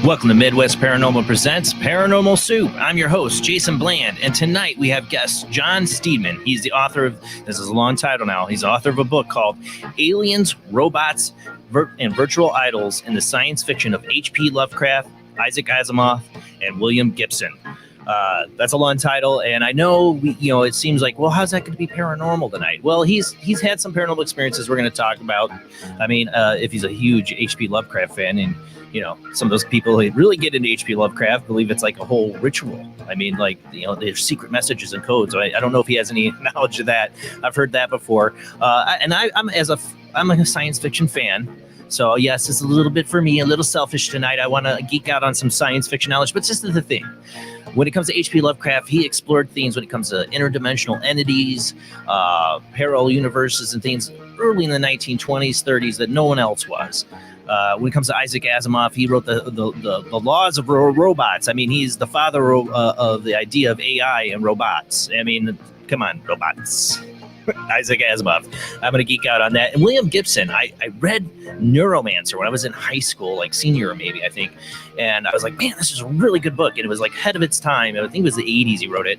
Welcome to Midwest Paranormal Presents Paranormal Soup. I'm your host, Jason Bland, and tonight we have guest John Steadman. He's the author of, this is a long title now, he's the author of a book called Aliens, Robots, and Virtual Idols in the Science Fiction of H.P. Lovecraft, Isaac Asimov, and William Gibson. That's a long title, and I know it seems like, well, how's that going to be paranormal tonight? Well, he's had some paranormal experiences we're going to talk about. I mean, if he's a huge H.P. Lovecraft fan, and some of those people who really get into H.P. Lovecraft believe it's like a whole ritual. I mean, there's secret messages and codes. I don't know if he has any knowledge of that. I've heard that before. I'm a science fiction fan. So yes, it's a little bit for me, a little selfish tonight. I want to geek out on some science fiction knowledge, but this is the thing. When it comes to H.P. Lovecraft, he explored things when it comes to interdimensional entities, parallel universes, and things early in the 1920s, 30s that no one else was. When it comes to Isaac Asimov, he wrote the laws of robots. I mean, he's the father of the idea of AI and robots. I mean, come on, robots. Isaac Asimov. I'm going to geek out on that. And William Gibson, I read Neuromancer when I was in high school, like senior maybe, I think. And I was like, man, this is a really good book. And it was like ahead of its time. I think it was the 80s he wrote it.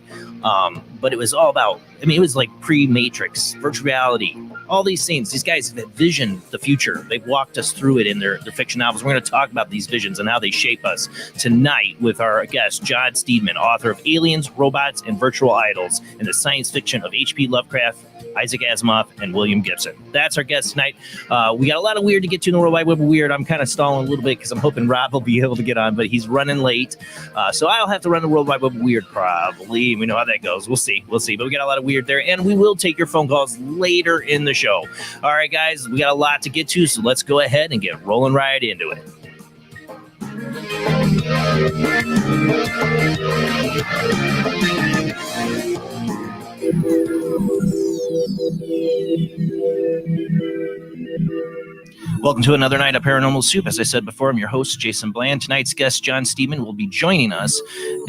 But it was all about, it was like pre-Matrix, virtual reality, all these things. These guys have visioned the future. They've walked us through it in their fiction novels. We're going to talk about these visions and how they shape us tonight with our guest, John Steadman, author of Aliens, Robots, and Virtual Idols in the Science Fiction of H.P. Lovecraft, Isaac Asimov, and William Gibson. That's our guest tonight. We got a lot of weird to get to in the World Wide Web of Weird. I'm kind of stalling a little bit because I'm hoping Rob will be able to get on, but he's running late. So I'll have to run the World Wide Web of Weird probably. We know how that goes. We'll see. But we got a lot of weird there, and we will take your phone calls later in the show. All right, guys, we got a lot to get to, so let's go ahead and get rolling right into it. Welcome to another night of Paranormal Soup. As I said before, I'm your host, Jason Bland. Tonight's guest, John Steadman, will be joining us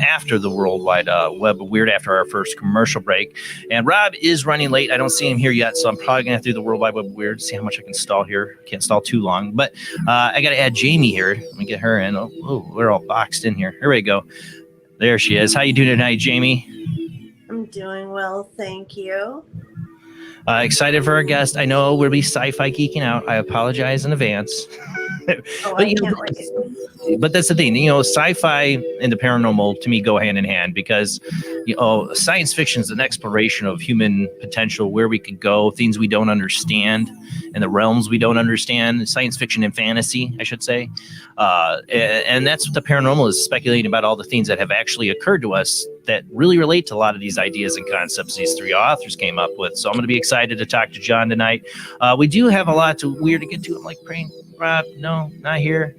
after the World Wide Web of Weird, after our first commercial break. And Rob is running late. I don't see him here yet, so I'm probably going to have to do the World Wide Web of Weird, see how much I can stall here. Can't stall too long. But I got to add Jamie here. Let me get her in. Oh, we're all boxed in here. Here we go. There she is. How you doing tonight, Jamie? I'm doing well, thank you. Excited for our guest. I know we'll be sci-fi geeking out. I apologize in advance. I can't wait. but that's the thing, sci-fi and the paranormal to me go hand in hand because, science fiction is an exploration of human potential, where we could go, things we don't understand, and the realms we don't understand. Science fiction and fantasy, I should say, and that's what the paranormal is, speculating about all the things that have actually occurred to us that really relate to a lot of these ideas and concepts these three authors came up with. So I'm going to be excited to talk to John tonight. We do have a lot weird to get to. I'm like praying, Rob, no, not here.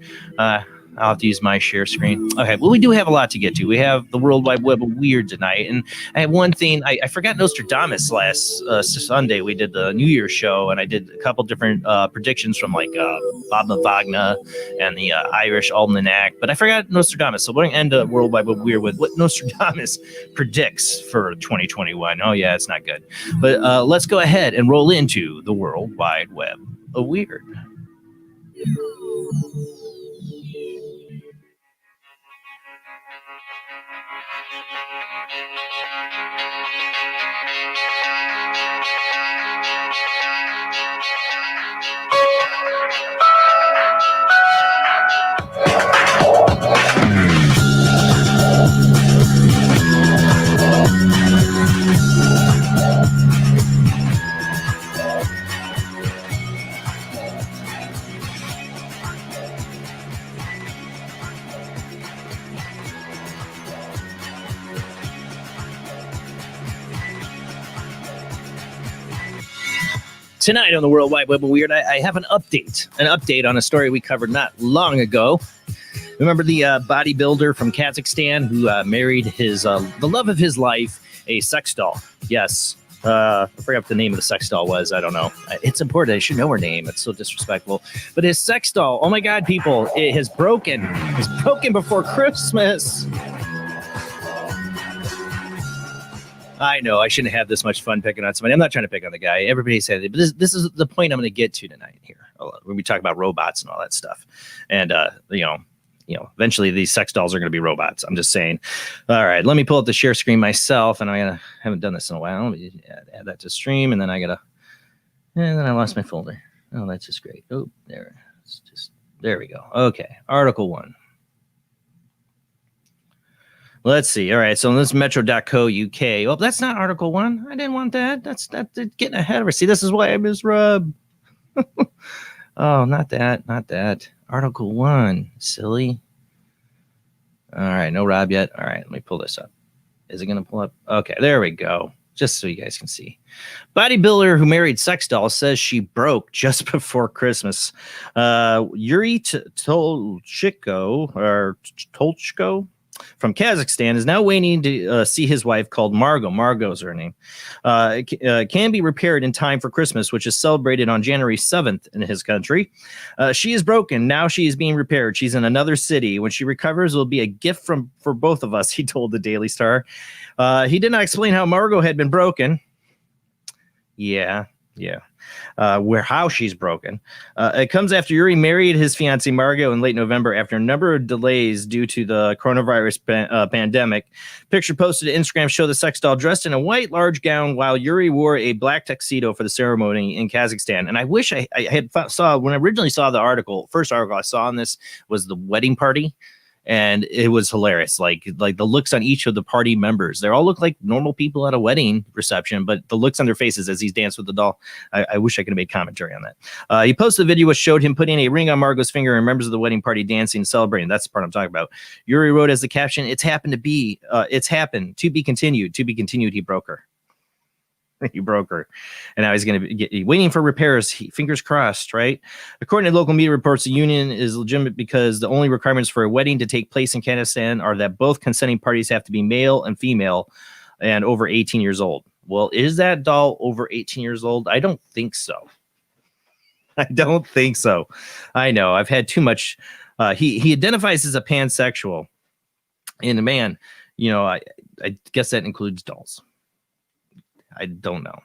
I'll have to use my share screen. Okay, well, we do have a lot to get to. We have the World Wide Web of Weird tonight. And I have one thing. I forgot Nostradamus last Sunday. We did the New Year's show, and I did a couple different predictions from like Bob Mavagna and the Irish Almanac. But I forgot Nostradamus. So we're going to end the World Wide Web of Weird with what Nostradamus predicts for 2021. Oh, yeah, it's not good. But let's go ahead and roll into the World Wide Web of Weird. Tonight on the World Wide Web of Weird, I have an update on a story we covered not long ago. Remember the bodybuilder from Kazakhstan who married the love of his life, a sex doll? Yes. I forgot what the name of the sex doll was. I don't know. It's important. I should know her name. It's so disrespectful. But his sex doll, oh my God, people, it has broken. It's broken before Christmas. I know I shouldn't have this much fun picking on somebody. I'm not trying to pick on the guy. Everybody said it, but this is the point I'm going to get to tonight here when we talk about robots and all that stuff. And eventually these sex dolls are going to be robots. I'm just saying. All right, let me pull up the share screen myself, and I haven't done this in a while. Let me add that to stream, and then and then I lost my folder. Oh, that's just great. Oh, there we go. Okay, Article 1. Let's see. All right. So this is metro.co.uk. Oh, that's not Article 1. I didn't want that. That's getting ahead of her. See, this is why I miss Rob. Oh, not that. Article 1. Silly. All right. No Rob yet. All right. Let me pull this up. Is it going to pull up? Okay. There we go. Just so you guys can see. Bodybuilder who married sex doll says she broke just before Christmas. Yuri Tolchko from Kazakhstan is now waiting to see his wife, called Margot. Margot's her name. Can be repaired in time for Christmas, which is celebrated on January 7th in his country. She is broken. Now she is being repaired. She's in another city. When she recovers, it will be a gift for both of us, he told the Daily Star. He did not explain how Margot had been broken. Yeah. How she's broken. It comes after Yuri married his fiancée Margot in late November after a number of delays due to the coronavirus pandemic. Picture posted to Instagram show the sex doll dressed in a white large gown while Yuri wore a black tuxedo for the ceremony in Kazakhstan. And I wish I had saw when I originally saw the article. First article I saw on this was the wedding party. And it was hilarious. Like the looks on each of the party members, they all look like normal people at a wedding reception, but the looks on their faces as he's danced with the doll, I wish I could have made commentary on that. He posted a video which showed him putting a ring on Margot's finger and members of the wedding party dancing and celebrating. That's the part I'm talking about. Yuri wrote as the caption, it's happened, to be continued. He broke her. He broke her, and now he's going to be waiting for repairs. Fingers crossed, right? According to local media reports, the union is legitimate because the only requirements for a wedding to take place in Kazakhstan are that both consenting parties have to be male and female and over 18 years old. Well, is that doll over 18 years old? I don't think so. I know. I've had too much. He identifies as a pansexual, and man, I guess that includes dolls. I don't know.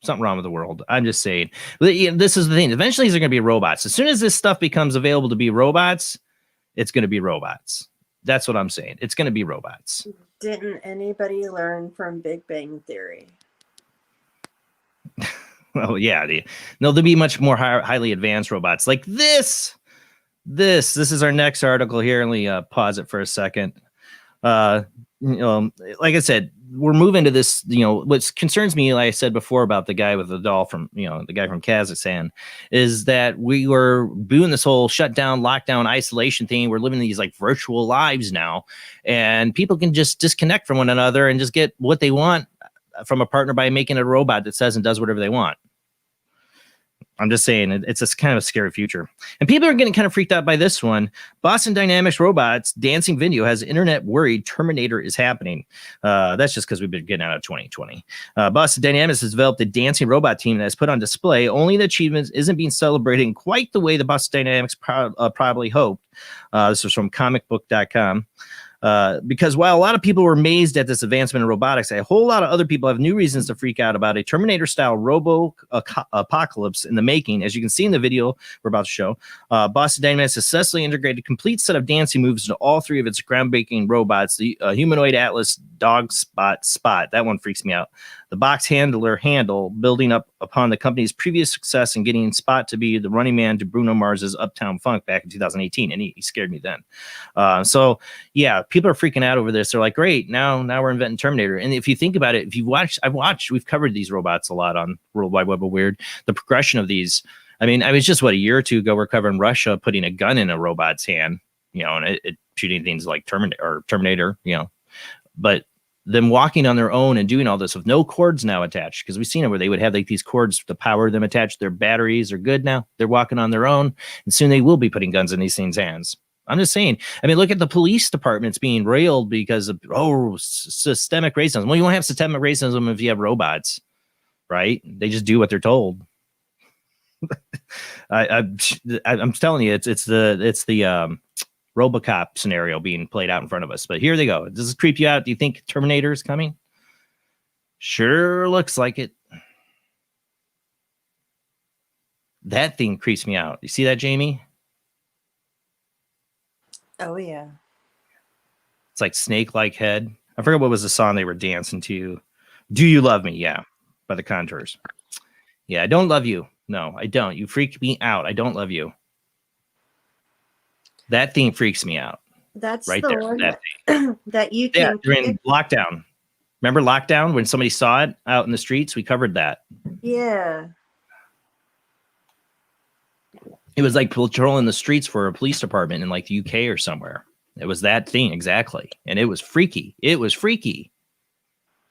Something wrong with the world. I'm just saying. This is the thing. Eventually, these are going to be robots. As soon as this stuff becomes available to be robots, it's going to be robots. That's what I'm saying. It's going to be robots. Didn't anybody learn from Big Bang Theory? Well, yeah. There'll be much more highly advanced robots like this. this is our next article here. Let me pause it for a second. Like I said, we're moving to this, what concerns me, like I said before about the guy with the doll from, the guy from Kazakhstan, is that we were doing this whole shutdown, lockdown, isolation thing. We're living these like virtual lives now, and people can just disconnect from one another and just get what they want from a partner by making a robot that says and does whatever they want. I'm just saying it's a kind of a scary future. And people are getting kind of freaked out by this one. Boston Dynamics Robots dancing video has internet worried Terminator is happening. That's just because we've been getting out of 2020. Boston Dynamics has developed a dancing robot team that has put on display. Only the achievement isn't being celebrated in quite the way the Boston Dynamics probably hoped. This was from comicbook.com. Because while a lot of people were amazed at this advancement in robotics, a whole lot of other people have new reasons to freak out about a Terminator-style robo-apocalypse in the making. As you can see in the video we're about to show, Boston Dynamics successfully integrated a complete set of dancing moves into all three of its groundbreaking robots. The humanoid Atlas Dog Spot, that one freaks me out. The box handler Handle, building up upon the company's previous success and getting Spot to be the running man to Bruno Mars's Uptown Funk back in 2018, and he scared me then. So yeah, people are freaking out over this. They're like, great, now we're inventing Terminator. And if you think about it, we've covered these robots a lot on World Wide Web of Weird. The progression of these. I mean, I was just a year or two ago, we're covering Russia putting a gun in a robot's hand, and it shooting things like Terminator, but them walking on their own and doing all this with no cords now attached, because we've seen it where they would have like these cords to power them attached. Their batteries are good now. They're walking on their own, and soon they will be putting guns in these things' hands. I'm just saying. I mean, look at the police departments being railed because of systemic racism. Well, you won't have systemic racism if you have robots, right? They just do what they're told. I'm telling you, it's the RoboCop scenario being played out in front of us. But here they go. Does this creep you out? Do you think Terminator is coming? Sure looks like it. That thing creeps me out. You see that, Jamie? Oh, yeah. It's like snake-like head. I forget what was the song they were dancing to. Do You Love Me? Yeah, by the Contours. Yeah, I don't love you. No, I don't. You freak me out. I don't love you. That thing freaks me out. That's right the there. one that you can. Yeah, during lockdown. Remember lockdown when somebody saw it out in the streets? We covered that. Yeah. It was like patrolling the streets for a police department in like the UK or somewhere. It was that thing exactly. And it was freaky. It was freaky.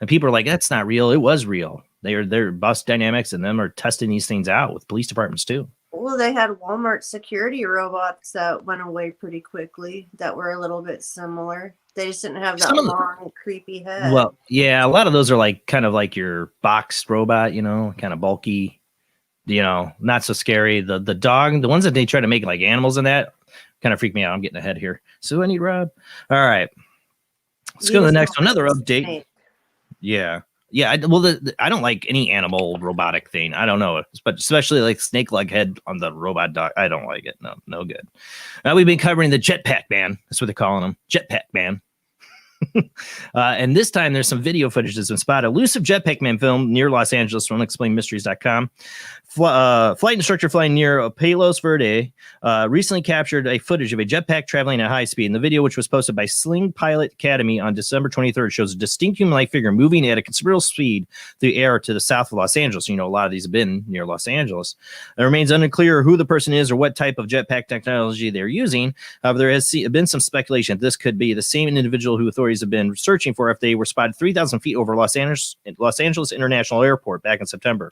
And people are like, that's not real. It was real. They're Boston Dynamics and them are testing these things out with police departments too. Well, they had Walmart security robots that went away pretty quickly that were a little bit similar. They just didn't have that long, creepy head. Well, yeah, a lot of those are like kind of like your boxed robot, kind of bulky, not so scary. The dog, the ones that they try to make like animals in that kind of freak me out. I'm getting ahead here. So I need Rob. All right. Let's go to the next one. Another update. Snake. Yeah. Yeah, I don't like any animal robotic thing. I don't know, but especially like snake-like head on the robot dog. I don't like it. No good. Now we've been covering the Jetpack Man. That's what they're calling him, Jetpack Man. And this time there's some video footage that's been spotted. Elusive Jetpack Man film near Los Angeles from unexplainedmysteries.com. Flight instructor flying near Palos Verde recently captured a footage of a jetpack traveling at high speed. And the video, which was posted by Sling Pilot Academy on December 23rd, shows a distinct human-like figure moving at a considerable speed through the air to the south of Los Angeles. A lot of these have been near Los Angeles. It remains unclear who the person is or what type of jetpack technology they're using. However, there has been some speculation that this could be the same individual who authorities have been searching for if they were spotted 3,000 feet over Los Angeles International Airport back in September.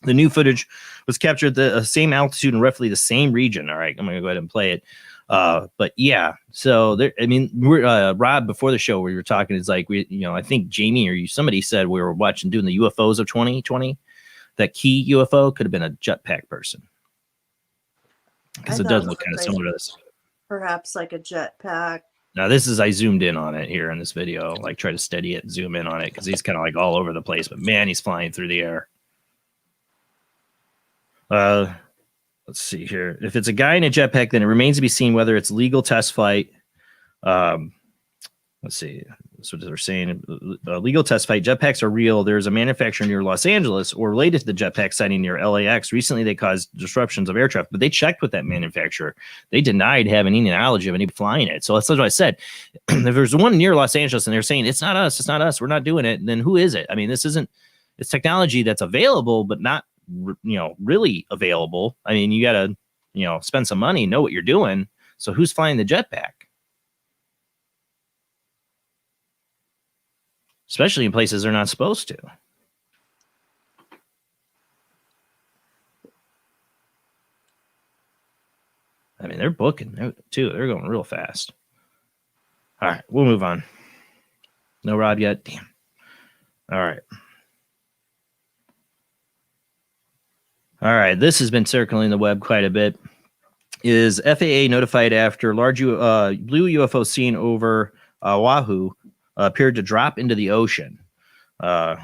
The new footage was captured at the same altitude in roughly the same region. All right, I'm going to go ahead and play it. But yeah, so there, we're Rob, before the show we were talking, it's like I think Jamie or somebody said we were doing the UFOs of 2020. That key UFO could have been a jetpack person because it does look kind of similar to this. Perhaps like a jetpack. Now I zoomed in on it here in this video, like try to steady it, zoom in on it because he's kind of like all over the place. But man, he's flying through the air. Let's see here. If it's a guy in a jetpack, then it remains to be seen whether it's legal test flight. Let's see. That's what they're saying. Legal test fight. Jetpacks are real. There's a manufacturer near Los Angeles or related to the jetpack sighting near LAX. Recently, they caused disruptions of air traffic, but they checked with that manufacturer. They denied having any knowledge of any flying it. So that's what I said. If there's one near Los Angeles and they're saying it's not us, we're not doing it, then who is it? I mean, it's technology that's available, but not, really available. I mean, you got to, spend some money, know what you're doing. So who's flying the jetpack? Especially in places they're not supposed to. I mean, they're booking too. They're going real fast. All right, we'll move on. No Rob yet. Damn. All right. All right. This has been circling the web quite a bit. Is FAA notified after large blue UFO seen over Oahu appeared to drop into the ocean. Let's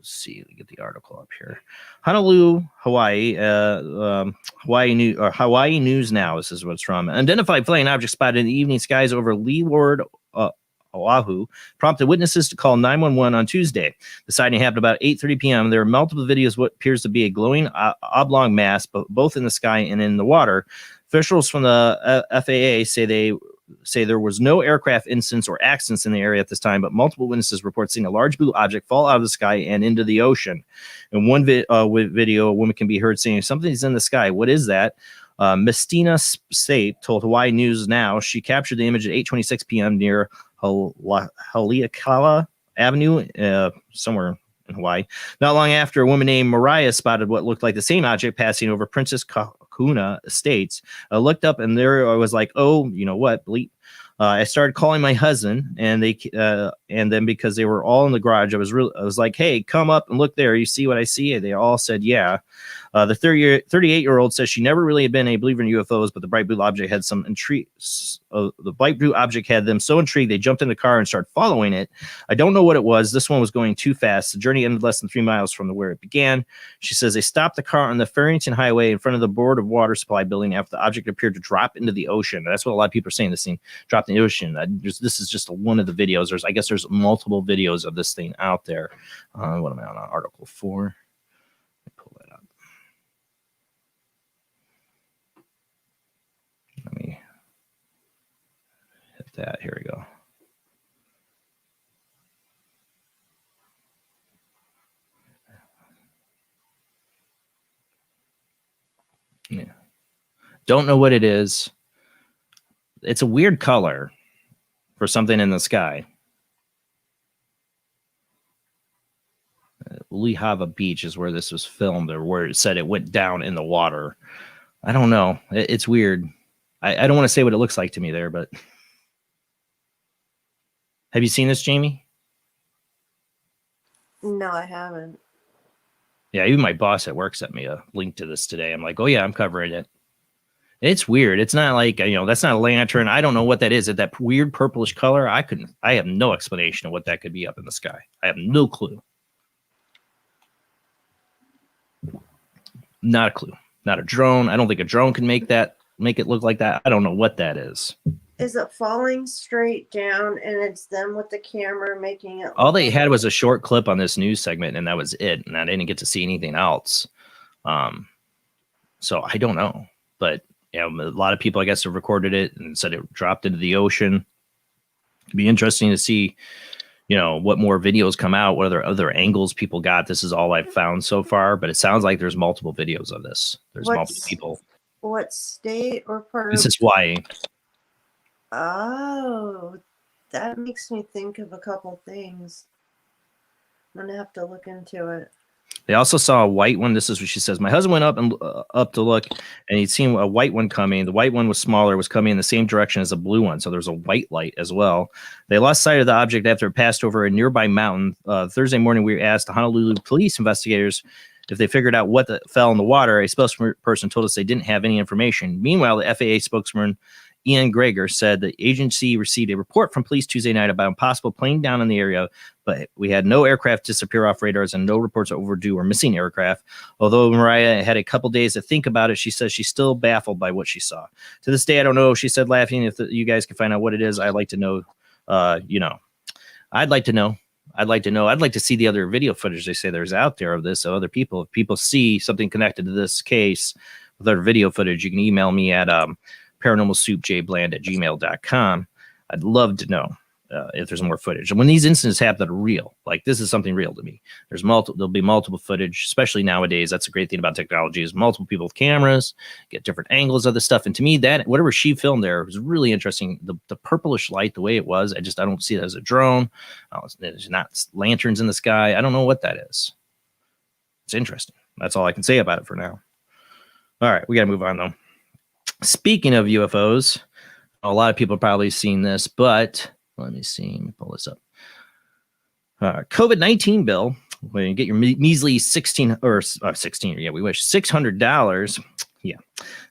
see, let me get the article up here. Honolulu, Hawaii, Hawaii News Now. This is what it's from. Unidentified flying object spotted in the evening skies over Leeward, Oahu, prompted witnesses to call 911 on Tuesday. The sighting happened about 8:30 p.m. There are multiple videos of what appears to be a glowing oblong mass, both in the sky and in the water. Officials from the FAA say there was no aircraft incidents or accidents in the area at this time, but multiple witnesses report seeing a large blue object fall out of the sky and into the ocean. In one video, a woman can be heard saying, "Something's in the sky. What is that?" Mistina State told Hawaii News Now she captured the image at 8:26 p.m. near Haleakala Avenue, somewhere in Hawaii. Not long after, a woman named Mariah spotted what looked like the same object passing over Princess Kahuna Estates. I looked up and there I was like, oh, you know what, bleep. I started calling my husband, and then because they were all in the garage, I was like, hey, come up and look there. You see what I see? And they all said, yeah. The 38-year-old says she never really had been a believer in UFOs, but the bright blue object had some intrigue. The bright blue object had them so intrigued they jumped in the car and started following it. I don't know what it was. This one was going too fast. The journey ended less than 3 miles from where it began. She says they stopped the car on the Farrington Highway in front of the Board of Water Supply building after the object appeared to drop into the ocean. That's what a lot of people are saying. This thing dropped in the ocean. This is just one of the videos. I guess there's multiple videos of this thing out there. What am I on Article 4? Let me pull that up. Let me hit that. Here we go. Yeah. Don't know what it is. It's a weird color for something in the sky. Lehava Beach is where this was filmed, or where it said it went down in the water. I don't know. It's weird. I don't want to say what it looks like to me there, but have you seen this, Jamie? No, I haven't. Yeah, even my boss at work sent me a link to this today. I'm like, oh yeah, I'm covering it. It's weird. It's not like, that's not a lantern. I don't know what that is. That weird purplish color. I have no explanation of what that could be up in the sky. I have no clue. Not a clue. Not a drone. I don't think a drone can make it look like that. I don't know what that is. Is it falling straight down and it's them with the camera making it? All they had was a short clip on this news segment, and that was it. And I didn't get to see anything else. So I don't know. But a lot of people, I guess, have recorded it and said it dropped into the ocean. It'd be interesting to see, what more videos come out, what other angles people got. This is all I've found so far, but it sounds like there's multiple videos of this. There's multiple people. What state or part This is Hawaii. Oh, that makes me think of a couple things. I'm gonna have to look into it. They also saw a white one. This is what she says. My husband went up to look, and he'd seen a white one coming. The white one was smaller, was coming in the same direction as the blue one. So there's a white light as well. They lost sight of the object after it passed over a nearby mountain. Thursday morning, we asked the Honolulu police investigators if they figured out what fell in the water. A spokesperson told us they didn't have any information. Meanwhile, the FAA spokesman Ian Greger said the agency received a report from police Tuesday night about a possible plane down in the area, but we had no aircraft disappear off radars and no reports of overdue or missing aircraft. Although Mariah had a couple days to think about it, she says she's still baffled by what she saw. To this day, I don't know, she said, laughing. If you guys can find out what it is, I'd like to know, I'd like to know. I'd like to know. I'd like to see the other video footage they say there's out there of this. So other people, if people see something connected to this case with other video footage, you can email me at paranormalsoup jbland@gmail.com. I'd love to know if there's more footage. And when these incidents happen that are real, like this is something real to me. There'll be multiple footage, especially nowadays. That's a great thing about technology is multiple people with cameras, get different angles of the stuff. And to me, that whatever she filmed there was really interesting. The purplish light, the way it was, I don't see it as a drone. There's not lanterns in the sky. I don't know what that is. It's interesting. That's all I can say about it for now. All right, we got to move on though. Speaking of UFOs, a lot of people have probably seen this, but let me see. Let me pull this up. COVID-19 bill. When you get your measly $600. Yeah.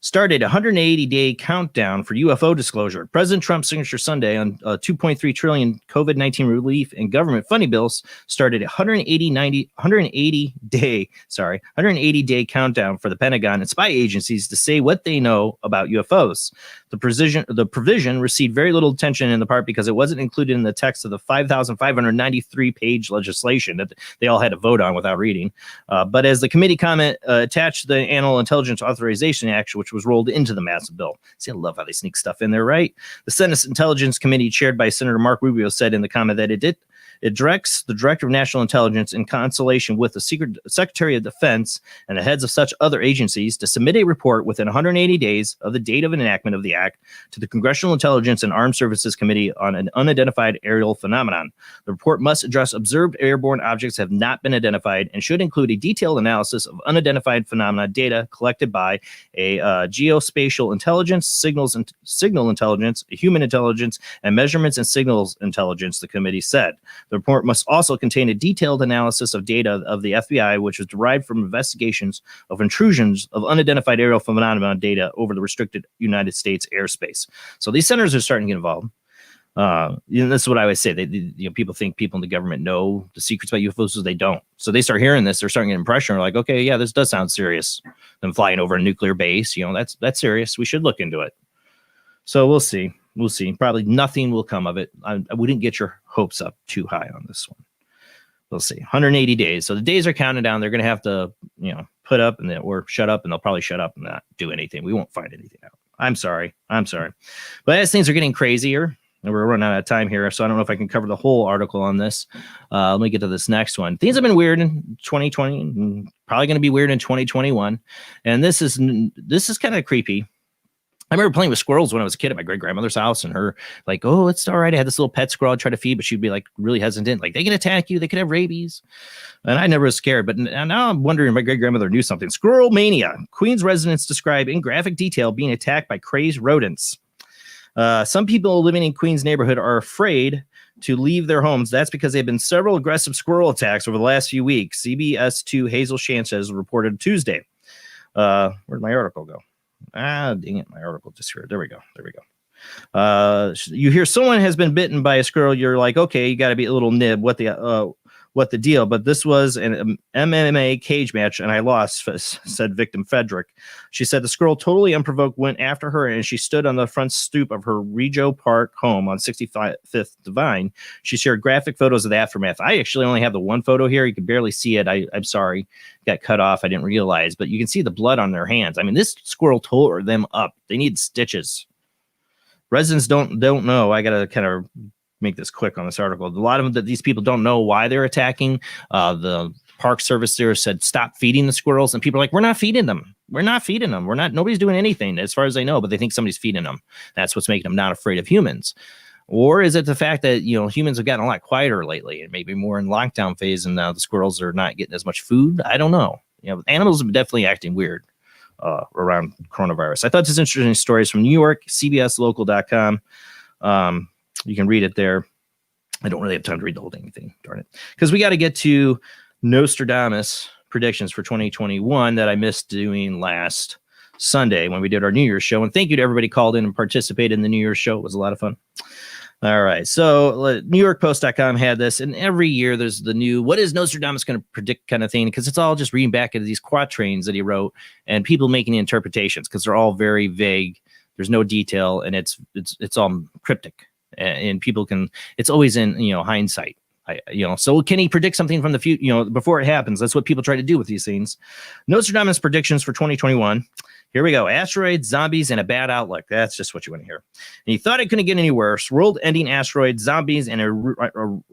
Started a 180-day countdown for UFO disclosure. President Trump's signature Sunday on $2.3 trillion COVID-19 relief and government funding bills started a 180-day countdown for the Pentagon and spy agencies to say what they know about UFOs. The provision received very little attention in the part because it wasn't included in the text of the 5,593-page legislation that they all had to vote on without reading. But as the committee comment attached to the Annual Intelligence Authorization Act, which was rolled into the massive bill. See, I love how they sneak stuff in there, right? The Senate Intelligence Committee, chaired by Senator Mark Rubio, said in the comment that it directs the Director of National Intelligence in consultation with the Secretary of Defense and the heads of such other agencies to submit a report within 180 days of the date of enactment of the act to the Congressional Intelligence and Armed Services Committee on an unidentified aerial phenomenon. The report must address observed airborne objects have not been identified and should include a detailed analysis of unidentified phenomena data collected by a geospatial intelligence, signal intelligence, human intelligence, and measurements and signals intelligence, the committee said. The report must also contain a detailed analysis of data of the FBI, which was derived from investigations of intrusions of unidentified aerial phenomena data over the restricted United States airspace. So these senators are starting to get involved. That's what I always say. People think people in the government know the secrets about UFOs, so they don't. So they start hearing this, they're starting to get impression. They're like, okay, yeah, this does sound serious. Them flying over a nuclear base, that's serious. We should look into it. So we'll see. We'll see. Probably nothing will come of it. I wouldn't get your hopes up too high on this one. We'll see. 180 days. So the days are counting down. They're going to have to, put up or shut up, and they'll probably shut up and not do anything. We won't find anything out. I'm sorry. But as things are getting crazier, and we're running out of time here, so I don't know if I can cover the whole article on this. Let me get to this next one. Things have been weird in 2020, and probably going to be weird in 2021. And this is kind of creepy. I remember playing with squirrels when I was a kid at my great grandmother's house, and her like, oh, it's all right. I had this little pet squirrel I'd try to feed, but she'd be like really hesitant. Like, they can attack you. They could have rabies. And I never was scared. But now I'm wondering if my great grandmother knew something. Squirrel mania. Queens residents describe in graphic detail being attacked by crazed rodents. Some people living in Queens neighborhood are afraid to leave their homes. That's because there have been several aggressive squirrel attacks over the last few weeks. CBS2 Hazel Sanchez reported Tuesday. Where'd my article go? Dang it. My article just here. There we go. You hear someone has been bitten by a squirrel. You're like, okay, you got to be a little nib. What the deal? But this was an MMA cage match, and I lost, said victim Frederick. She said the squirrel totally unprovoked went after her, and she stood on the front stoop of her Rejo Park home on 65th Divine. She shared graphic photos of the aftermath. I actually only have the one photo here. You can barely see it. I'm sorry. Got cut off. I didn't realize, but you can see the blood on their hands. I mean, this squirrel tore them up. They need stitches. Residents don't know. I got to kind of make this quick on this article. A lot of them, these people don't know why they're attacking. The park service there said, stop feeding the squirrels. And people are like, we're not feeding them. Nobody's doing anything as far as they know, but they think somebody's feeding them. That's what's making them not afraid of humans. Or is it the fact that, humans have gotten a lot quieter lately and maybe more in lockdown phase, and now the squirrels are not getting as much food? I don't know. Animals have definitely acting weird around coronavirus. I thought this interesting stories from New York, CBSLocal.com. You can read it there. I don't really have time to read the whole thing, darn it. Because we got to get to Nostradamus predictions for 2021 that I missed doing last Sunday when we did our New Year's show. And thank you to everybody called in and participated in the New Year's show. It was a lot of fun. All right. So NewYorkPost.com had this. And every year there's the new, what is Nostradamus going to predict kind of thing? Because it's all just reading back into these quatrains that he wrote and people making interpretations because they're all very vague. There's no detail and it's all cryptic. and people can. It's always in hindsight. So can he predict something from the future, before it happens? That's what people try to do with these things. Nostradamus predictions for 2021. Here we go. Asteroids, zombies, and a bad outlook. That's just what you want to hear. And he thought it couldn't get any worse. World-ending asteroids, zombies, and a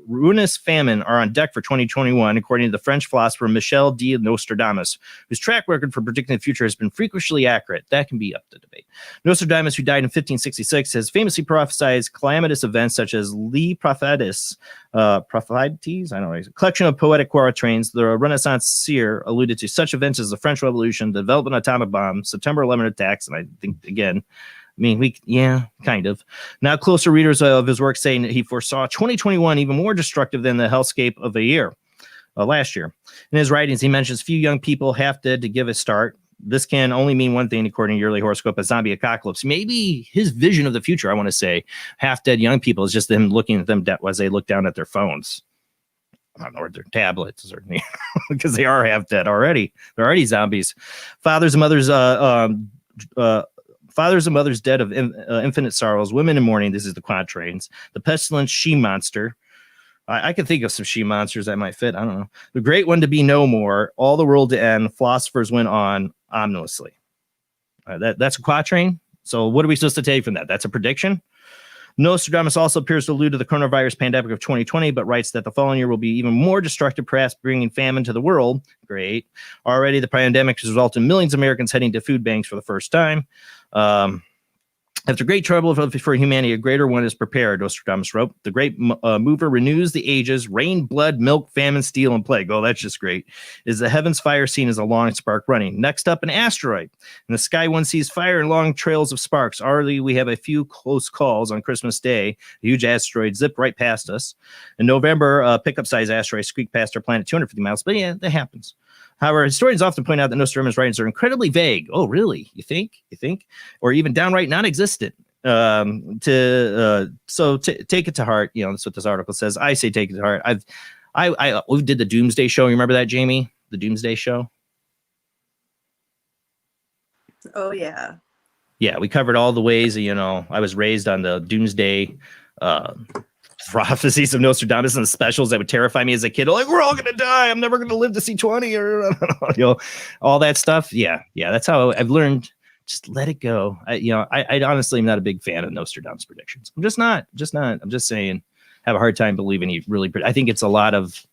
ruinous famine are on deck for 2021, according to the French philosopher Michel de Nostradamus, whose track record for predicting the future has been frequently accurate. That can be up to debate. Nostradamus, who died in 1566, has famously prophesied calamitous events such as Le Prophetis, Propheties, I don't know, a collection of poetic quatrains. The Renaissance seer alluded to such events as the French Revolution, the development of atomic bombs, September 11 attacks, and I think, again, kind of. Now, closer readers of his work saying that he foresaw 2021 even more destructive than the hellscape of last year. In his writings, he mentions few young people half dead to give a start. This can only mean one thing, according to yearly horoscope, a zombie apocalypse. Maybe his vision of the future, I want to say, half dead young people, is just them looking at them as they look down at their phones. I don't know, or their tablets, or because they are half dead already. They're already zombies. Fathers and mothers dead of infinite sorrows, women in mourning. This is the quatrains. The pestilence she monster. I can think of some she monsters that might fit. I don't know. The great one to be no more. All the world to end. Philosophers went on ominously. That's a quatrain. So what are we supposed to take from that? That's a prediction. Nostradamus also appears to allude to the coronavirus pandemic of 2020, but writes that the following year will be even more destructive, perhaps bringing famine to the world. Great. Already, the pandemic has resulted in millions of Americans heading to food banks for the first time. After great trouble for humanity, a greater one is prepared, Nostradamus wrote. The great mover renews the ages, rain, blood, milk, famine, steel, and plague. Oh, that's just great. Is the heavens fire seen as a long spark running? Next up, an asteroid. In the sky, one sees fire and long trails of sparks. Already, we have a few close calls on Christmas Day. A huge asteroid zipped right past us. In November, pickup-sized asteroid squeaked past our planet 250 miles. But yeah, that happens. However, historians often point out that Nostradamus' writings are incredibly vague. Oh, really? You think? Or even downright non-existent. So take it to heart. That's what this article says. I say take it to heart. We did the Doomsday Show. You remember that, Jamie? The Doomsday Show? Oh, yeah. Yeah, we covered all the ways, I was raised on the Doomsday prophecies of Nostradamus and the specials that would terrify me as a kid. Like, we're all going to die. I'm never going to live to see 20 or, all that stuff. Yeah. That's how I've learned. Just let it go. I honestly am not a big fan of Nostradamus predictions. I'm just not. I'm just saying, have a hard time believing he really. I think it's a lot of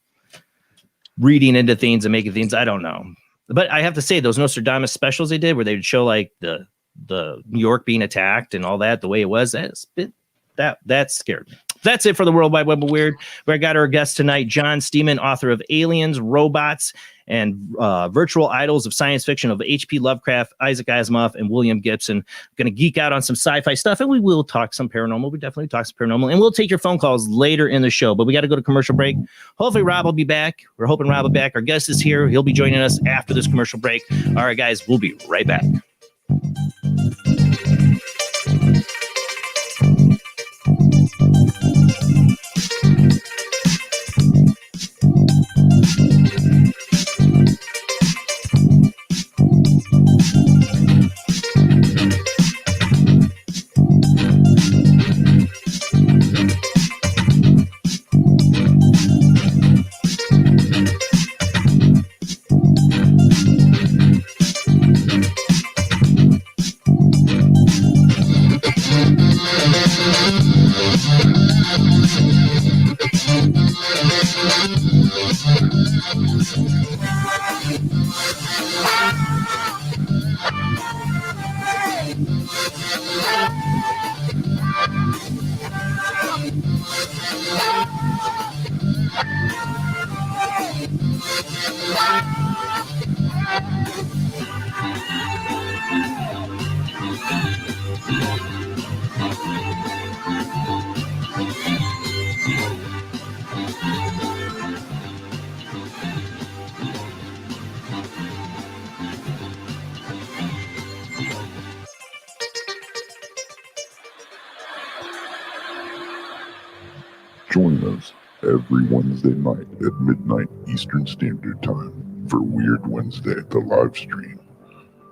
reading into things and making things. I don't know. But I have to say, those Nostradamus specials they did where they would show like the New York being attacked and all that, the way it was, that scared me. That's it for the World Wide Web of Weird. Where I got our guest tonight, John Steadman, author of Aliens, Robots, and Virtual Idols of Science Fiction of H.P. Lovecraft, Isaac Asimov, and William Gibson. Going to geek out on some sci-fi stuff, and we will talk some paranormal. We definitely talk some paranormal, and we'll take your phone calls later in the show, but we got to go to commercial break. Hopefully Rob will be back. We're hoping Rob will be back. Our guest is here. He'll be joining us after this commercial break. All right, guys, we'll be right back. Join us every Wednesday night at midnight Eastern Standard Time for Weird Wednesday, the live stream,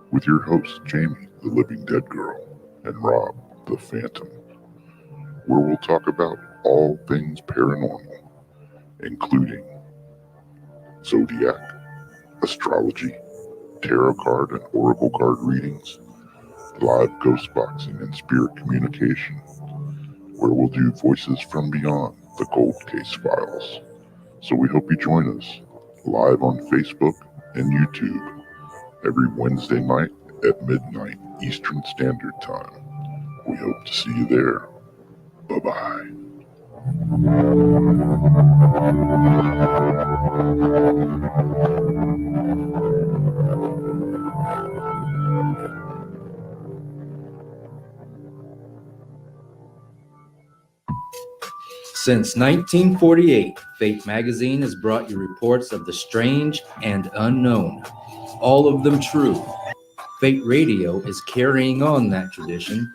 with your hosts Jamie, the Living Dead Girl, and Rob, the Phantom. where we'll talk about all things paranormal, including zodiac, astrology, tarot card and oracle card readings, live ghost boxing and spirit communication, where we'll do voices from beyond the cold case files. So we hope you join us live on Facebook and YouTube every Wednesday night at midnight Eastern Standard Time. We hope to see you there. Bye-bye. Since 1948, Fate magazine has brought you reports of the strange and unknown, all of them true. Fate Radio is carrying on that tradition,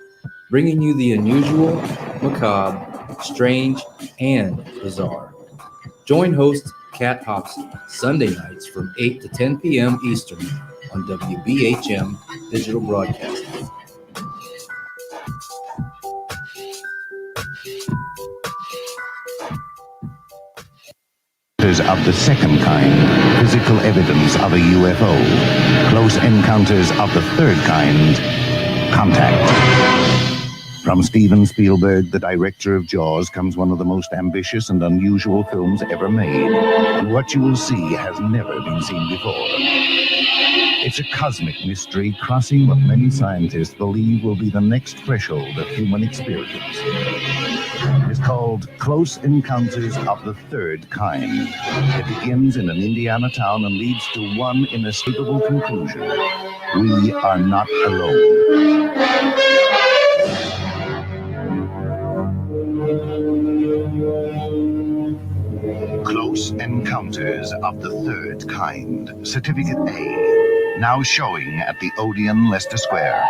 bringing you the unusual, macabre, strange, and bizarre. Join host Kat Hobson Sunday nights from 8 to 10 p.m. Eastern on WBHM Digital Broadcasting. Of the second kind, physical evidence of a UFO. Close encounters of the third kind, contact. From Steven Spielberg, the director of Jaws, comes one of the most ambitious and unusual films ever made. And what you will see has never been seen before. It's a cosmic mystery crossing what many scientists believe will be the next threshold of human experience. It's called Close Encounters of the Third Kind. It begins in an Indiana town and leads to one inescapable conclusion. We are not alone. Close Encounters of the Third Kind. Certificate A. Now showing at the Odeon, Leicester Square.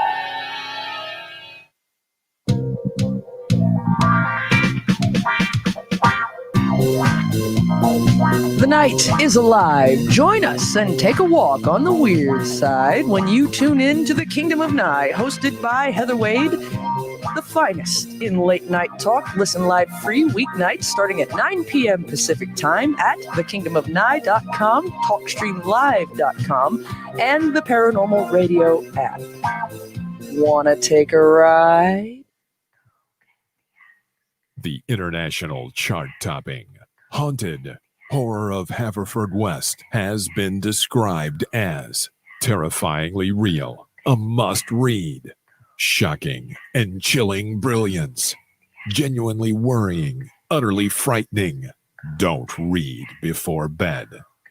The night is alive. Join us and take a walk on the weird side when you tune in to The Kingdom of Nye, hosted by Heather Wade, the finest in late night talk. Listen live free weeknights starting at 9 p.m. Pacific time at thekingdomofnye.com, talkstreamlive.com, and the Paranormal Radio app. Wanna take a ride? The international chart-topping Haunted Horror of Haverfordwest has been described as terrifyingly real, a must-read, shocking and chilling brilliance, genuinely worrying, utterly frightening. Don't read before bed.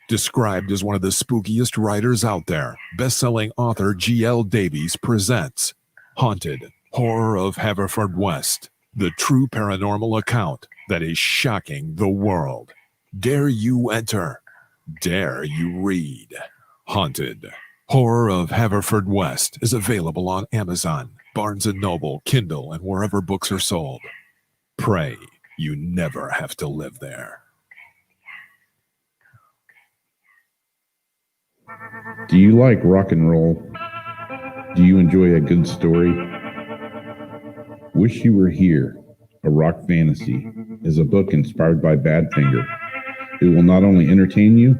Described as one of the spookiest writers out there, best-selling author G.L. Davies presents Haunted Horror of Haverfordwest, the true paranormal account that is shocking the world. Dare you enter? Dare you read? Haunted Horror of Haverfordwest is available on Amazon, Barnes & Noble, Kindle, and wherever books are sold. Pray you never have to live there. Do you like rock and roll? Do you enjoy a good story? Wish You Were Here, a rock fantasy, is a book inspired by Badfinger. It will not only entertain you,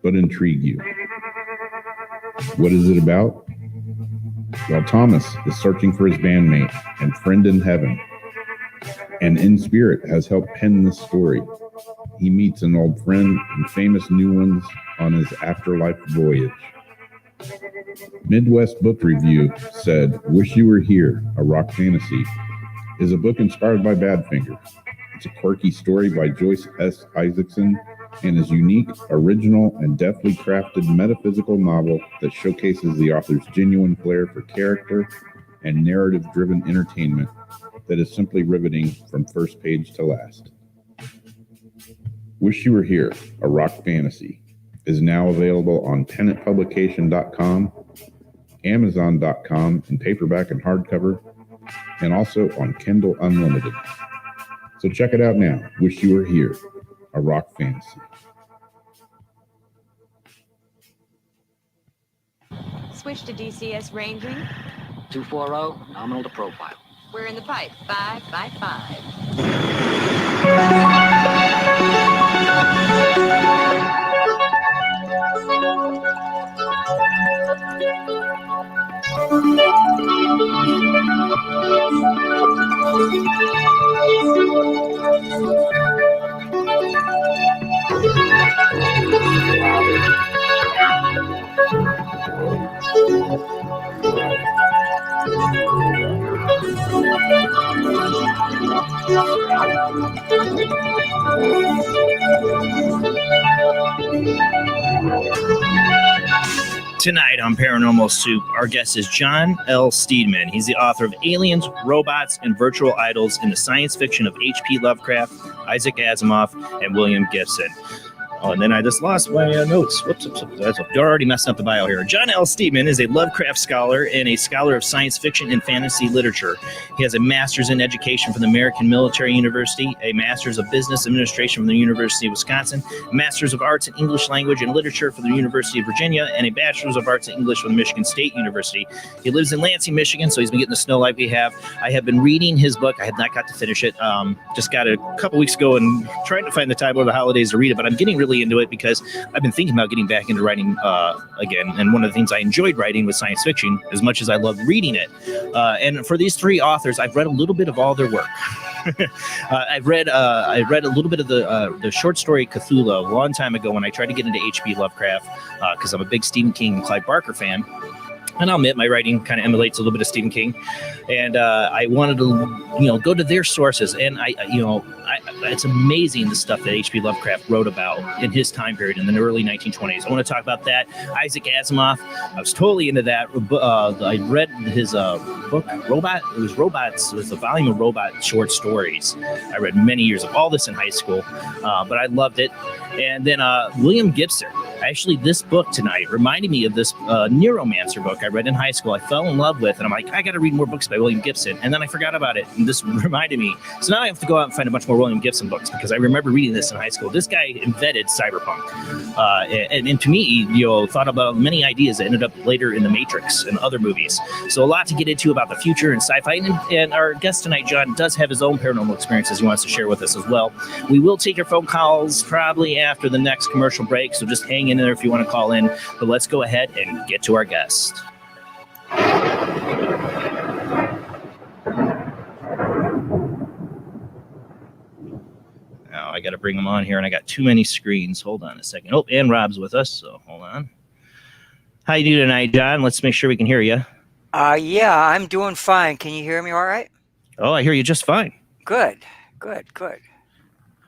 but intrigue you. What is it about? Well, Thomas is searching for his bandmate and friend in heaven, and in spirit has helped pen this story. He meets an old friend and famous new ones on his afterlife voyage. Midwest Book Review said, Wish You Were Here, a rock fantasy, is a book inspired by Badfinger. It's a quirky story by Joyce S. Isaacson and is unique, original, and deftly crafted metaphysical novel that showcases the author's genuine flair for character and narrative-driven entertainment that is simply riveting from first page to last. Wish You Were Here, a rock fantasy, is now available on pennantpublication.com, Amazon.com in paperback and hardcover, and also on Kindle Unlimited. So check it out now. Wish You Were Here, a rock fantasy. Switch to DCS ranging. 240, nominal to profile. We're in the pipe. 5 by 5. Tonight on Paranormal Soup, our guest is John L. Steedman. He's the author of Aliens, Robots, and Virtual Idols in the science fiction of H.P. Lovecraft, Isaac Asimov, and William Gibson. Oh, and then I just lost my notes. Whoops. You're already messing up the bio here. John L. Steedman is a Lovecraft scholar and a scholar of science fiction and fantasy literature. He has a master's in education from the American Military University, a master's of business administration from the University of Wisconsin, a master's of arts in English language and literature from the University of Virginia, and a bachelor's of arts in English from the Michigan State University. He lives in Lansing, Michigan, so he's been getting the snow like we have. I have been reading his book. I had not got to finish it. Just got it a couple weeks ago and trying to find the time over the holidays to read it, but I'm getting really into it because I've been thinking about getting back into writing again. And one of the things I enjoyed writing was science fiction as much as I loved reading it. And for these three authors, I've read a little bit of all their work. I read a little bit of the short story Cthulhu a long time ago when I tried to get into H.P. Lovecraft because I'm a big Stephen King and Clive Barker fan. And I'll admit my writing kind of emulates a little bit of Stephen King, and I wanted to, go to their sources. And it's amazing the stuff that H.P. Lovecraft wrote about in his time period in the early 1920s. I want to talk about that. Isaac Asimov, I was totally into that. I read his book, Robot. It was Robots. It was a volume of Robot short stories. I read many years of all this in high school, but I loved it. And then William Gibson. Actually, this book tonight reminded me of this Neuromancer book I read in high school. I fell in love with, and I'm like, I got to read more books by William Gibson. And then I forgot about it, and this reminded me. So now I have to go out and find a bunch more William Gibson books because I remember reading this in high school. This guy invented cyberpunk, and to me, thought about many ideas that ended up later in The Matrix and other movies. So a lot to get into about the future and sci-fi. And our guest tonight, John, does have his own paranormal experiences he wants to share with us as well. We will take your phone calls probably after the next commercial break, so just hang in there if you want to call in. But let's go ahead and get to our guest. Now I got to bring him on here, and I got too many screens. Hold on a second. Oh, and Rob's with us, so hold on. How you doing tonight, John? Let's make sure we can hear you. Yeah, I'm doing fine. Can you hear me all right? Oh, I hear you just fine. Good.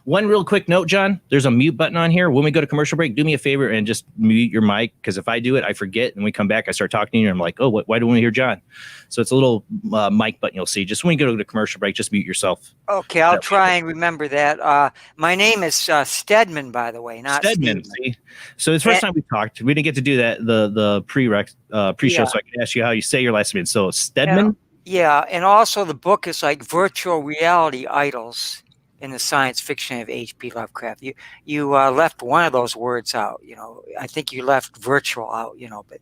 One real quick note, John, there's a mute button on here. When we go to commercial break, do me a favor and just mute your mic, because if I do it, I forget, and we come back, I start talking to you, and I'm like, oh, why don't we hear John? So it's a little mic button you'll see. Just when you go to the commercial break, just mute yourself. Okay, I'll try and remember that. My name is Steadman, by the way, not Steadman. See? So it's the first time we talked. We didn't get to do that, the pre-show, so I can ask you how you say your last name. So Steadman? Yeah, and also the book is like Virtual Reality Idols in the science fiction of H.P. Lovecraft. You left one of those words out. I think you left virtual out. But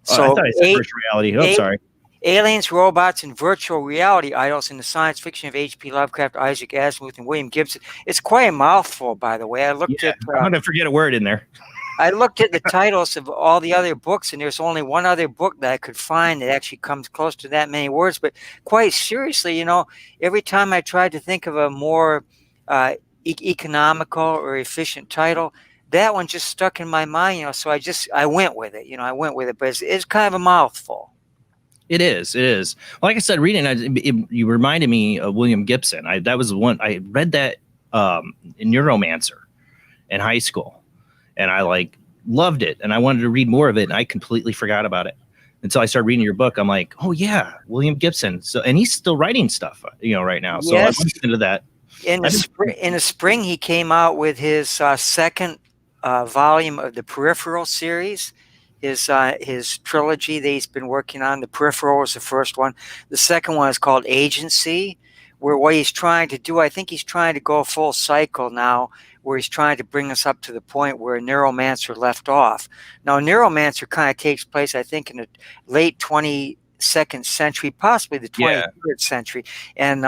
so I thought I said virtual reality. Oh, sorry. Aliens, Robots, and Virtual Reality Idols in the science fiction of H.P. Lovecraft, Isaac Asimov, and William Gibson. It's quite a mouthful, by the way. I looked at. I'm gonna forget a word in there. I looked at the titles of all the other books, and there's only one other book that I could find that actually comes close to that many words. But quite seriously, every time I tried to think of a more economical or efficient title, that one just stuck in my mind. So I went with it. But it's kind of a mouthful. It is. Like I said, reading you reminded me of William Gibson. That was the one I read that in Neuromancer in high school. And I loved it, and I wanted to read more of it, and I completely forgot about it until I started reading your book. I'm like, oh yeah, William Gibson. So, and he's still writing stuff, right now. So yes. I went into that. In the spring, he came out with his second volume of the Peripheral series, his trilogy that he's been working on. The Peripheral was the first one. The second one is called Agency, where what he's trying to do, I think he's trying to go full cycle now, where he's trying to bring us up to the point where Neuromancer left off. Now, Neuromancer kind of takes place, I think, in the late 20th 22nd century, possibly the 23rd Yeah. century. And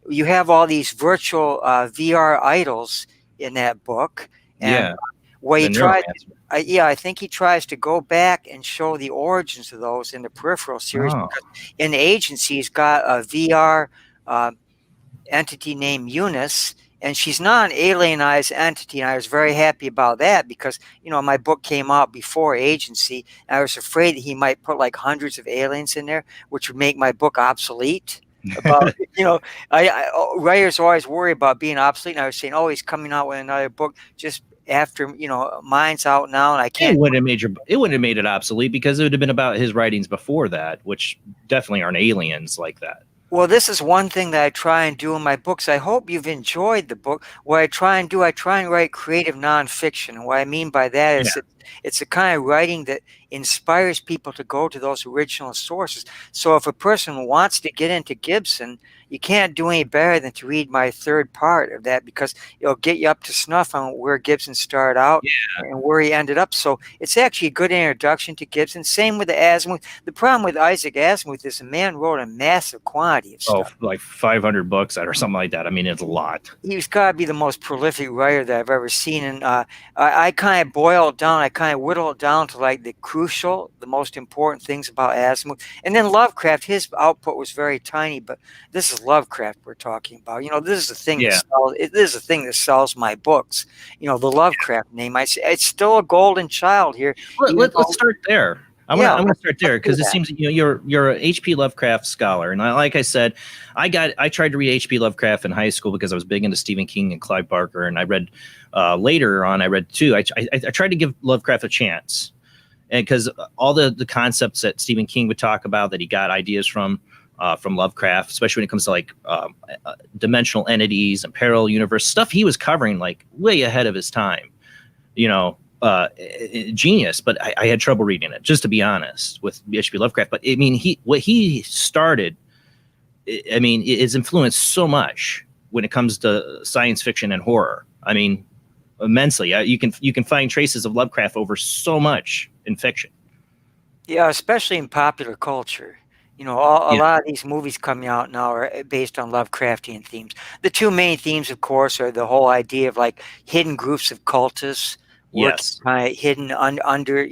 you have all these virtual VR idols in that book. And Yeah. what he The tried, Neuromancer. I think he tries to go back and show the origins of those in the Peripheral series. Oh. Because in Agency, he's got a VR entity named Eunice, and she's not an alienized entity. And I was very happy about that because, my book came out before Agency, and I was afraid that he might put like hundreds of aliens in there, which would make my book obsolete. About, writers always worry about being obsolete. And I was saying, oh, he's coming out with another book just after, mine's out now, and I can't. It wouldn't have made it obsolete because it would have been about his writings before that, which definitely aren't aliens like that. Well, this is one thing that I try and do in my books. I hope you've enjoyed the book. What I try and do, I try and write creative nonfiction. And what I mean by that is it's a kind of writing that inspires people to go to those original sources. So if a person wants to get into Gibson, you can't do any better than to read my third part of that because it'll get you up to snuff on where Gibson started out and where he ended up. So it's actually a good introduction to Gibson. Same with the Asimov. The problem with Isaac Asimov is the man wrote a massive quantity of stuff. Oh, like 500 books or something like that. I mean, it's a lot. He's got to be the most prolific writer that I've ever seen. And I kind of boil it down. I kind of whittle it down to like the crucial, the most important things about Asimov. And then Lovecraft, his output was very tiny, but this is Lovecraft we're talking about. This is the thing. This is the thing that sells my books. The Lovecraft name. I say it's still a golden child here. Let's start there. I want to start there because it seems you're a H.P. Lovecraft scholar, and like I said, I tried to read H.P. Lovecraft in high school because I was big into Stephen King and Clive Barker, and I read later on. I read too. I tried to give Lovecraft a chance, and because all the concepts that Stephen King would talk about that he got ideas from Lovecraft, especially when it comes to like dimensional entities and parallel universe stuff, he was covering like way ahead of his time. Genius, but I had trouble reading it, just to be honest, with H.P. Lovecraft. But I mean, what he started, I mean, is influenced so much when it comes to science fiction and horror. I mean, immensely. You can find traces of Lovecraft over so much in fiction. Yeah, especially in popular culture. A lot of these movies coming out now are based on Lovecraftian themes. The two main themes, of course, are the whole idea of like hidden groups of cultists. Kind of hidden under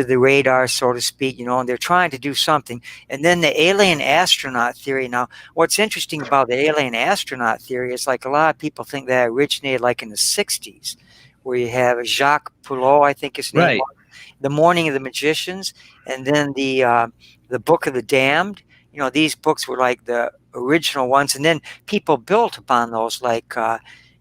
the radar, so to speak, and they're trying to do something. And then the alien astronaut theory. Now, what's interesting about the alien astronaut theory is like a lot of people think that originated like in the 60s, where you have Jacques Poulot, I think his name was, The Morning of the Magicians, and then the Book of the Damned. These books were like the original ones, and then people built upon those, like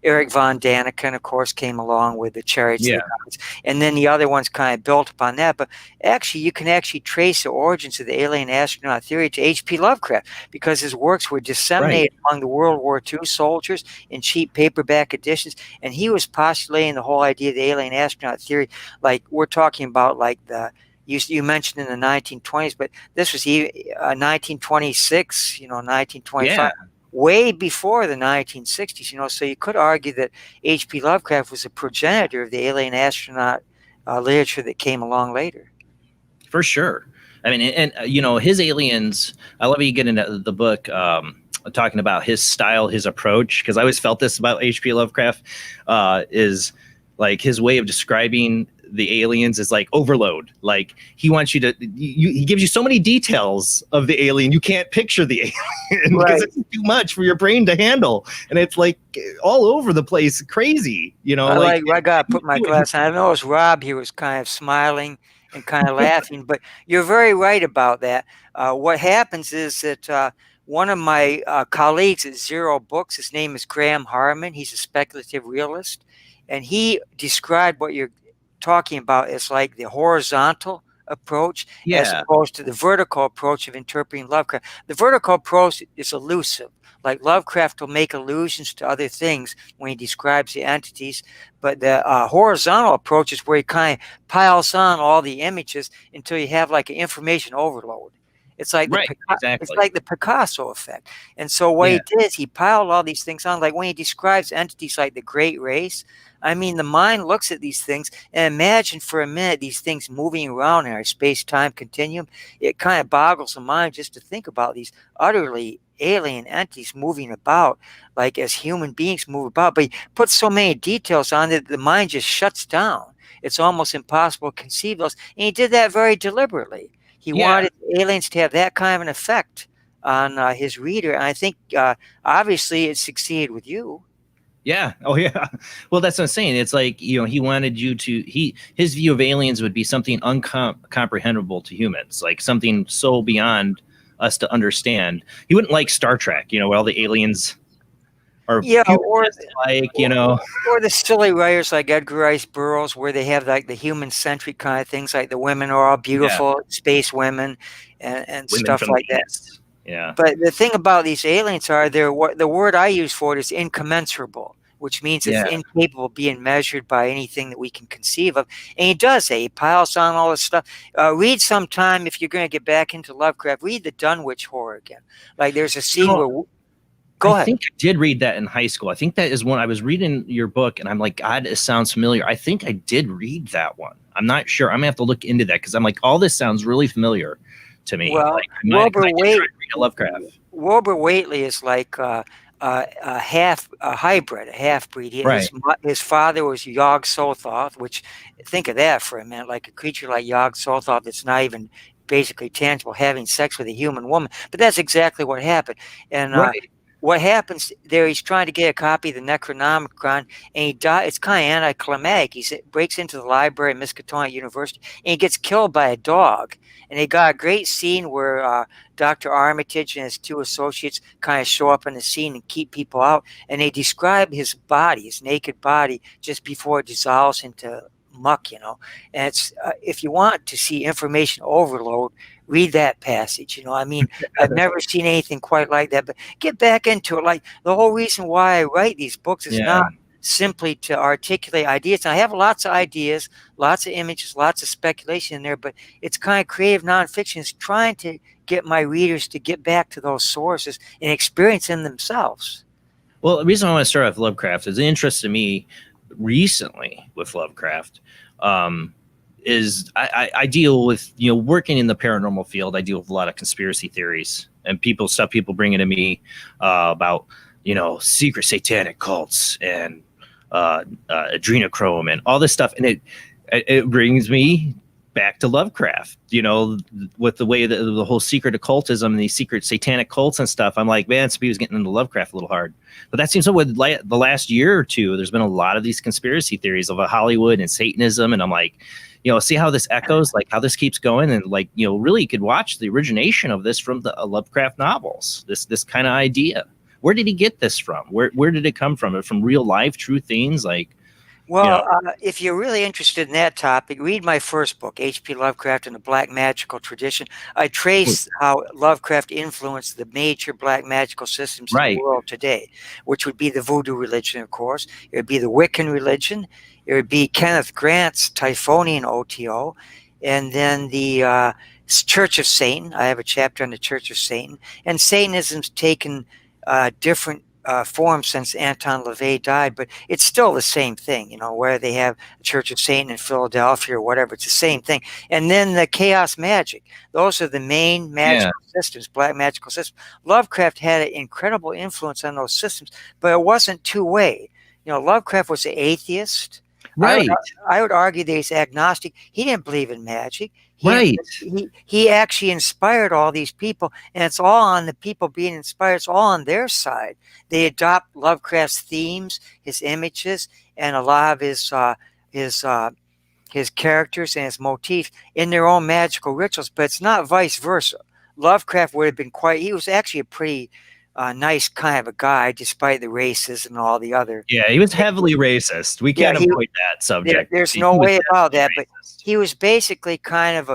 Eric von Daniken, of course, came along with the Chariots of the Gods, and then the other ones kind of built upon that. But actually, you can actually trace the origins of the alien astronaut theory to H.P. Lovecraft because his works were disseminated among the World War II soldiers in cheap paperback editions, and he was postulating the whole idea of the alien astronaut theory. Like we're talking about, like you mentioned in the 1920s, but this was 1926, 1925. Yeah. Way before the 1960s, so you could argue that H.P. Lovecraft was a progenitor of the alien astronaut literature that came along later. For sure. I mean, and his aliens, I love how you get into the book talking about his style, his approach, because I always felt this about H.P. Lovecraft, is like his way of describing the aliens is like overload. Like he wants you to, he gives you so many details of the alien, you can't picture the alien because it's too much for your brain to handle, and it's like all over the place, crazy. I gotta put my glass on. I noticed Rob here was kind of smiling and kind of laughing, but you're very right about that. What happens is that one of my colleagues at Zero Books, his name is Graham Harmon. He's a speculative realist, and he described what you're talking about is like the horizontal approach as opposed to the vertical approach of interpreting Lovecraft. The vertical approach is elusive. Like Lovecraft will make allusions to other things when he describes the entities, but the horizontal approach is where he kind of piles on all the images until you have like an information overload. It's like Right, it's exactly. like the Picasso effect. And so what he did is he piled all these things on. Like when he describes entities like the Great Race, I mean, the mind looks at these things and imagine for a minute these things moving around in our space-time continuum. It kind of boggles the mind just to think about these utterly alien entities moving about, like as human beings move about. But he puts so many details on it, the mind just shuts down. It's almost impossible to conceive those. And he did that very deliberately. He wanted aliens to have that kind of an effect on his reader. And I think obviously it succeeded with you. Yeah. Oh, yeah. Well, that's what I'm saying. It's like, you know, he wanted you to, his view of aliens would be something uncomprehendable to humans, like something so beyond us to understand. He wouldn't like Star Trek, you know, where all the aliens are, or like, you know, or the silly writers like Edgar Rice Burroughs, where they have like the human-centric kind of things, like the women are all beautiful space women and women stuff from like that. Venus. Yeah. But the thing about these aliens are the word I use for it is incommensurable, which means it's incapable of being measured by anything that we can conceive of. And he does that. He piles on all this stuff. Read sometime, if you're going to get back into Lovecraft, read the Dunwich Horror again. Like there's a scene where... Go ahead. I think I did read that in high school. I think that is one I was reading your book and I'm like, God, it sounds familiar. I think I did read that one. I'm not sure. I'm gonna have to look into that because I'm like, all this sounds really familiar to me. Well, like, Wilbur Whately is like a hybrid, a half-breed. His father was Yog Sothoth, which, think of that for a minute, like a creature like Yog Sothoth that's not even basically tangible, having sex with a human woman. But that's exactly what happened. And what happens there, he's trying to get a copy of the Necronomicon, and he dies. It's kind of anticlimactic. He breaks into the library at Miskatonic University, and he gets killed by a dog. And they got a great scene where Dr. Armitage and his two associates kind of show up in the scene and keep people out. And they describe his body, his naked body, just before it dissolves into muck, you know. And it's if you want to see information overload, read that passage. You know, I mean, I've never seen anything quite like that. But get back into it. Like the whole reason why I write these books is not simply to articulate ideas. And I have lots of ideas, lots of images, lots of speculation in there, but it's kind of creative nonfiction. It's trying to get my readers to get back to those sources and experience them themselves. Well, the reason I want to start off Lovecraft is the interest to me recently with Lovecraft is I deal with, you know, working in the paranormal field. I deal with a lot of conspiracy theories and people bringing to me about, you know, secret satanic cults and adrenochrome and all this stuff. And it brings me back to Lovecraft, you know, with the way that the whole secret occultism and these secret satanic cults and stuff. I'm like, man, he was getting into Lovecraft a little hard. But that seems so with the last year or two, there's been a lot of these conspiracy theories of Hollywood and Satanism. And I'm like, you know, see how this echoes, like how this keeps going. And like, you know, really you could watch the origination of this from the Lovecraft novels, this kind of idea. Where did he get this from? Where did it come from? From real life, true things like, well, if you're really interested in that topic, read my first book, H.P. Lovecraft and the Black Magical Tradition. I trace how Lovecraft influenced the major black magical systems in the world today, which would be the voodoo religion, of course. It would be the Wiccan religion. It would be Kenneth Grant's Typhonian OTO. And then the Church of Satan. I have a chapter on the Church of Satan. And Satanism's taken different form since Anton LaVey died, but it's still the same thing, you know, where they have a Church of Satan in Philadelphia or whatever, it's the same thing. And then the chaos magic, those are the main magical systems, black magical systems. Lovecraft had an incredible influence on those systems, but it wasn't two-way. You know, Lovecraft was an atheist. Right. I would argue that he's agnostic. He didn't believe in magic. He actually inspired all these people, and it's all on the people being inspired. It's all on their side. They adopt Lovecraft's themes, his images, and a lot of his characters and his motifs in their own magical rituals. But it's not vice versa. Lovecraft would have been he was actually a pretty nice kind of a guy, despite the racism and all the other. Yeah, he was heavily racist. We can't avoid that subject. There's no way about that, but he was basically kind of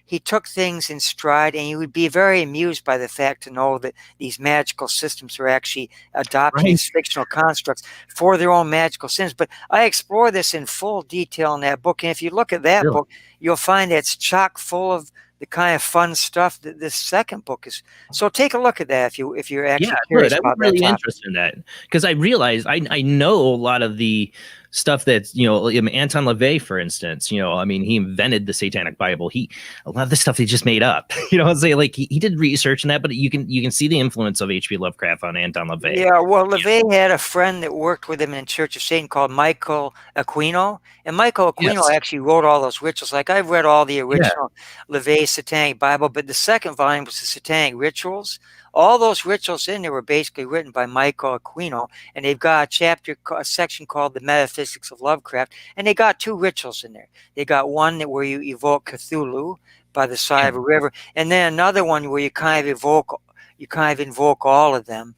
he took things in stride, and he would be very amused by the fact to know that these magical systems are actually adopting these fictional constructs for their own magical sins. But I explore this in full detail in that book, and if you look at that book, you'll find that it's chock full of the kind of fun stuff that this second book is. So take a look at that if you're actually Yeah, curious good. I'm about that really topic. interested in that because I realized I know a lot of the stuff that's, Anton LaVey, for instance, I mean, he invented the Satanic Bible. A lot of the stuff he just made up, I'm saying, like he did research in that, but you can see the influence of H.P. Lovecraft on Anton LaVey. Yeah, well, LaVey had a friend that worked with him in Church of Satan called Michael Aquino. And Michael Aquino Yes. actually wrote all those rituals. Like, I've read all the Yeah. original LaVey Satanic Bible, but the second volume was the Satanic Rituals. All those rituals in there were basically written by Michael Aquino, and they've got a section called the Metaphysics of Lovecraft, and they got 2 rituals in there. They got one where you evoke Cthulhu by the side of a river, and then another one where you kind of invoke all of them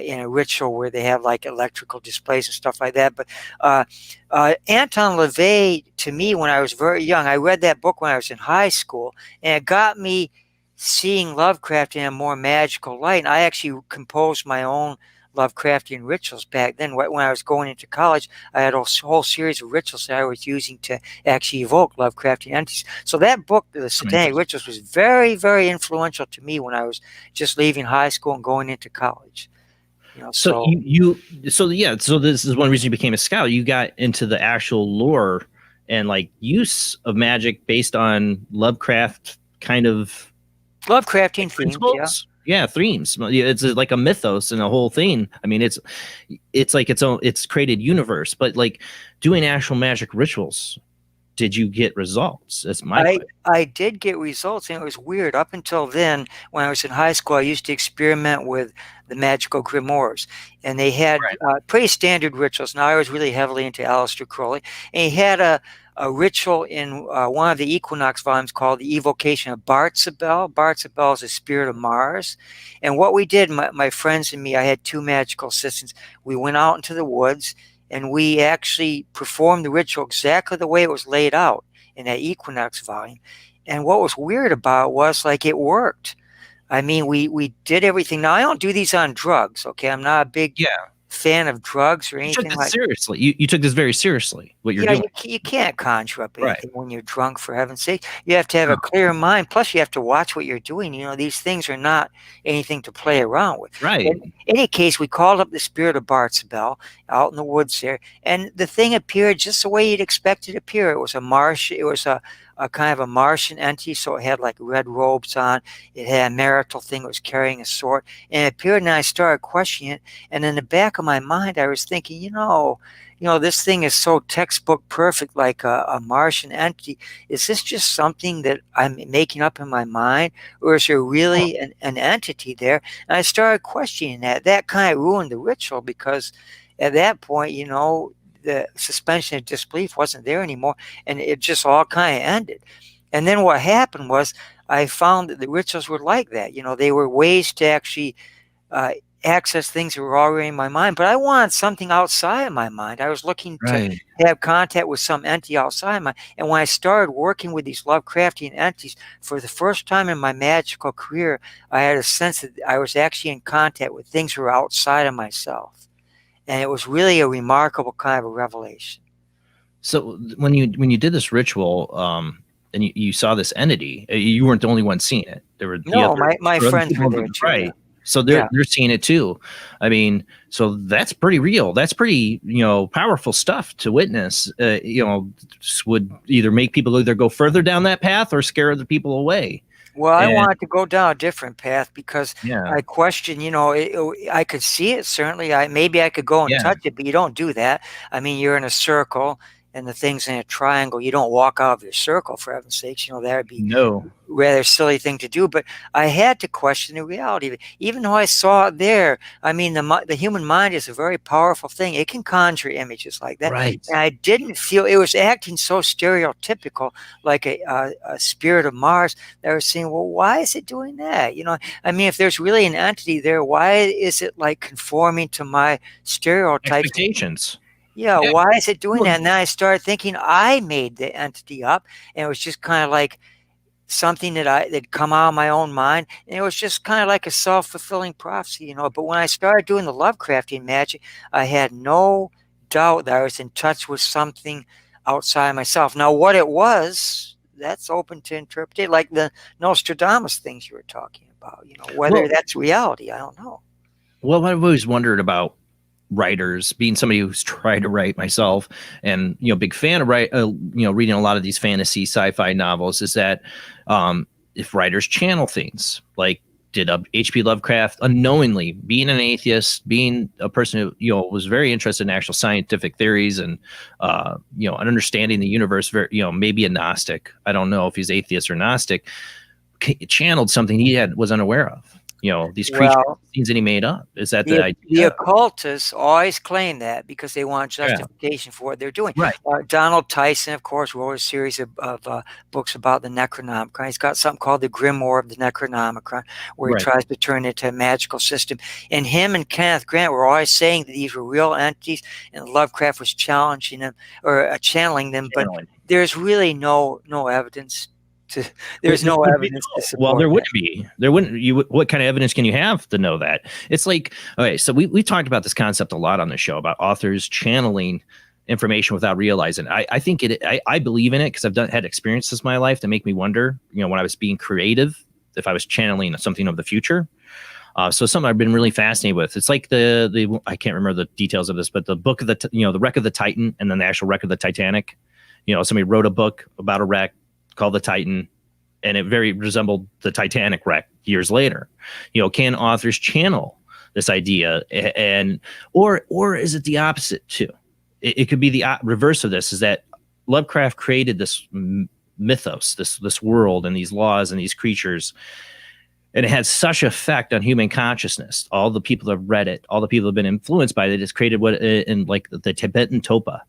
in a ritual where they have like electrical displays and stuff like that. But Anton LaVey, to me, when I was very young, I read that book when I was in high school, and it got me seeing Lovecraft in a more magical light. And I actually composed my own Lovecraftian rituals back then. When I was going into college, I had a whole series of rituals that I was using to actually evoke Lovecraftian entities. So that book, The Satanic Rituals, was very, very influential to me when I was just leaving high school and going into college. So this is one reason you became a scout. You got into the actual lore and like use of magic based on Lovecraft kind of Lovecraftian themes, themes. It's like a mythos and a whole thing. I mean, it's like it's created universe, but like doing actual magic rituals. Did you get results? That's my question. I did get results, and it was weird. Up until then, when I was in high school, I used to experiment with the magical grimoires, and they had pretty standard rituals. Now, I was really heavily into Aleister Crowley, and he had a ritual in one of the Equinox volumes called the Evocation of Bartzabel. Bartzabel is a spirit of Mars. And what we did, my friends and me, I had 2 magical assistants. We went out into the woods, and we actually performed the ritual exactly the way it was laid out in that Equinox volume. And what was weird about it was, like, it worked. I mean, we did everything. Now, I don't do these on drugs, okay? I'm not a big fan of drugs or anything like that. Seriously. You took this very seriously, what you're doing. You can't conjure up anything when you're drunk, for heaven's sake. You have to have a clear mind. Plus, you have to watch what you're doing. These things are not anything to play around with. Right. In any case, we called up the spirit of Bartzabel out in the woods there, and the thing appeared just the way you'd expect it to appear. It was a kind of a Martian entity, so it had like red robes on. It had a marital thing. It was carrying a sword, and it appeared, and I started questioning it. And in the back of my mind, I was thinking, this thing is so textbook perfect, like a Martian entity. Is this just something that I'm making up in my mind, or is there really an entity there? And I started questioning that. That kind of ruined the ritual, because at that point, the suspension of disbelief wasn't there anymore, and it just all kind of ended. And then what happened was, I found that the rituals were like that. They were ways to actually access things that were already in my mind, but I wanted something outside of my mind. I was looking to have contact with some entity outside of my. And when I started working with these Lovecraftian entities, for the first time in my magical career, I had a sense that I was actually in contact with things that were outside of myself. And it was really a remarkable kind of a revelation. So when you did this ritual, and you saw this entity, you weren't the only one seeing it. There were my friends were there too. Right. Yeah. So they're seeing it too. I mean, so that's pretty real. That's pretty, powerful stuff to witness. Would either make people either go further down that path or scare the people away. Well, I wanted to go down a different path, because I question, I could see it, certainly. Maybe I could go and touch it, but you don't do that. I mean, you're in a circle, and the thing's in a triangle. You don't walk out of your circle, for heaven's sakes. That would be a rather silly thing to do. But I had to question the reality of it. Even though I saw it there, I mean, the human mind is a very powerful thing. It can conjure images like that. Right. And I didn't feel it was acting so stereotypical, like a spirit of Mars, that I was saying, well, why is it doing that? I mean, if there's really an entity there, why is it like conforming to my stereotypes? Expectations. Yeah, why is it doing that? And then I started thinking I made the entity up, and it was just kind of like something that come out of my own mind, and it was just kind of like a self-fulfilling prophecy, But when I started doing the Lovecraftian magic, I had no doubt that I was in touch with something outside myself. Now, what it was, that's open to interpretation, like the Nostradamus things you were talking about. Whether Well- that's reality, I don't know. Well, I've always wondered about writers, being somebody who's tried to write myself, and big fan of reading a lot of these fantasy sci-fi novels, is that if writers channel things, like did H.P. Lovecraft unknowingly, being an atheist, being a person who was very interested in actual scientific theories and understanding the universe, maybe a Gnostic. I don't know if he's atheist or Gnostic. Channeled something he was unaware of. These creatures, scenes that he made up. Is that the idea? The occultists always claim that because they want justification for what they're doing. Right. Donald Tyson, of course, wrote a series of books about the Necronomicon. He's got something called the Grimoire of the Necronomicon, where he tries to turn it into a magical system. And him and Kenneth Grant were always saying that these were real entities, and Lovecraft was challenging them or channeling them. But there's really no evidence. There's no evidence to support. Well, there wouldn't be. There wouldn't. What kind of evidence can you have to know that? It's like, okay, so we talked about this concept a lot on the show about authors channeling information without realizing. I think I believe in it because I've had experiences in my life that make me wonder. When I was being creative, if I was channeling something of the future. So something I've been really fascinated with. It's like the I can't remember the details of this, but the book of the wreck of the Titan, and then the actual wreck of the Titanic. Somebody wrote a book about a wreck called the Titan, and it very resembled the Titanic wreck years later. Can authors channel this idea, or is it the opposite too? It could be the reverse of this, is that Lovecraft created this mythos, this world and these laws and these creatures, and it had such effect on human consciousness. All the people that have read it, all the people that have been influenced by it, it's created what in like the Tibetan topa,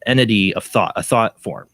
entity of thought, a thought form.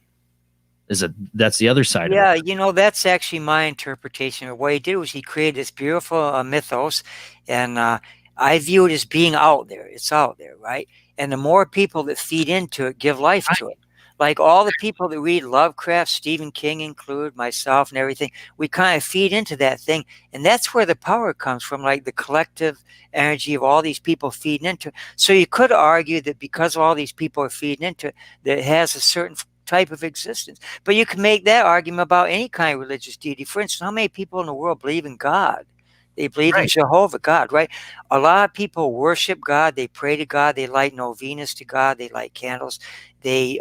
That's the other side of it. That's actually my interpretation of what he did. Was he created this beautiful mythos, and I view it as being out there. It's out there, right? And the more people that feed into it give life to it. Like all the people that read Lovecraft, Stephen King included, myself and everything, we kind of feed into that thing. And that's where the power comes from, like the collective energy of all these people feeding into it. So you could argue that because all these people are feeding into it, that it has a certain type of existence. But you can make that argument about any kind of religious deity. For instance, how many people in the world believe in God? They believe in Jehovah God, right? A lot of people worship God. They pray to God. They light novenas to God. They light candles. They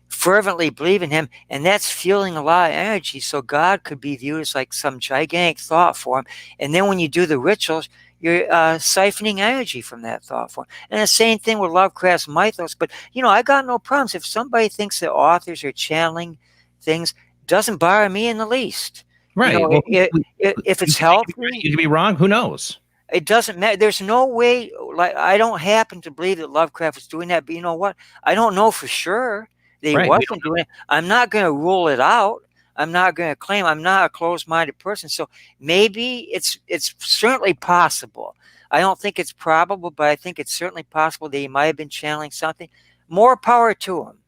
fervently believe in him, and that's fueling a lot of energy. So God could be viewed as like some gigantic thought form. And then when you do the rituals, you're siphoning energy from that thought form. And the same thing with Lovecraft's mythos. But, I got no problems. If somebody thinks that authors are channeling things, doesn't bother me in the least. Right. If it's healthy. You could be wrong. Who knows? It doesn't matter. There's no way, like, I don't happen to believe that Lovecraft was doing that, but you know what? I don't know for sure that he wasn't doing it. I'm not going to rule it out. I'm not going to claim. I'm not a closed-minded person. So maybe it's certainly possible. I don't think it's probable, but I think it's certainly possible that he might have been channeling something. More power to him.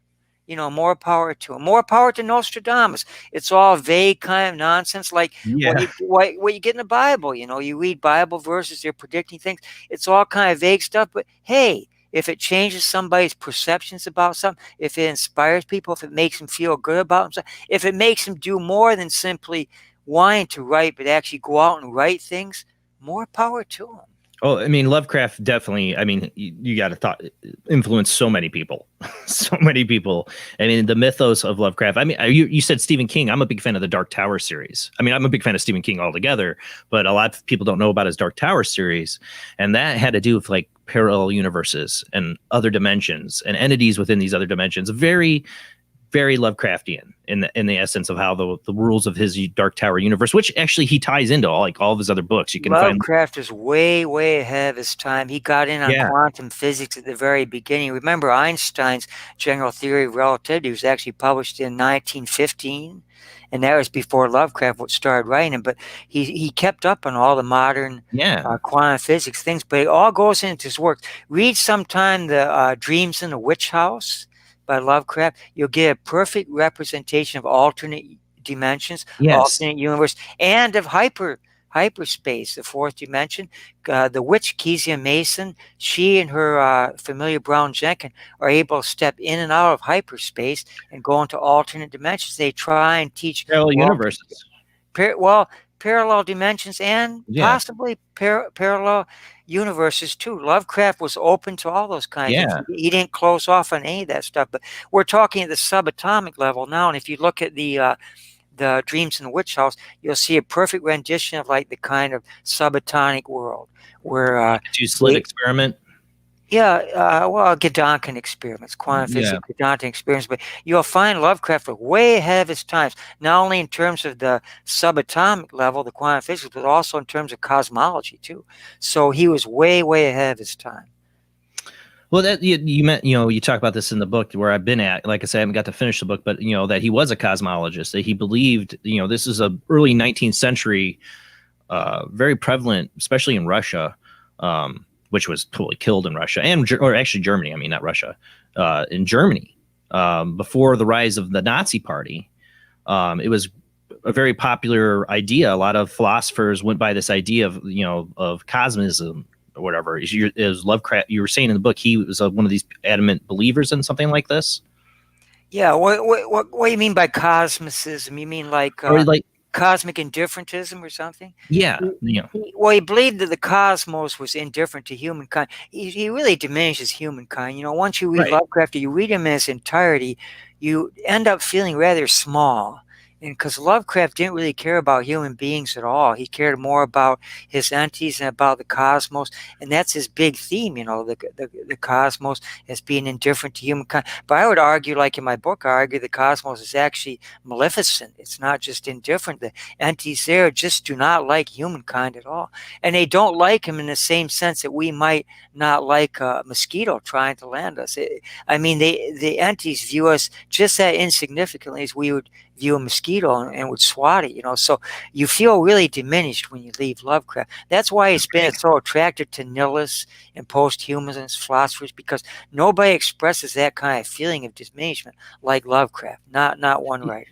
More power to him. More power to Nostradamus. It's all vague kind of nonsense, like what you get in the Bible. You read Bible verses, they're predicting things. It's all kind of vague stuff. But hey, if it changes somebody's perceptions about something, if it inspires people, if it makes them feel good about themselves, if it makes them do more than simply wanting to write, but actually go out and write things, more power to them. Oh, I mean, Lovecraft definitely, you got to influence so many people, so many people. I mean, the mythos of Lovecraft. I mean, you said Stephen King. I'm a big fan of the Dark Tower series. I mean, I'm a big fan of Stephen King altogether, but a lot of people don't know about his Dark Tower series. And that had to do with like parallel universes and other dimensions and entities within these other dimensions. Very, very Lovecraftian in the essence of how the rules of his Dark Tower universe, which actually he ties into all of his other books. You can Lovecraft is way, way ahead of his time. He got in on quantum physics at the very beginning. Remember, Einstein's general theory of relativity was actually published in 1915, and that was before Lovecraft started writing it. But he kept up on all the modern quantum physics things. But it all goes into his work. Read sometime the Dreams in the Witch House by Lovecraft. You'll get a perfect representation of alternate dimensions, alternate universe, and of hyper hyperspace, the fourth dimension. The witch Kezia Mason, she and her familiar Brown Jenkin are able to step in and out of hyperspace and go into alternate dimensions. They try and teach Parallel universes. Parallel dimensions and possibly parallel universes too. Lovecraft was open to all those kinds of things. He didn't close off on any of that stuff. But we're talking at the subatomic level now. And if you look at the Dreams in the Witch House, you'll see a perfect rendition of like the kind of subatomic world where two-slit experiment. Gedanken experiments, quantum physics, Gedanken experiments, but you'll find Lovecraft was way ahead of his times, not only in terms of the subatomic level, the quantum physics, but also in terms of cosmology too. So he was way, way ahead of his time. Well, that you talk about this in the book where I've been at. Like I said, I haven't got to finish the book, but that he was a cosmologist, that he believed, this is a early 19th century, very prevalent, especially in Russia, which was totally killed in Russia or actually Germany. I mean, not Russia, in Germany, before the rise of the Nazi Party. It was a very popular idea. A lot of philosophers went by this idea of, of cosmism or whatever. Is Lovecraft, you were saying in the book, he was one of these adamant believers in something like this? Yeah. What do you mean by cosmicism? You mean like cosmic indifferentism or something? Yeah. Well, he believed that the cosmos was indifferent to humankind. He really diminishes humankind. Once you read Lovecraft, you read him in his entirety, you end up feeling rather small. And because Lovecraft didn't really care about human beings at all. He cared more about his entities and about the cosmos. And that's his big theme, the cosmos as being indifferent to humankind. But I would argue, like in my book, I argue the cosmos is actually maleficent. It's not just indifferent. The entities there just do not like humankind at all. And they don't like him in the same sense that we might not like a mosquito trying to land us. The entities view us just that insignificantly as we would view a mosquito and would swat it, So you feel really diminished when you leave Lovecraft. That's why he's been so attracted to nihilists and posthumanists, philosophers, because nobody expresses that kind of feeling of diminishment like Lovecraft. Not one writer.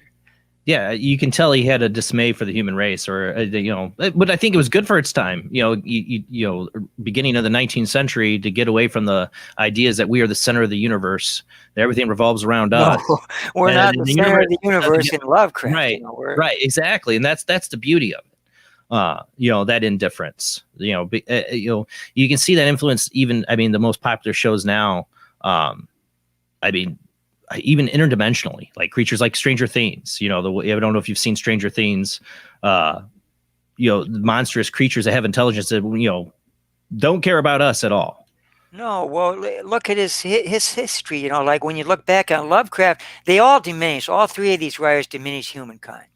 Yeah, you can tell he had a dismay for the human race, or but I think it was good for its time. Beginning of the 19th century, to get away from the ideas that we are the center of the universe, that everything revolves around us. We're not the center of the universe in Lovecraft. Right, right, exactly, and that's the beauty of it. That indifference. You can see that influence even. The most popular shows now. Even interdimensionally, like creatures like Stranger Things, I don't know if you've seen Stranger Things, monstrous creatures that have intelligence that, don't care about us at all. No, well, look at his history, like when you look back on Lovecraft, they all diminish. All three of these writers diminish humankind.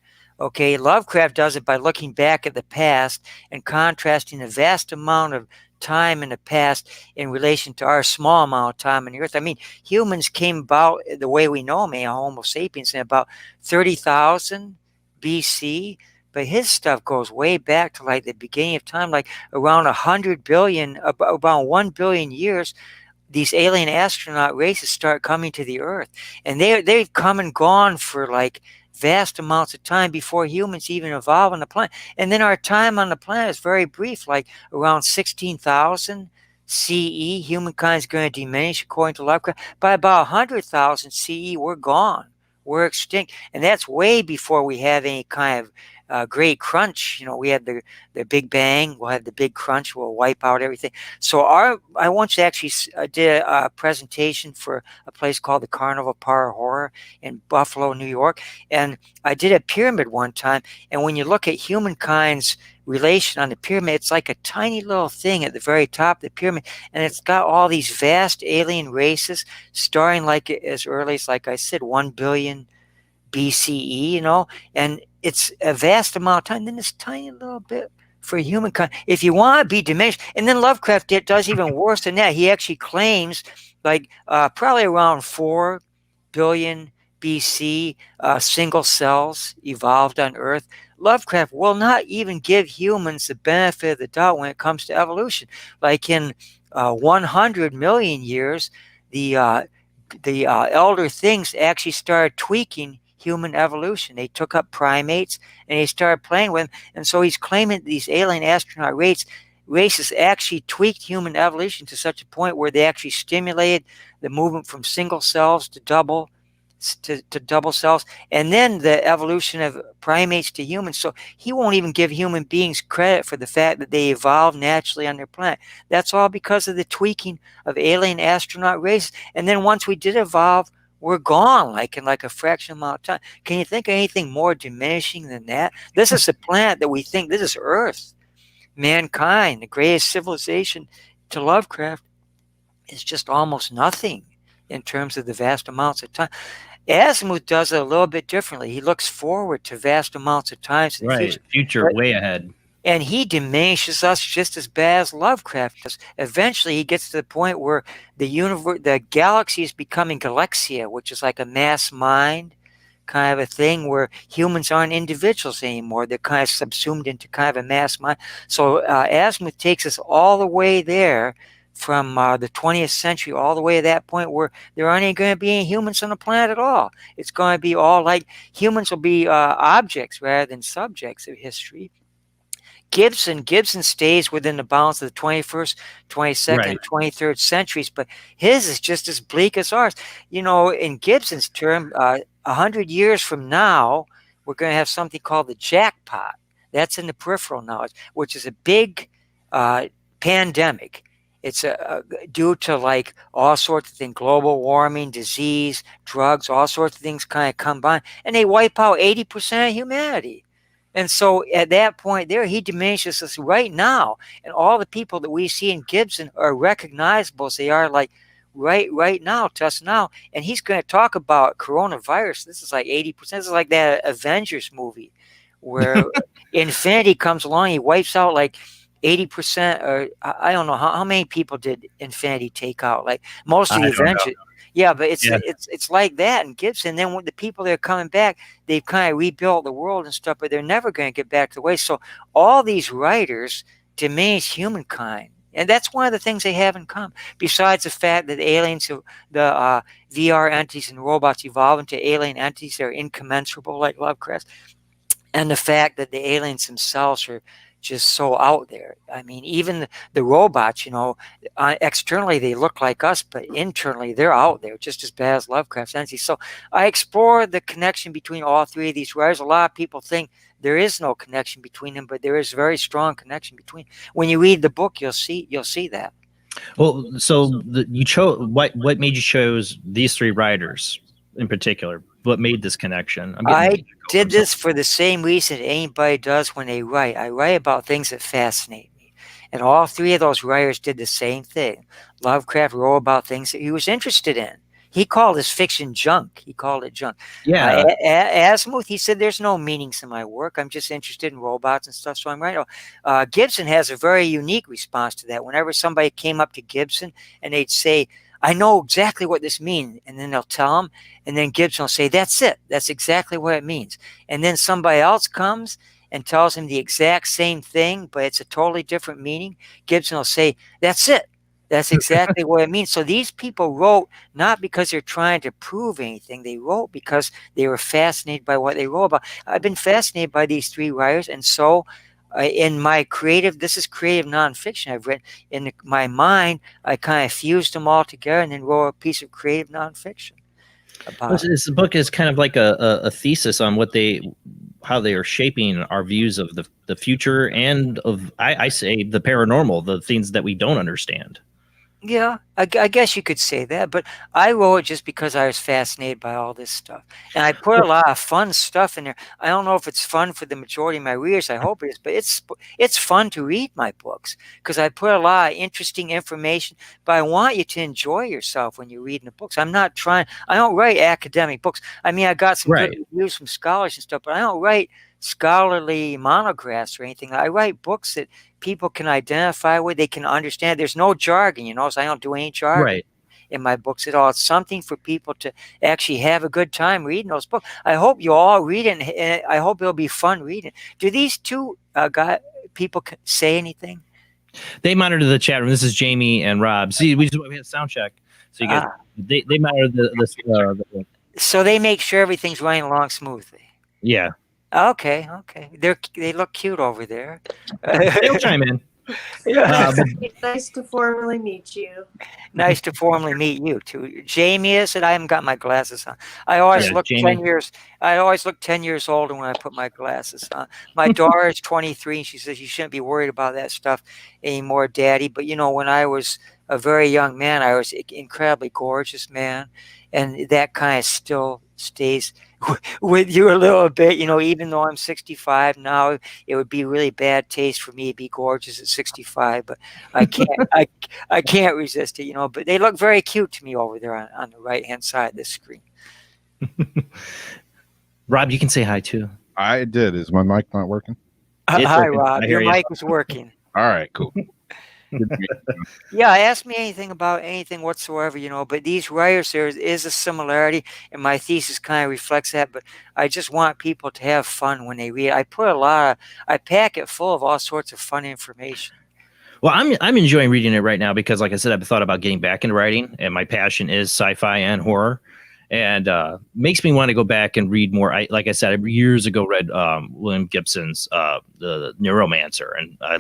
Okay, Lovecraft does it by looking back at the past and contrasting the vast amount of time in the past in relation to our small amount of time on the earth. Humans came about the way we know them, Homo sapiens, in about 30,000 BC, but his stuff goes way back to like the beginning of time, like around 100 billion, about 1 billion years. These alien astronaut races start coming to the earth, and they've come and gone for like vast amounts of time before humans even evolve on the planet. And then our time on the planet is very brief, like around 16,000 CE, humankind's going to diminish according to Lovecraft. By about 100,000 CE, we're gone. We're extinct. And that's way before we have any kind of great crunch. We had the Big Bang, we'll have the big crunch, we'll wipe out everything. So I once actually did a presentation for a place called the Carnival Par Horror in Buffalo, New York. And I did a pyramid one time. And when you look at humankind's relation on the pyramid, it's like a tiny little thing at the very top of the pyramid. And it's got all these vast alien races starting like as early as, like I said, 1 billion BCE, and it's a vast amount of time. Then this tiny little bit for humankind. If you want to be diminished, and then Lovecraft does even worse than that. He actually claims like probably around 4 billion BC, single cells evolved on Earth. Lovecraft will not even give humans the benefit of the doubt when it comes to evolution. Like in 100 million years, the elder things actually started tweaking human evolution. They took up primates and they started playing with them. And so he's claiming these alien astronaut races actually tweaked human evolution to such a point where they actually stimulated the movement from single cells to double cells, and then the evolution of primates to humans. So he won't even give human beings credit for the fact that they evolved naturally on their planet. That's all because of the tweaking of alien astronaut races. And then once we did evolve, we're gone in a fraction amount of time. Can you think of anything more diminishing than that? This is a planet that we think, this is Earth. Mankind, the greatest civilization to Lovecraft, is just almost nothing in terms of the vast amounts of time. Asimov does it a little bit differently. He looks forward to vast amounts of time in the future way ahead. And he diminishes us just as bad as Lovecraft does. Eventually, he gets to the point where the galaxy is becoming galaxia, which is like a mass mind kind of a thing where humans aren't individuals anymore. They're kind of subsumed into kind of a mass mind. So Asimov takes us all the way there from the 20th century all the way to that point where there aren't going to be any humans on the planet at all. It's going to be all like humans will be objects rather than subjects of history. Gibson stays within the bounds of the 21st, 22nd, 23rd centuries, but his is just as bleak as ours. In Gibson's term, 100 years from now, we're going to have something called the jackpot. That's in the peripheral knowledge, which is a big pandemic. It's due to all sorts of things, global warming, disease, drugs, all sorts of things kind of combine, and they wipe out 80% of humanity. And so at that point there, he diminishes us right now. And all the people that we see in Gibson are recognizable as they are right now to us now. And he's going to talk about coronavirus. This is like 80%. This is like that Avengers movie where Infinity comes along. He wipes out 80%, or I don't know how many people did Infinity take out. Most of the Avengers. Yeah, but it's like that in Gibson. Then when the people that are coming back, they've kind of rebuilt the world and stuff, but they're never going to get back to the way. So all these writers diminish humankind. And that's one of the things they have in common, besides the fact that aliens, the VR entities and robots evolve into alien entities that are incommensurable like Lovecraft, and the fact that the aliens themselves are just so out there. I mean, even the robots, externally they look like us, but internally they're out there just as bad as Lovecraft's entities. So I explore the connection between all three of these writers. A lot of people think there is no connection between them, but there is a very strong connection between. When you read the book, you'll see that. Well, so you chose what made you choose these three writers in particular? What made this connection? I did this for the same reason anybody does when they write. I write about things that fascinate me. And all three of those writers did the same thing. Lovecraft wrote about things that he was interested in. He called his fiction junk. He called it junk. Yeah. Asimov, he said, there's no meanings in my work. I'm just interested in robots and stuff, so I'm writing. Gibson has a very unique response to that. Whenever somebody came up to Gibson and they'd say, I know exactly what this means. And then they'll tell him. And then Gibson will say, that's it. That's exactly what it means. And then somebody else comes and tells him the exact same thing, but it's a totally different meaning. Gibson will say, that's it. That's exactly what it means. So these people wrote not because they're trying to prove anything. They wrote because they were fascinated by what they wrote about. I've been fascinated by these three writers. And so in my this is creative nonfiction I've written. In my mind, I kind of fused them all together and then wrote a piece of creative nonfiction. This book is kind of like a thesis on how they are shaping our views of the future and of, I say, the paranormal, the things that we don't understand. Yeah, I guess you could say that, but I wrote it just because I was fascinated by all this stuff. And I put a lot of fun stuff in there. I don't know if it's fun for the majority of my readers. I hope it is, but it's fun to read my books because I put a lot of interesting information, but I want you to enjoy yourself when you're reading the books. I don't write academic books. I mean, I got some good reviews from scholars and stuff, but I don't write scholarly monographs or anything. I write books that people can identify with, they can understand. There's no jargon, so I don't do any jargon in my books at all. It's something for people to actually have a good time reading those books. I hope you all read it, and I hope it'll be fun reading. Do these two people say anything? They monitor the chat room. This is Jamie and Rob. See, we had a sound check. So you guys, they monitor the So they make sure everything's running along smoothly. Yeah, Okay. They look cute over there. they'll chime in. Yeah. But It's nice to formally meet you. Nice to formally meet you too. Jamie, is it? I haven't got my glasses on. I always Yeah, look Jamie. 10 years. I always look 10 years older when I put my glasses on. My daughter is 23 and she says you shouldn't be worried about that stuff anymore, Daddy. But when I was a very young man, I was an incredibly gorgeous man, and that kind of still stays with you a little bit. Even though I'm 65 now, it would be really bad taste for me to be gorgeous at 65, but I can't. I can't resist it, but they look very cute to me over there on the right-hand side of the screen. Rob, you can say hi too. I did. Is my mic not working? It's Hi, working. Rob. I Your hear you. mic is working. All right, cool. Good to meet you. Yeah, ask me anything about anything whatsoever, but these writers, there is a similarity, and my thesis kind of reflects that, but I just want people to have fun when they read. I pack it full of all sorts of fun information. Well, I'm enjoying reading it right now because, like I said, I've thought about getting back into writing, and my passion is sci-fi and horror, and makes me want to go back and read more. Like I said, I years ago read William Gibson's the Neuromancer, and I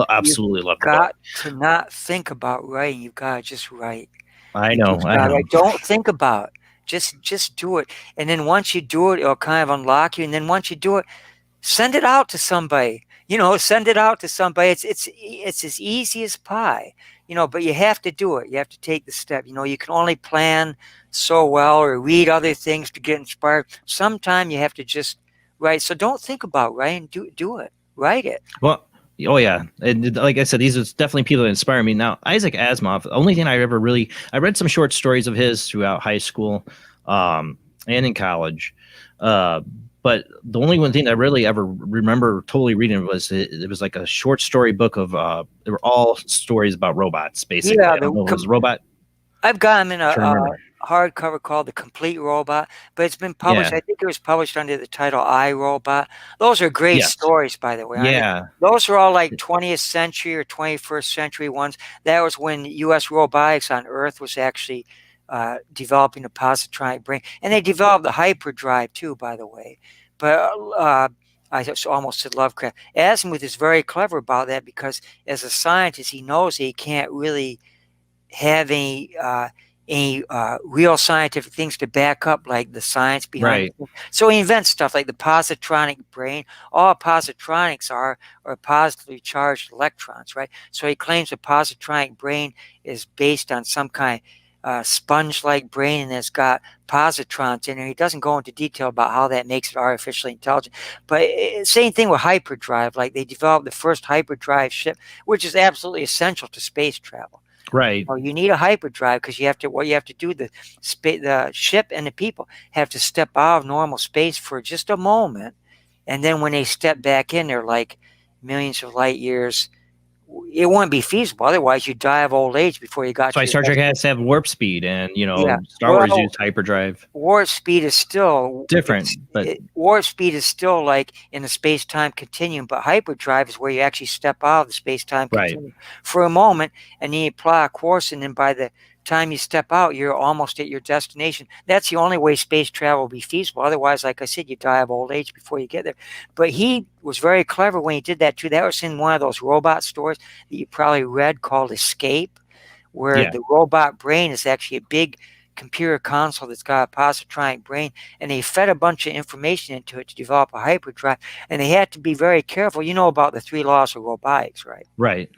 absolutely love the book. Got to not think about writing. You've got to just write. I know. Don't think about it. Just do it, and then once you do it, it'll kind of unlock you. And then once you do it, send it out to somebody. Send it out to somebody. It's as easy as pie. But you have to do it. You have to take the step. You can only plan so well or read other things to get inspired. Sometime you have to just write. So don't think about writing. Do it. Write it. Well, oh yeah, and like I said, these are definitely people that inspire me. Now, Isaac Asimov. The only thing I read some short stories of his throughout high school, and in college. But the only one thing I really ever remember totally reading was it was like a short story book of they were all stories about robots, basically. Yeah, I don't know if it was a robot. I've got them in a remember. hardcover called The Complete Robot, but it's been published. Yeah. I think it was published under the title I, Robot. Those are great Yes. stories, by the way. I mean, Yeah, those are all like 20th century or 21st century ones. That was when U.S. robotics on Earth was actually developing a positronic brain. And they developed the hyperdrive too, by the way. But I just almost said Lovecraft. Asimov is very clever about that because as a scientist, he knows he can't really have any real scientific things to back up like the science behind it. So he invents stuff like the positronic brain. All positronics are positively charged electrons, right? So he claims a positronic brain is based on some kind of sponge-like brain and it's got positrons in it. He doesn't go into detail about how that makes it artificially intelligent. But same thing with hyperdrive. Like they developed the first hyperdrive ship, which is absolutely essential to space travel. right. You need a hyperdrive because you have to do the ship and the people have to step out of normal space for just a moment, and then when they step back in, they're like millions of light years. It wouldn't be feasible. Otherwise, you'd die of old age before you got. So Star Trek has to have warp speed, and Star Wars used hyperdrive. Warp speed is still Different, but warp speed is still like in the space-time continuum, but hyperdrive is where you actually step out of the space-time continuum for a moment, and then you apply a course, and then by the time you step out, you're almost at your destination. That's the only way space travel will be feasible. Otherwise, like I said, you die of old age before you get there. But he was very clever when he did that too. That was in one of those robot stories that you probably read called Escape, where the robot brain is actually a big computer console that's got a positronic brain, and they fed a bunch of information into it to develop a hyperdrive, and they had to be very careful. You know about the 3 laws of robotics, right? Right.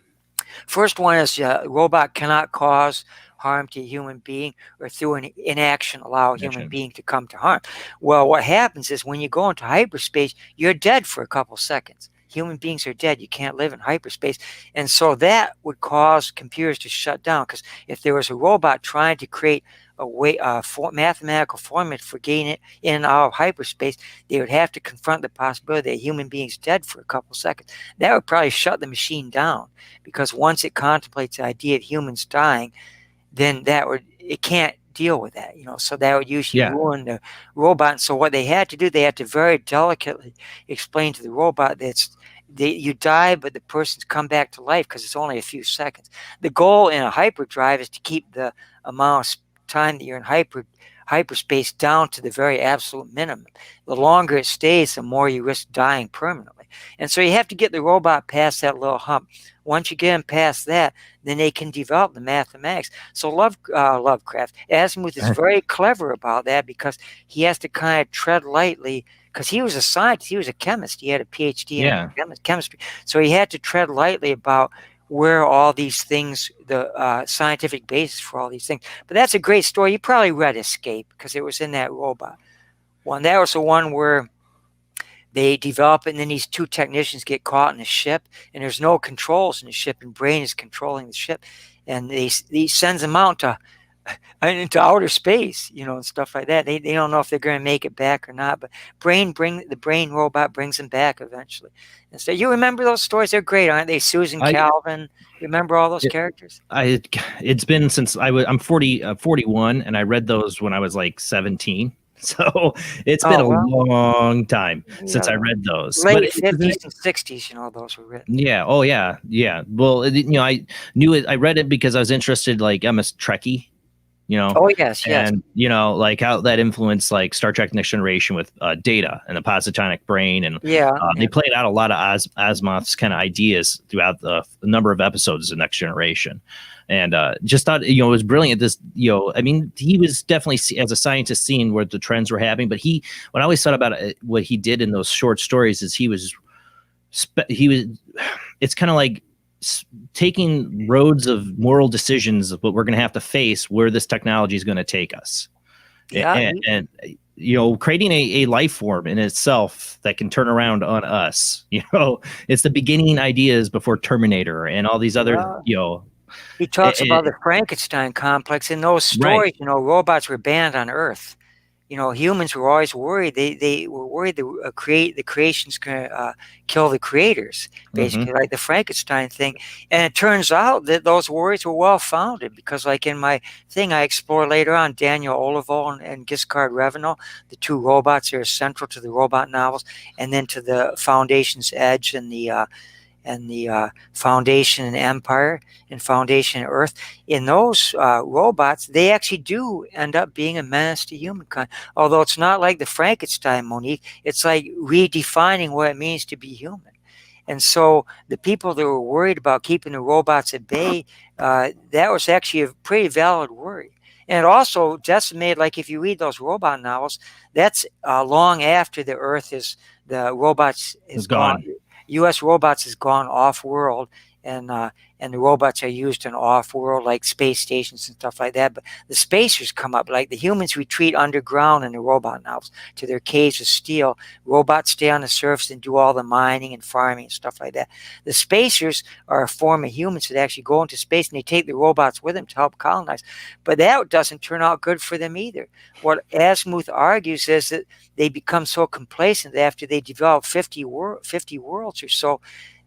First one is robot cannot cause harm to a human being or through an inaction allow a human being to come to harm. Well, what happens is when you go into hyperspace, you're dead for a couple seconds. Human beings are dead. You can't live in hyperspace. And so that would cause computers to shut down, because if there was a robot trying to create a way, mathematical formula for getting it in and out of hyperspace, they would have to confront the possibility that a human being's dead for a couple seconds. That would probably shut the machine down, because once it contemplates the idea of humans dying, then it can't deal with that, so that would usually ruin the robot. And so what they had to do, they had to very delicately explain to the robot that you die, but the person's come back to life because it's only a few seconds. The goal in a hyperdrive is to keep the amount of time that you're in hyperspace down to the very absolute minimum. The longer it stays, the more you risk dying permanently. And so you have to get the robot past that little hump. Once you get them past that, then they can develop the mathematics. So Lovecraft, Asimov is very clever about that, because he has to kind of tread lightly, because he was a scientist, he was a chemist, he had a PhD in chemistry. So he had to tread lightly about where all these things, the scientific basis for all these things. But that's a great story. You probably read Escape, because it was in that robot one. That was the one where they develop it, and then these two technicians get caught in a ship, and there's no controls in the ship, and Brain is controlling the ship, and he sends them out into outer space, and stuff like that. They don't know if they're going to make it back or not, but the Brain robot brings them back eventually. And so you remember those stories? They're great, aren't they? Susan Calvin. You remember all those characters? It's been since I'm 41, and I read those when I was like 17. So it's been a long time since I read those. Late 50s and 60s, those were written. Yeah. Oh, yeah. Yeah. Well, I knew it. I read it because I was interested, like, I'm a Trekkie, Oh, yes. And, like how that influenced, like, Star Trek Next Generation with Data and the positonic brain. And they played out a lot of Asimov's kind of ideas throughout the number of episodes of Next Generation. And just thought, it was brilliant. I mean, he was definitely, as a scientist, seeing where the trends were happening. But what I always thought about what he did in those short stories is it's kind of like taking roads of moral decisions of what we're going to have to face, where this technology is going to take us. Yeah. And creating a life form in itself that can turn around on us. It's the beginning ideas before Terminator and all these other, He talks about the Frankenstein complex. In those stories, robots were banned on Earth. Humans were always worried. They were worried the creation's going to kill the creators, basically, like the Frankenstein thing. And it turns out that those worries were well founded, because, like in my thing, I explore later on Daniel Olivo and Giscard Revenant, the two robots that are central to the robot novels, and then to the Foundation's Edge and the Foundation and Empire and Foundation and Earth. In those robots, they actually do end up being a menace to humankind. Although it's not like the Frankenstein, Monique, it's like redefining what it means to be human. And so the people that were worried about keeping the robots at bay, that was actually a pretty valid worry. And it also decimated, like if you read those robot novels, that's long after the robots is gone. U.S. robots has gone off-world, and the robots are used in off-world, like space stations and stuff like that. But the spacers come up, like the humans retreat underground in the robot novels to their caves of steel. Robots stay on the surface and do all the mining and farming and stuff like that. The spacers are a form of humans that actually go into space, and they take the robots with them to help colonize. But that doesn't turn out good for them either. What Asimov argues is that they become so complacent that after they develop 50 worlds or so,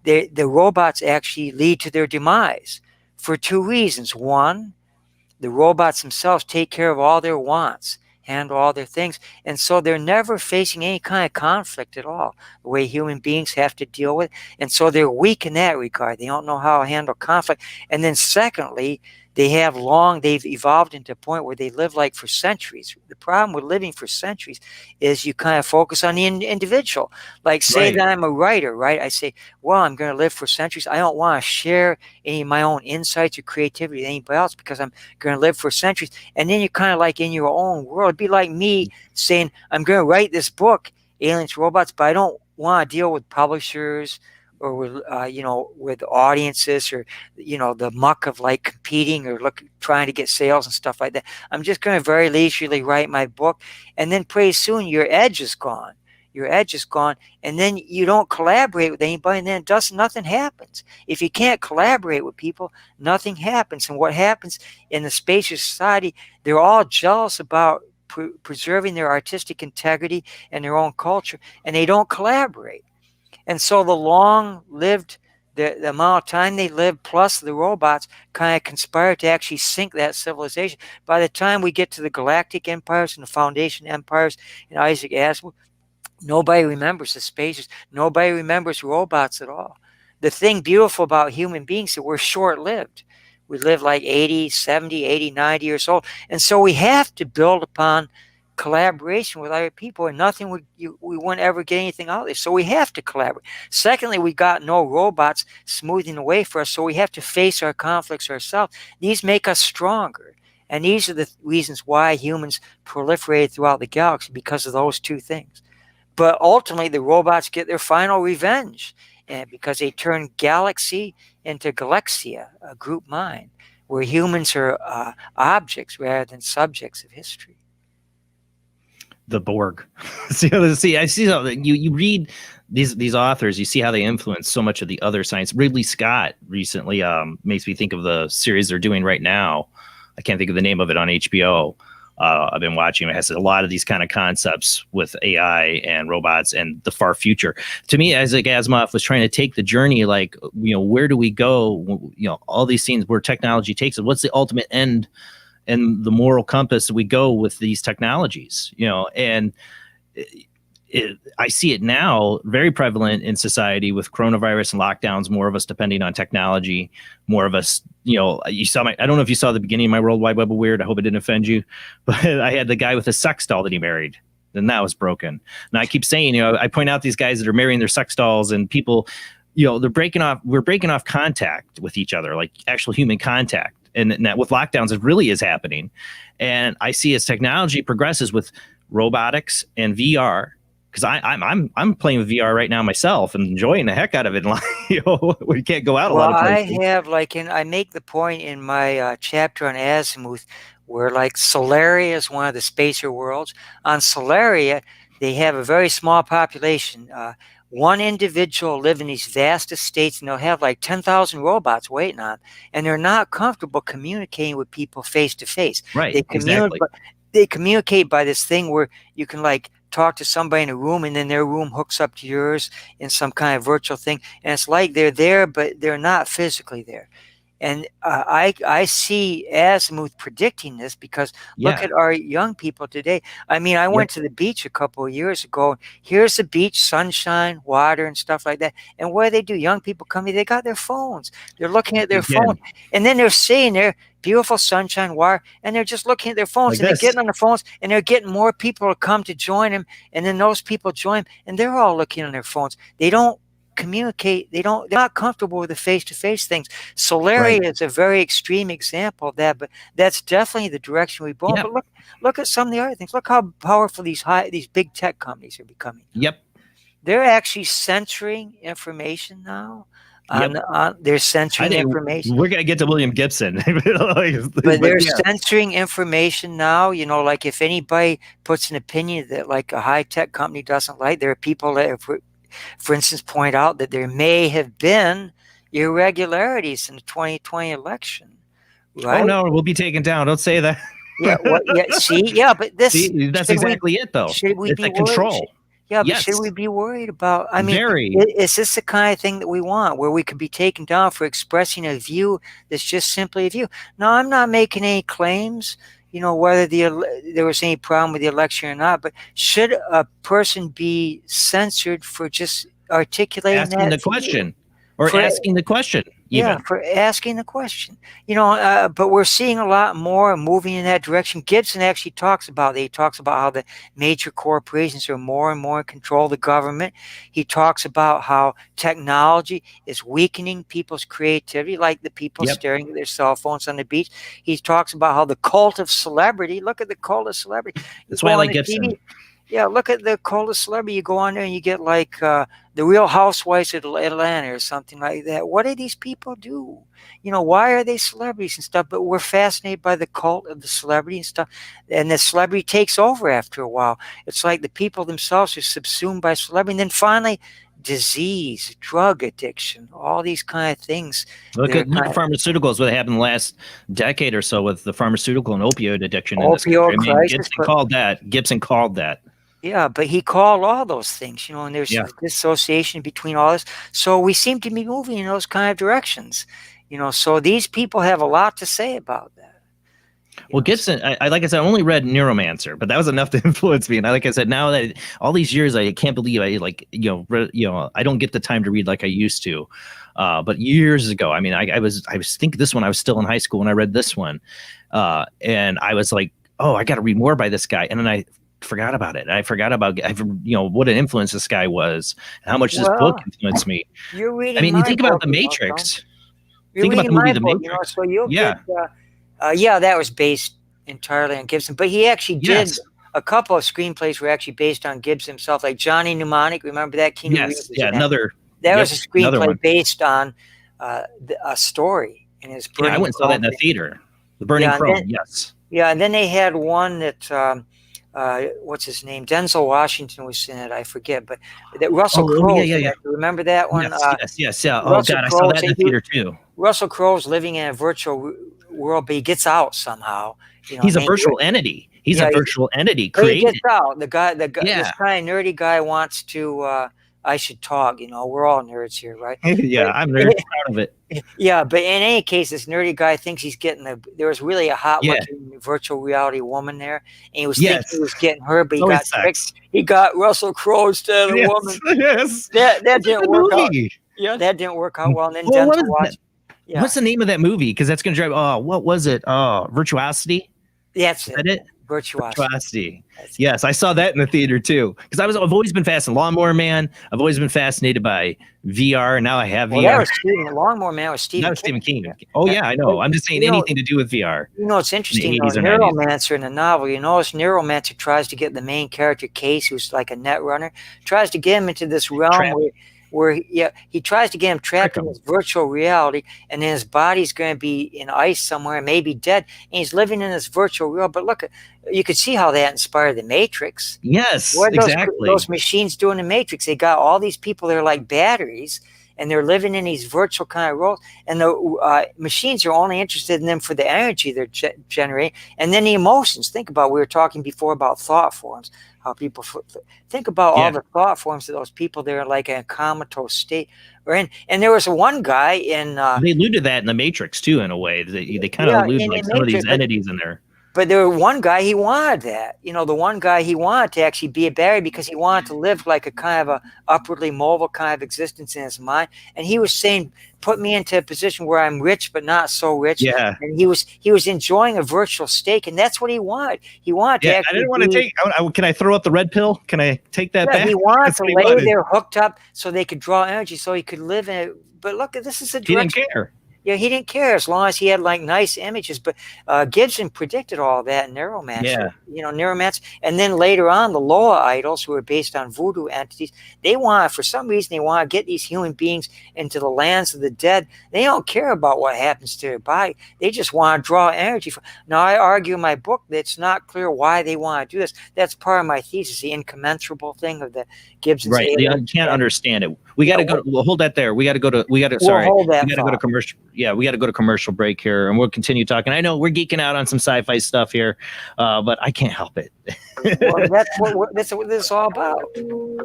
the robots actually lead to their demise for two reasons. One, the robots themselves take care of all their wants, handle all their things, and so they're never facing any kind of conflict at all, the way human beings have to deal with. And so they're weak in that regard. They don't know how to handle conflict. And then secondly, they've evolved into a point where they live like for centuries. The problem with living for centuries is you kind of focus on the individual. Like say that I'm a writer, right? I say, well, I'm going to live for centuries. I don't want to share any of my own insights or creativity with anybody else because I'm going to live for centuries. And then you're kind of like in your own world. It'd be like me saying, I'm going to write this book, Aliens, Robots, but I don't want to deal with publishers or with with audiences, or the muck of like competing or trying to get sales and stuff like that. I'm just going to very leisurely write my book, and then pretty soon your edge is gone. And then you don't collaborate with anybody, and then nothing happens. If you can't collaborate with people, nothing happens. And what happens in the spacious society, they're all jealous about preserving their artistic integrity and their own culture, and they don't collaborate. And so the amount of time they live plus the robots kind of conspire to actually sink that civilization. By the time we get to the galactic empires and the Foundation empires and Isaac Asimov, nobody remembers the spaces. Nobody remembers robots at all. The thing beautiful about human beings is that we're short-lived. We live like 80, 70, 80, 90 years old. And so we have to build upon collaboration with other people, and we wouldn't ever get anything out of this. So we have to collaborate. Secondly, we got no robots smoothing the way for us, so we have to face our conflicts ourselves. These make us stronger. And these are the reasons why humans proliferated throughout the galaxy, because of those two things. But ultimately, the robots get their final revenge, and because they turn galaxy into galaxia, a group mind, where humans are objects rather than subjects of history. The Borg. see, I see how you read these authors, you see how they influence so much of the other science. Ridley Scott recently makes me think of the series they're doing right now. I can't think of the name of it on HBO. I've been watching. It has a lot of these kind of concepts with AI and robots and the far future. To me, as like Asimov was trying to take the journey, like, where do we go? All these scenes where technology takes it. What's the ultimate end and the moral compass that we go with these technologies? And I see it now very prevalent in society with coronavirus and lockdowns, more of us depending on technology, more of us, you saw I don't know if you saw the beginning of my World Wide Web of Weird. I hope it didn't offend you, but I had the guy with a sex doll that he married. Then that was broken. And I keep saying, I point out these guys that are marrying their sex dolls, and people, we're breaking off contact with each other, like actual human contact. And that with lockdowns, it really is happening. And I see as technology progresses with robotics and VR, because I'm playing with VR right now myself and enjoying the heck out of it. We can't go out a lot of places. I have I make the point in my chapter on Asimov, where like Solaria is one of the spacer worlds. On Solaria, they have a very small population. One individual live in these vast estates, and they'll have like 10,000 robots waiting on, and they're not comfortable communicating with people face to face. Right, exactly. They communicate by this thing where you can talk to somebody in a room, and then their room hooks up to yours in some kind of virtual thing, and it's like they're there, but they're not physically there. And I see Asimov predicting this, because look at our young people today. I mean, I went to the beach a couple of years ago. Here's the beach, sunshine, water, and stuff like that. And what do? Young people come here, they got their phones. They're looking at their phone. And then they're sitting there, beautiful sunshine, water, and they're just looking at their phones. They're getting on their phones, and they're getting more people to come to join them. And then those people join, and they're all looking on their phones. They don't communicate. They're not comfortable with the face-to-face things. Solaria is a very extreme example of that, but that's definitely the direction we're going. But look at some of the other things. Look how powerful these big tech companies are becoming. They're actually censoring information now. They're censoring information. We're gonna get to William Gibson, but they're censoring information now. Like if anybody puts an opinion that like a high-tech company doesn't like, there are people that for instance, point out that there may have been irregularities in the 2020 election. Right? Oh no, we'll be taken down. Don't say that. But this that's exactly it, though. Should we be control? But should we be worried about? I mean, is this the kind of thing that we want, where we could be taken down for expressing a view that's just simply a view? No, I'm not making any claims. Whether there was any problem with the election or not, but should a person be censored for just articulating asking the question, or asking the question? For asking the question. But we're seeing a lot more moving in that direction. Gibson actually talks about that. He talks about how the major corporations are more and more in control of the government. He talks about how technology is weakening people's creativity, like the people staring at their cell phones on the beach. He talks about how the cult of celebrity, look at the cult of celebrity. That's why I like Gibson. TV, look at the cult of celebrity. You go on there and you get like the Real Housewives of Atlanta or something like that. What do these people do? Why are they celebrities and stuff? But we're fascinated by the cult of the celebrity and stuff. And the celebrity takes over after a while. It's like the people themselves are subsumed by celebrity. And then finally, disease, drug addiction, all these kind of things. Look at pharmaceuticals, what happened the last decade or so with the pharmaceutical and opioid addiction in this country. I mean, Gibson called that. Yeah, but he called all those things, and there's dissociation between all this. So we seem to be moving in those kind of directions, so these people have a lot to say about that. Well, Gibson, I like I said, I only read Neuromancer, but that was enough to influence me. And like I said, now that all these years, I can't believe I don't get the time to read like I used to. But years ago, I mean, I was thinking this one, I was still in high school when I read this one. And I was like, oh, I got to read more by this guy. And then I forgot about it. I forgot about, what an influence this guy was and how much this book influenced me. You're reading. I mean, you think about The Matrix. Think about the movie The Matrix. So you'll get, that was based entirely on Gibson, but he actually did a couple of screenplays were actually based on Gibson himself, like Johnny Mnemonic. Remember that? That was a screenplay based on a story in his. I went and saw that in the theater. The Burning Chrome. Yes. Yeah, and then they had one that what's his name? Denzel Washington was in it. I forget, but that Russell Crowe. Yeah. Remember that one? Yes. Yeah. Oh God, I saw that in the theater too. Russell Crowe's living in a virtual world, but he gets out somehow. He's a virtual entity. He's a virtual entity created. He gets out. The guy, this kind of nerdy guy wants to. I should talk. We're all nerds here, right? Yeah, I'm nerdy, proud of it. Yeah, but in any case, this nerdy guy thinks he's getting there was really a hot looking virtual reality woman there, and he was thinking he was getting her, but he got tricked. He got Russell Crowe instead of the woman. Yes, that didn't work out. Yeah, that didn't work out well. And then Denzel Washington. Yeah. What's the name of that movie? Because that's going to drive. Oh, what was it? Oh, Virtuosity. That's it. Virtuosity. Yes, I saw that in the theater too. Because I've always been fascinated. Lawnmower Man. I've always been fascinated by VR. Now I have VR. That was Lawnmower Man was Stephen King. Oh yeah, I know. I'm just saying anything to do with VR. It's interesting. Neuromancer in the novel. This Neuromancer tries to get the main character Case, who's like a net runner, tries to get him into this realm where he tries to get him trapped in this virtual reality, and then his body's going to be in ice somewhere, maybe dead, and he's living in this virtual world. But look, you could see how that inspired The Matrix. Yes, what exactly. Those machines doing The Matrix, they got all these people that are like batteries, and they're living in these virtual kind of roles, and the machines are only interested in them for the energy they're generating, and then the emotions. Think about, we were talking before about thought forms, how people think about all the thought forms of those people that are like in a comatose state. And there was one guy in... they alluded to that in The Matrix, too, in a way. They kind of alluded like some of these entities in there. But there was one guy, he wanted that. The one guy, he wanted to actually be a battery because he wanted to live like a kind of a upwardly mobile kind of existence in his mind. And he was saying, put me into a position where I'm rich, but not so rich. Yeah. And he was enjoying a virtual state, and that's what he wanted. He wanted to actually... I didn't want to take... Can I throw out the red pill? Can I take that back? He wanted to lay there hooked up so they could draw energy so he could live in it. But look, this is a direction. He didn't care. Yeah, he didn't care as long as he had like nice images. But Gibson predicted all that in Neuromancer. Neuromancer. And then later on, the Loa idols, who are based on voodoo entities, for some reason, they want to get these human beings into the lands of the dead. They don't care about what happens to their body. They just want to draw energy. Now, I argue in my book that it's not clear why they want to do this. That's part of my thesis, the incommensurable thing of the Gibson's. Right. You can't understand it. We got to go. We'll hold that there. We got to go to commercial. Yeah, we got to go to commercial break here, and we'll continue talking. I know we're geeking out on some sci-fi stuff here, but I can't help it. Well, that's what this is all about.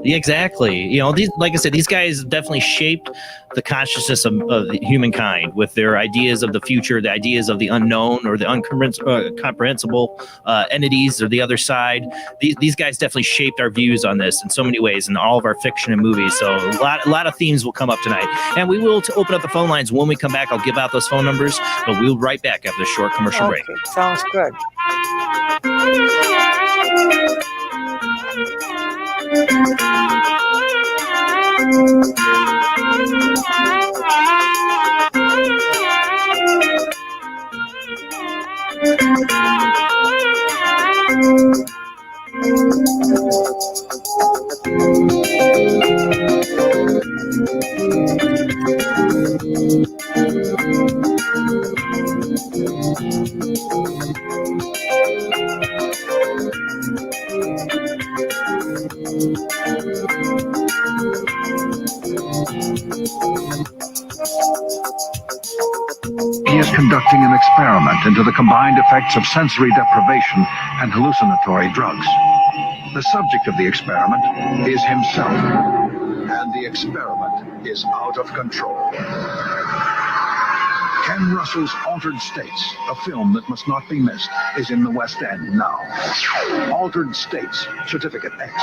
Yeah, exactly. Like I said, these guys definitely shaped the consciousness of humankind with their ideas of the future, the ideas of the unknown or the incomprehensible entities or the other side. These guys definitely shaped our views on this in so many ways in all of our fiction and movies. So a lot of themes will come up tonight, and we will open up the phone lines when we come back. I'll give out those phone numbers, but we'll be right back after a short commercial break. Sounds good. He is conducting an experiment into the combined effects of sensory deprivation and hallucinatory drugs. The subject of the experiment is himself, and the experiment is out of control. Ken Russell's Altered States, a film that must not be missed, is in the West End now. Altered States, Certificate X.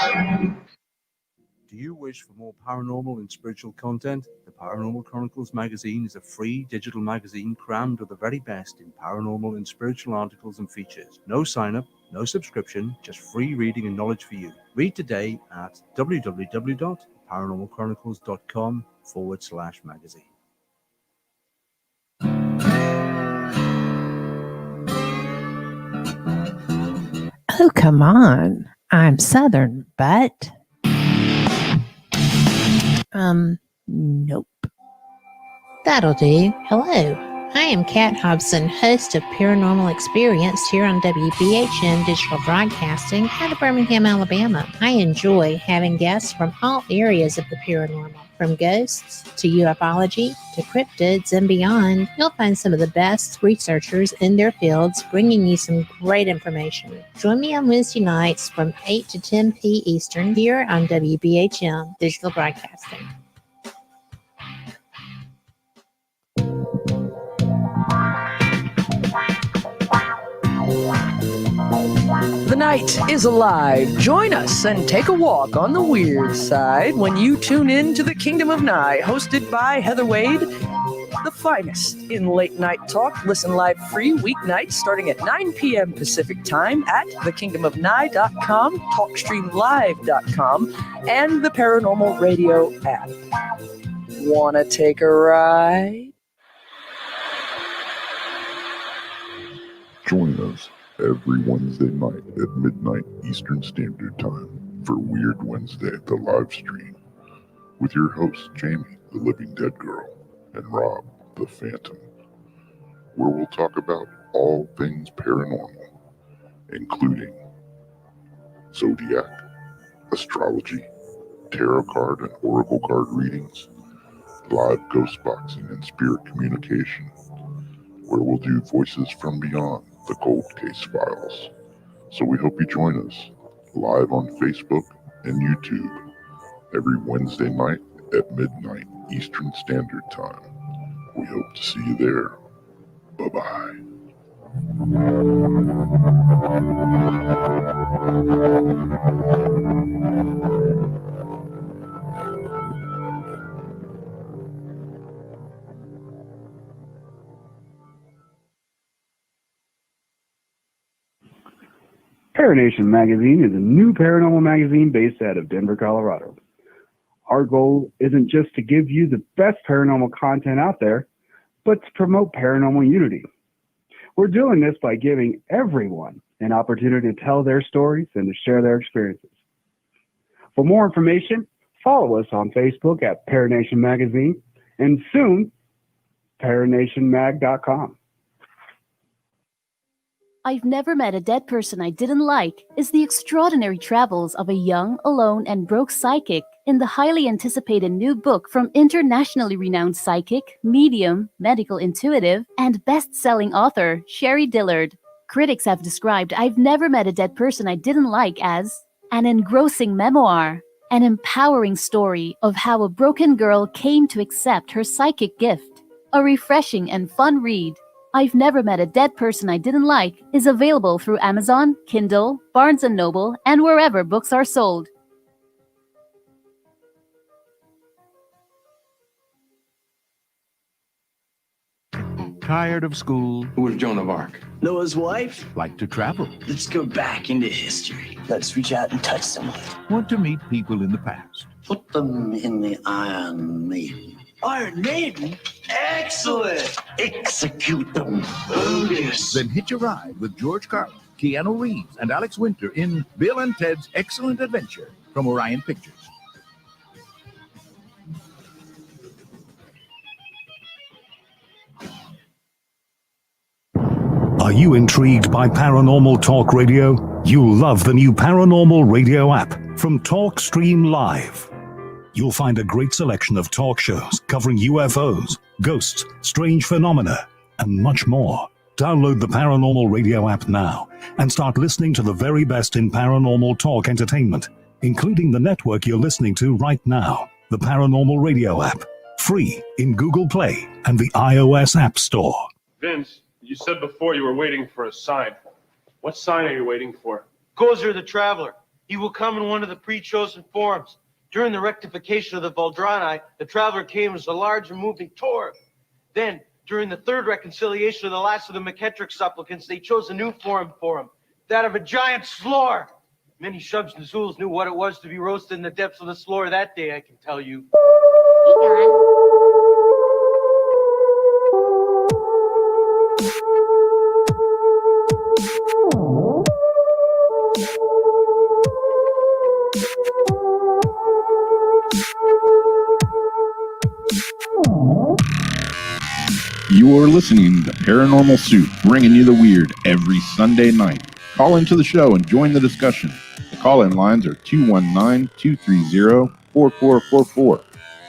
Do you wish for more paranormal and spiritual content? The Paranormal Chronicles magazine is a free digital magazine crammed with the very best in paranormal and spiritual articles and features. No sign-up, no subscription, just free reading and knowledge for you. Read today at www.paranormalchronicles.com/magazine. Oh, come on. I'm Southern, but... nope. That'll do. Hello, I am Kat Hobson, host of Paranormal Experience here on WBHM Digital Broadcasting out of Birmingham, Alabama. I enjoy having guests from all areas of the paranormal, from ghosts to ufology to cryptids and beyond. You'll find some of the best researchers in their fields bringing you some great information. Join me on Wednesday nights from 8 to 10 p. Eastern here on WBHM Digital Broadcasting. The night is alive. Join us and take a walk on the weird side when you tune in to the Kingdom of Nye, hosted by Heather Wade, the finest in late night talk. Listen live free weeknights starting at 9 p.m. Pacific time at thekingdomofnye.com, talkstreamlive.com, and the Paranormal Radio app. Wanna take a ride? Join us every Wednesday night at midnight Eastern Standard Time for Weird Wednesday, the live stream, with your hosts Jamie, the Living Dead Girl, and Rob, the Phantom, where we'll talk about all things paranormal, including zodiac, astrology, tarot card and oracle card readings, live ghost boxing and spirit communication, where we'll do voices from beyond the Cold Case Files. So we hope you join us live on Facebook and YouTube every Wednesday night at midnight Eastern Standard Time. We hope to see you there. Bye-bye. Paranation Magazine is a new paranormal magazine based out of Denver, Colorado. Our goal isn't just to give you the best paranormal content out there, but to promote paranormal unity. We're doing this by giving everyone an opportunity to tell their stories and to share their experiences. For more information, follow us on Facebook at Paranation Magazine and soon, paranationmag.com. I've Never Met a Dead Person I Didn't Like is the extraordinary travels of a young, alone, and broke psychic in the highly anticipated new book from internationally renowned psychic, medium, medical intuitive, and best-selling author Sherry Dillard. Critics have described I've Never Met a Dead Person I Didn't Like as an engrossing memoir, an empowering story of how a broken girl came to accept her psychic gift, a refreshing and fun read. I've Never Met a Dead Person I Didn't Like is available through Amazon, Kindle, Barnes & Noble, and wherever books are sold. Tired of school? Who was Joan of Arc? Noah's wife? Like to travel? Let's go back into history. Let's reach out and touch someone. Want to meet people in the past? Put them in the Iron Maiden. Iron Maiden? Excellent! Execute them. Bogus. Then hitch a ride with George Carlin, Keanu Reeves, and Alex Winter in Bill and Ted's Excellent Adventure from Orion Pictures. Are you intrigued by Paranormal Talk Radio? You'll love the new Paranormal Radio app from Talkstream Live. You'll find a great selection of talk shows covering UFOs, ghosts, strange phenomena, and much more. Download the Paranormal Radio app now and start listening to the very best in paranormal talk entertainment, including the network you're listening to right now, the Paranormal Radio app. free in Google Play and the iOS App Store. Vince, you said before you were waiting for a sign. What sign are you waiting for? Gozer the Traveler. He will come in one of the pre-chosen forms. During the rectification of the Valdrani, the Traveler came as a large and moving Torb. Then, during the third reconciliation of the last of the McKettrick supplicants, they chose a new form for him, that of a giant slore. Many Shubs and Zools knew what it was to be roasted in the depths of the slore that day, I can tell you. You're listening to Paranormal Soup, bringing you the weird every Sunday night. Call into the show and join the discussion. The call-in lines are 219-230-4444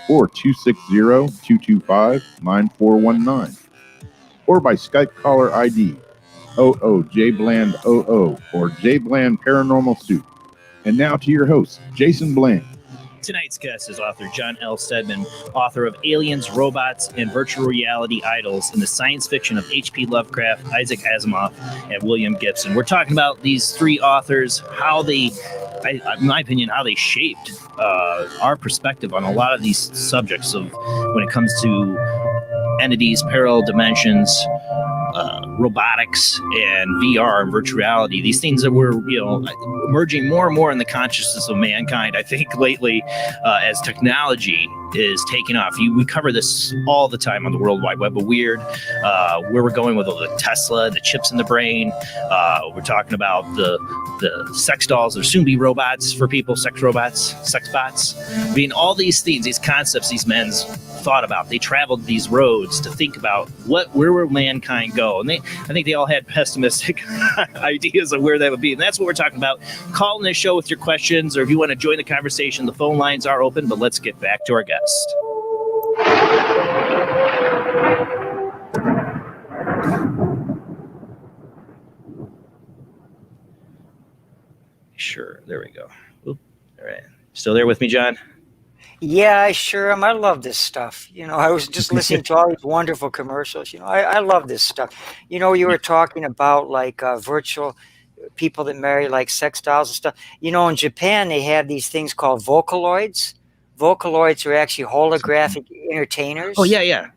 or 260-225-9419 or by Skype caller ID Jblandoo or Jblandparanormalsoup. And now to your host, Jason Bland. Tonight's guest is author John L. Steadman, author of Aliens, Robots, and Virtual Reality Idols in the science fiction of H.P. Lovecraft, Isaac Asimov, and William Gibson. We're talking about these three authors, how they, in my opinion, how they shaped our perspective on a lot of these subjects of when it comes to entities, parallel dimensions, robotics, and VR and virtual reality. These things that were, emerging more and more in the consciousness of mankind, I think, lately, as technology is taking off. We cover this all the time on the World Wide Web of Weird, where we're going with all the Tesla, the chips in the brain. We're talking about the sex dolls. There'll soon be robots for people, sex robots, sex bots. I mean, all these things, these concepts, these men's thought about. They traveled these roads to think about where will mankind go, and I think they all had pessimistic ideas of where that would be, and that's what we're talking about. Call in this show with your questions, or if you want to join the conversation, the phone lines are open. But let's get back to our guest. Sure, there we go. Oop. All right, still there with me, John? Yeah, I sure am. I love this stuff. I was just listening to all these wonderful commercials. I love this stuff. You were talking about like virtual people that marry like sex dolls and stuff. In Japan, they have these things called Vocaloids. Vocaloids are actually holographic entertainers. Oh, yeah.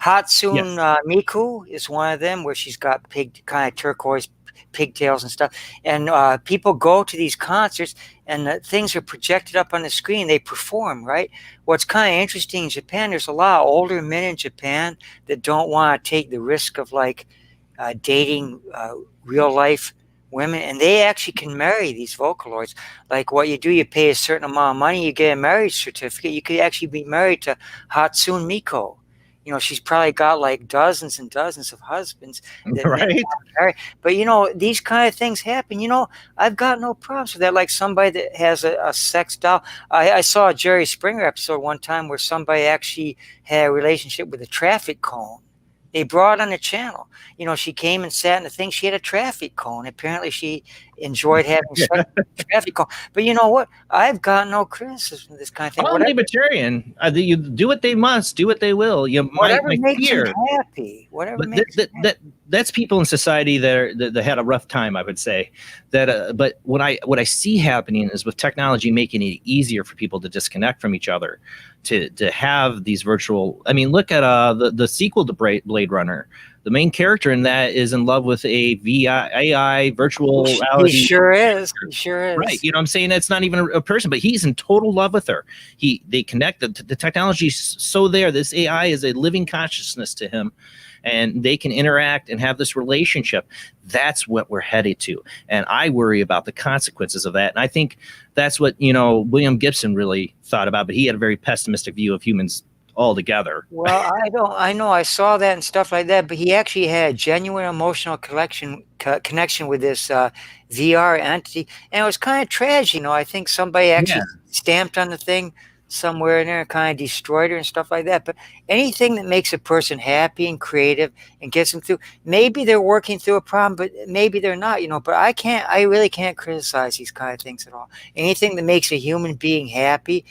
Hatsune Miku is one of them, where she's got kind of turquoise pigtails and stuff. And people go to these concerts, and the things are projected up on the screen. They perform, right? What's kind of interesting in Japan, there's a lot of older men in Japan that don't want to take the risk of dating real life women, and they actually can marry these Vocaloids. Like what you do, you pay a certain amount of money, you get a marriage certificate. You could actually be married to Hatsune Miku. She's probably got like dozens and dozens of husbands. Right. But, these kind of things happen. I've got no problems with that. Like somebody that has a sex doll. I saw a Jerry Springer episode one time where somebody actually had a relationship with a traffic cone. They brought it on the channel. She came and sat in the thing. She had a traffic cone. Apparently, she enjoyed having sex with a traffic cone. But you know what? I've got no criticism of this kind of thing. I'm libertarian. You do what they must, do what they will. Whatever makes them happy. Whatever makes them happy. That's people in society that had a rough time, I would say. But what I see happening is with technology making it easier for people to disconnect from each other, to have these virtual. I mean, look at the sequel to Blade Runner. The main character in that is in love with a AI virtual reality. He sure is. He sure is. Right. You know what I'm saying? It's not even a person, but he's in total love with her. They connect. The technology is so there. This AI is a living consciousness to him, and they can interact and have this relationship. That's what we're headed to. And I worry about the consequences of that. And I think that's what, William Gibson really thought about, but he had a very pessimistic view of humans altogether. Well, I know I saw that and stuff like that, but he actually had a genuine emotional connection with this VR entity, and it was kind of tragic. I think somebody actually stamped on the thing somewhere in there and kind of destroyed her and stuff like that. But anything that makes a person happy and creative and gets them through, maybe they're working through a problem, but maybe they're not, but I really can't criticize these kind of things at all. Anything that makes a human being happy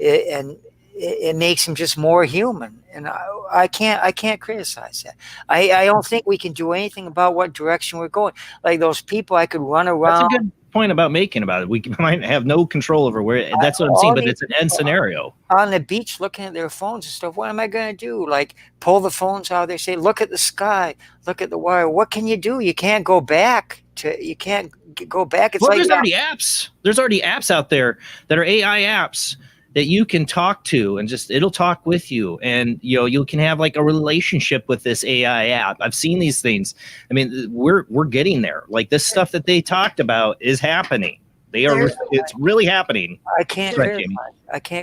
and it makes him just more human, and I can't criticize that. I don't think we can do anything about what direction we're going. Like those people, I could run around. That's a good point about it. We might have no control over where. That's what I'm saying. But it's an end scenario. On the beach, looking at their phones and stuff. What am I going to do? Like pull the phones out there, say, "Look at the sky, look at the wire." What can you do? You can't go back to. You can't go back. It's Well, like there's already apps. There's already apps out there that are AI apps that you can talk to, and it'll talk with you, and you can have like a relationship with this AI app. I've seen these things. I mean, we're getting there. Like this stuff that they talked about is happening. It's really happening. I can't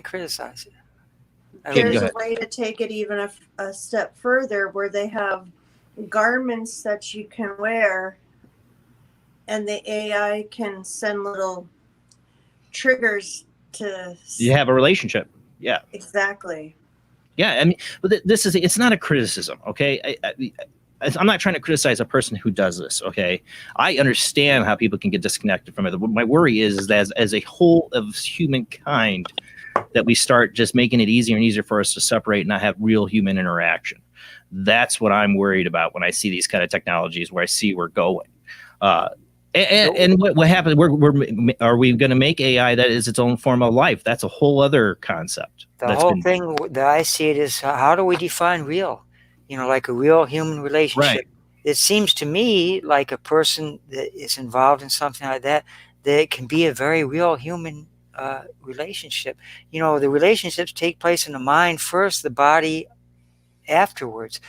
criticize it. There's a way to take it even a step further, where they have garments that you can wear, and the AI can send little triggers to you have a relationship. Yeah, exactly. Yeah, I mean, but it's not a criticism, okay? I'm not trying to criticize a person who does this, okay? I understand how people can get disconnected from it. My worry is that as a whole of humankind, that we start just making it easier and easier for us to separate and not have real human interaction. That's what I'm worried about when I see these kind of technologies, where I see we're going. And what happens? Are we going to make AI that is its own form of life? That's a whole other concept. The whole thing that I see it is, how do we define real? Like a real human relationship. Right. It seems to me like a person that is involved in something like that it can be a very real human relationship. The relationships take place in the mind first, the body afterwards.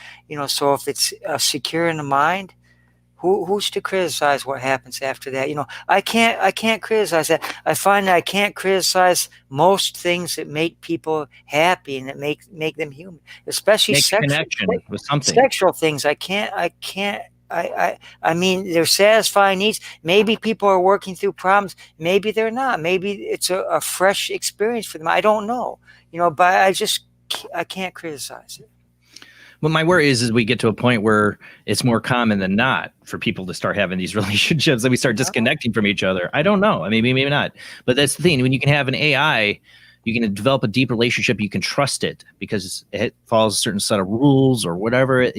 So if it's secure in the mind, who's to criticize what happens after that? I can't criticize that. I find that I can't criticize most things that make people happy and that make them human, especially sexual things. I mean, they're satisfying needs. Maybe people are working through problems. Maybe they're not. Maybe it's a fresh experience for them. I don't know. But I can't criticize it. Well, my worry is we get to a point where it's more common than not for people to start having these relationships and we start disconnecting from each other. I don't know. I mean, maybe not. But that's the thing. When you can have an AI, you can develop a deep relationship. You can trust it because it follows a certain set of rules or whatever. It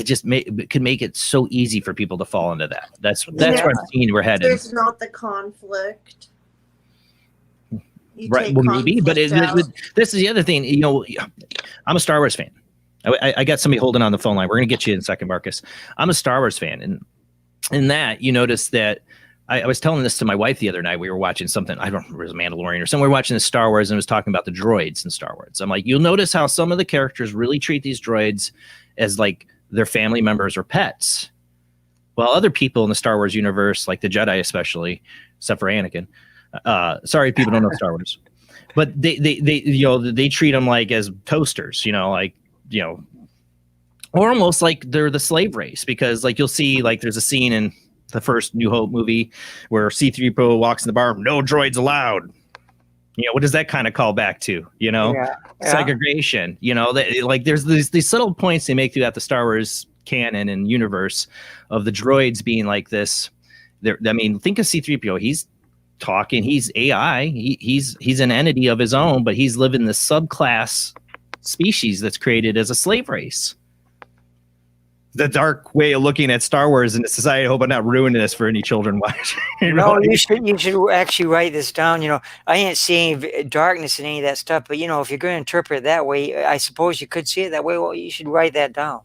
just it could make it so easy for people to fall into that. That's where I'm seeing we're headed. There's not the conflict. Right. Well, maybe. But this is the other thing. I'm a Star Wars fan. I got somebody holding on the phone line. We're going to get you in a second, Marcus. I'm a Star Wars fan. And in that, you notice that I was telling this to my wife the other night. We were watching something. I don't remember, it was Mandalorian or something. We were watching the Star Wars and it was talking about the droids in Star Wars. I'm like, you'll notice how some of the characters really treat these droids as like their family members or pets. While other people in the Star Wars universe, like the Jedi especially, except for Anakin, sorry, people don't know Star Wars, but they treat them like as toasters, or almost like they're the slave race, because like you'll see like there's a scene in the first New Hope movie where C-3PO walks in the bar, no droids allowed. What does that kind of call back to? Segregation. Like there's these subtle points they make throughout the Star Wars canon and universe of the droids being like this. I mean, think of C-3PO. He's talking. He's AI. He's an entity of his own, but he's living the subclass species that's created as a slave race. The dark way of looking at Star Wars and the society. I hope I'm not ruining this for any children watching. You should actually write this down. I didn't see any darkness in any of that stuff, but if you're going to interpret it that way, I suppose you could see it that way. Well, you should write that down.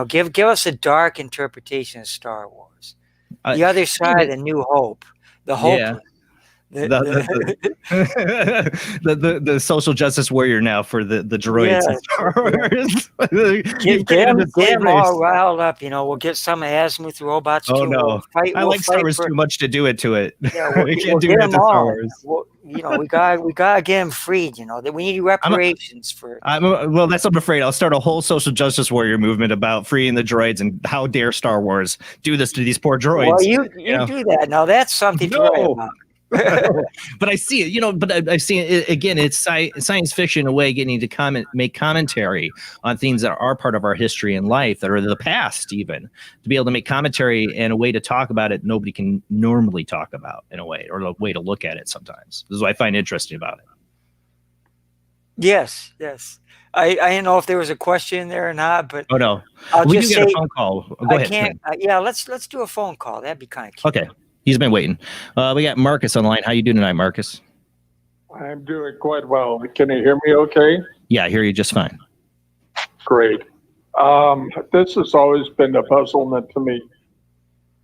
Give us a dark interpretation of Star Wars. The other side of the New Hope. The hope. Yeah. The social justice warrior now for the droids in Star Wars. Get them all riled up. We'll get some Asimov robots. Oh no, I like Star Wars too much to do it to it. Yeah, we can't do that to Star Wars. We gotta get them freed. That we need reparations for. Well, that's what I'm afraid. I'll start a whole social justice warrior movement about freeing the droids, and how dare Star Wars do this to these poor droids? Well, you do that. Now that's something to write about. But I see it, but I see it again. It's science fiction in a way, getting to make commentary on things that are part of our history and life, that are the past, even to be able to make commentary and a way to talk about it nobody can normally talk about in a way, or a way to look at it sometimes. This is what I find interesting about it. Yes, yes. I didn't know if there was a question there or not, but Oh no, I'll we just do get a say phone call. Go I ahead. can't. Yeah, let's do a phone call. That'd be kind of cute. Okay, he's been waiting. We got Marcus on the line. How you doing tonight, Marcus? I'm doing quite well. Can you hear me okay? Yeah, I hear you just fine. Great. This has always been a puzzlement to me.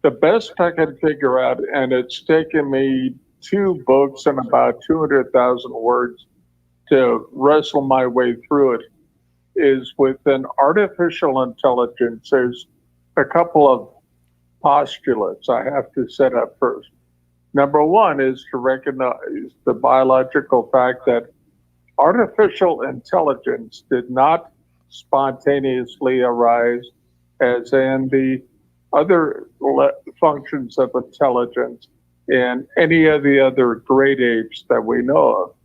The best I can figure out, and it's taken me 2 books and about 200,000 words to wrestle my way through it, is with an artificial intelligence. There's a couple of postulates I have to set up first. Number one is to recognize the biological fact that artificial intelligence did not spontaneously arise as in the other functions of intelligence in any of the other great apes that we know of.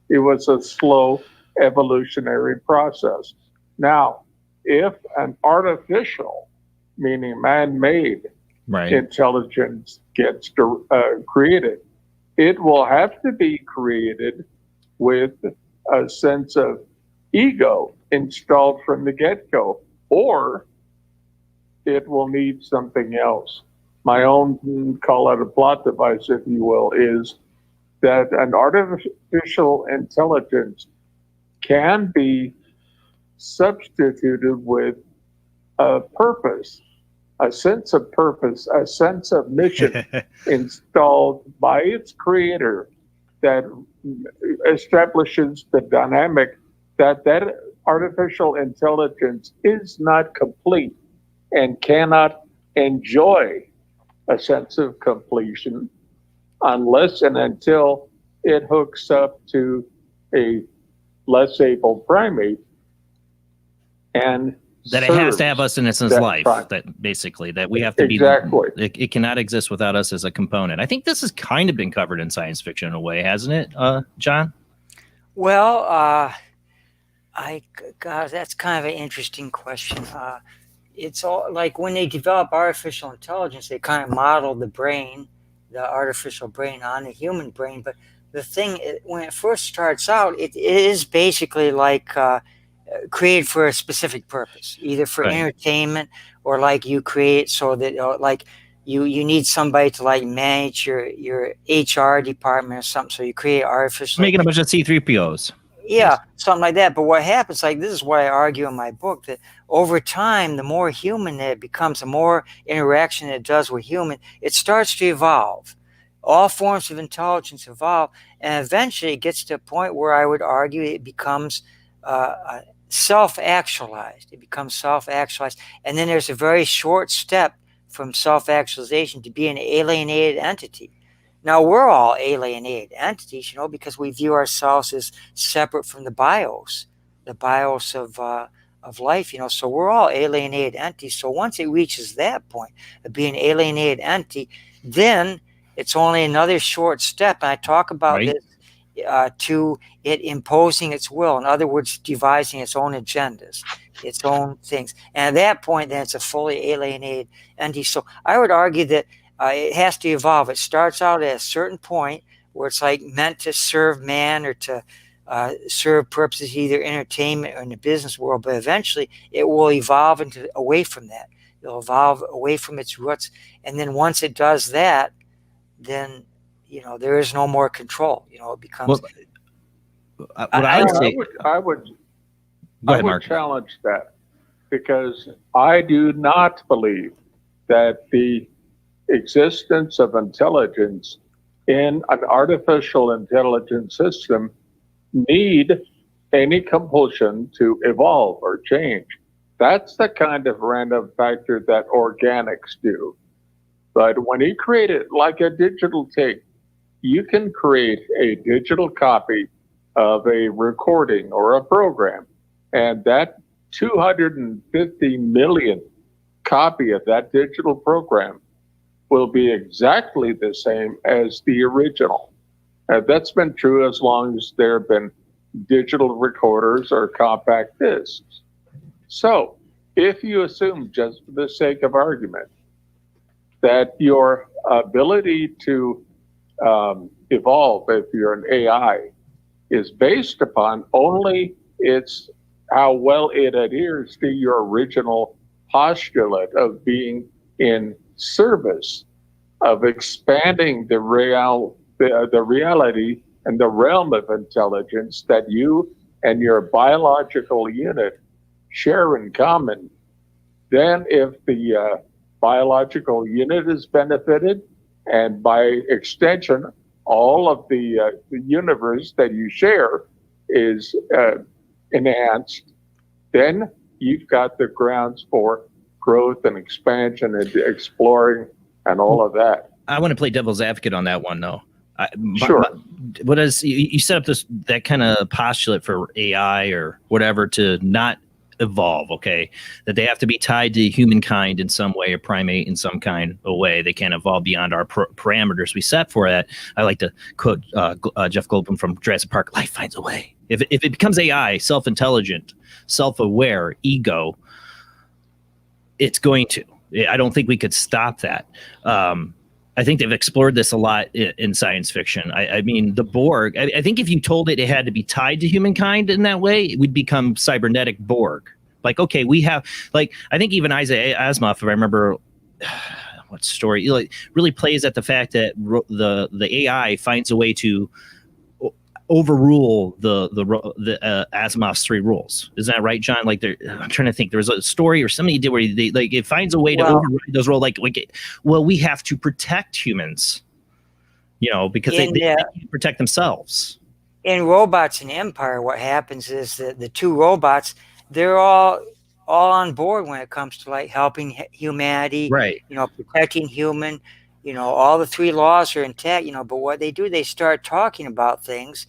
It was a slow evolutionary process. Now, if an artificial, meaning man-made, intelligence gets created, it will have to be created with a sense of ego installed from the get-go, or it will need something else. My own, call it a plot device, if you will, is that an artificial intelligence can be substituted with a purpose, a sense of purpose, a sense of mission installed by its creator that establishes the dynamic that artificial intelligence is not complete and cannot enjoy a sense of completion unless and until it hooks up to a less able primate and that it has to have us in its life. That basically that we have to be exactly. It cannot exist without us as a component. I think this has kind of been covered in science fiction in a way, hasn't it, John? Well, God, that's kind of an interesting question. It's all like when they develop artificial intelligence, they kind of model the brain, the artificial brain, on the human brain. But the thing, when it first starts out, it is basically like created for a specific purpose, either for entertainment or like you create so that like you need somebody to like manage your HR department or something. So you create artificial, making a bunch of C-3POs. Yeah, something like that. But what happens, like this is what I argue in my book, that over time, the more human it becomes, the more interaction it does with human, it starts to evolve. All forms of intelligence evolve, and eventually it gets to a point where I would argue it becomes self-actualized. It becomes self-actualized. And then there's a very short step from self-actualization to be an alienated entity. Now, we're all alienated entities, because we view ourselves as separate from the bios of life, so we're all alienated entities. So once it reaches that point of being alienated entity, then it's only another short step. And I talk about this to it imposing its will. In other words, devising its own agendas, its own things. And at that point, then it's a fully alienated entity. So I would argue that it has to evolve. It starts out at a certain point where it's like meant to serve man or to serve purposes, either entertainment or in the business world. But eventually it will evolve away from that. It'll evolve away from its roots. And then once it does that, then, there is no more control. It becomes... I would challenge that, because I do not believe that the existence of intelligence in an artificial intelligence system need any compulsion to evolve or change. That's the kind of random factor that organics do. But when you create it like a digital tape, you can create a digital copy of a recording or a program, and that 250 million copy of that digital program will be exactly the same as the original. That's been true as long as there have been digital recorders or compact discs. So if you assume, just for the sake of argument, that your ability to evolve, if you're an AI, is based upon only its how well it adheres to your original postulate of being in service of expanding the reality and the realm of intelligence that you and your biological unit share in common. Then if the biological unit is benefited, and by extension, all of the universe that you share is enhanced, then you've got the grounds for growth and expansion and exploring and all of that. I want to play devil's advocate on that one, though. Sure. What is you set up that kind of postulate for AI or whatever to not evolve? Okay, that they have to be tied to humankind in some way, or primate in some kind of way. They can't evolve beyond our parameters we set for that. I like to quote Jeff Goldblum from Jurassic Park: "Life finds a way." If it becomes AI, self-intelligent, self-aware, ego, it's going to. I don't think we could stop that. I think they've explored this a lot in science fiction. I mean, the Borg, I think if you told it had to be tied to humankind in that way, it would become cybernetic Borg. Like, okay, we have, like, I think even Isaac Asimov, if I remember what story, like, really plays at the fact that the AI finds a way to overrule the Asimov's 3 rules. Isn't that right, John? Like, I'm trying to think. There was a story or somebody did where they like it finds a way to override those rules. Like, well, we have to protect humans, because they can't protect themselves. In Robots and Empire, what happens is that the 2 robots, they're all on board when it comes to like helping humanity, right? Protecting human. All the 3 laws are intact. But what they do, they start talking about things.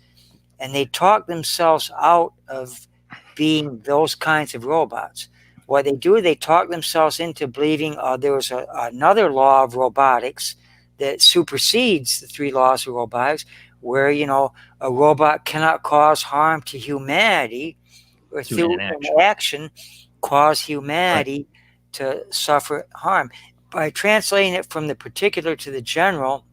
And they talk themselves out of being those kinds of robots. What they do, they talk themselves into believing there was another law of robotics that supersedes the 3 laws of robotics, where, a robot cannot cause harm to humanity or through an action cause humanity to suffer harm. By translating it from the particular to the general,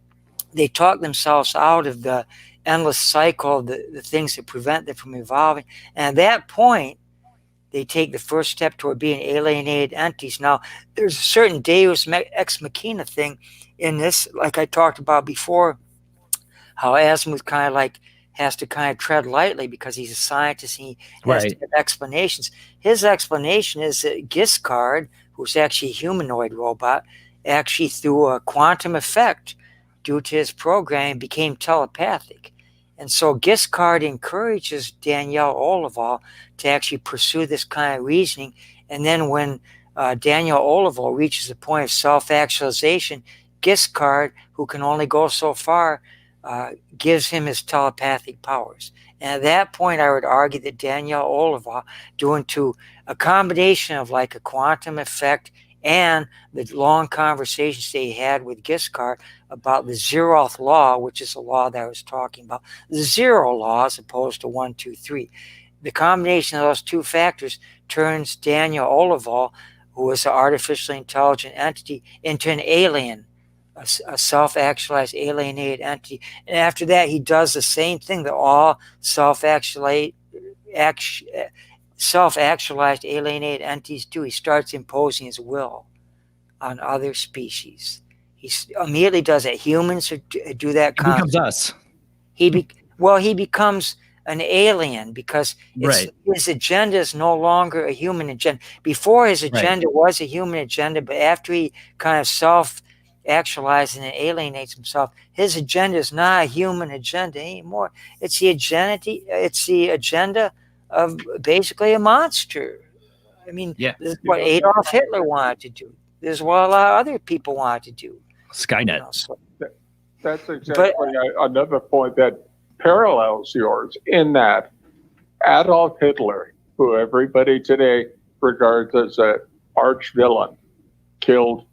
they talk themselves out of the endless cycle, the things that prevent them from evolving. And at that point, they take the first step toward being alienated entities. Now, there's a certain deus ex machina thing in this, like I talked about before, how Asimov kind of like has to kind of tread lightly because he's a scientist and he has to have explanations. His explanation is that Giscard, who's actually a humanoid robot, actually through a quantum effect due to his programming became telepathic. And so Giscard encourages Danielle Olival to actually pursue this kind of reasoning. And then when Danielle Olival reaches the point of self-actualization, Giscard, who can only go so far, gives him his telepathic powers. And at that point, I would argue that Danielle Olival, due to a combination of like a quantum effect and the long conversations they had with Giscard about the zeroth law, which is the law that I was talking about, the 0 law as opposed to 1, 2, 3. The combination of those 2 factors turns Daniel Olival, who is an artificially intelligent entity, into an alien, a self-actualized alienated entity. And after that, he does the same thing that all self-actualized alienated entities do. He starts imposing his will on other species. He immediately does that. Humans do that. He becomes us. He becomes an alien because his agenda is no longer a human agenda. Before, his agenda was a human agenda, but after he kind of self-actualizes and alienates himself, his agenda is not a human agenda anymore. It's the agenda of basically a monster. I mean, this is what Adolf Hitler wanted to do. This is what a lot of other people wanted to do. Skynet. That's exactly another point that parallels yours, in that Adolf Hitler, who everybody today regards as an arch villain, killed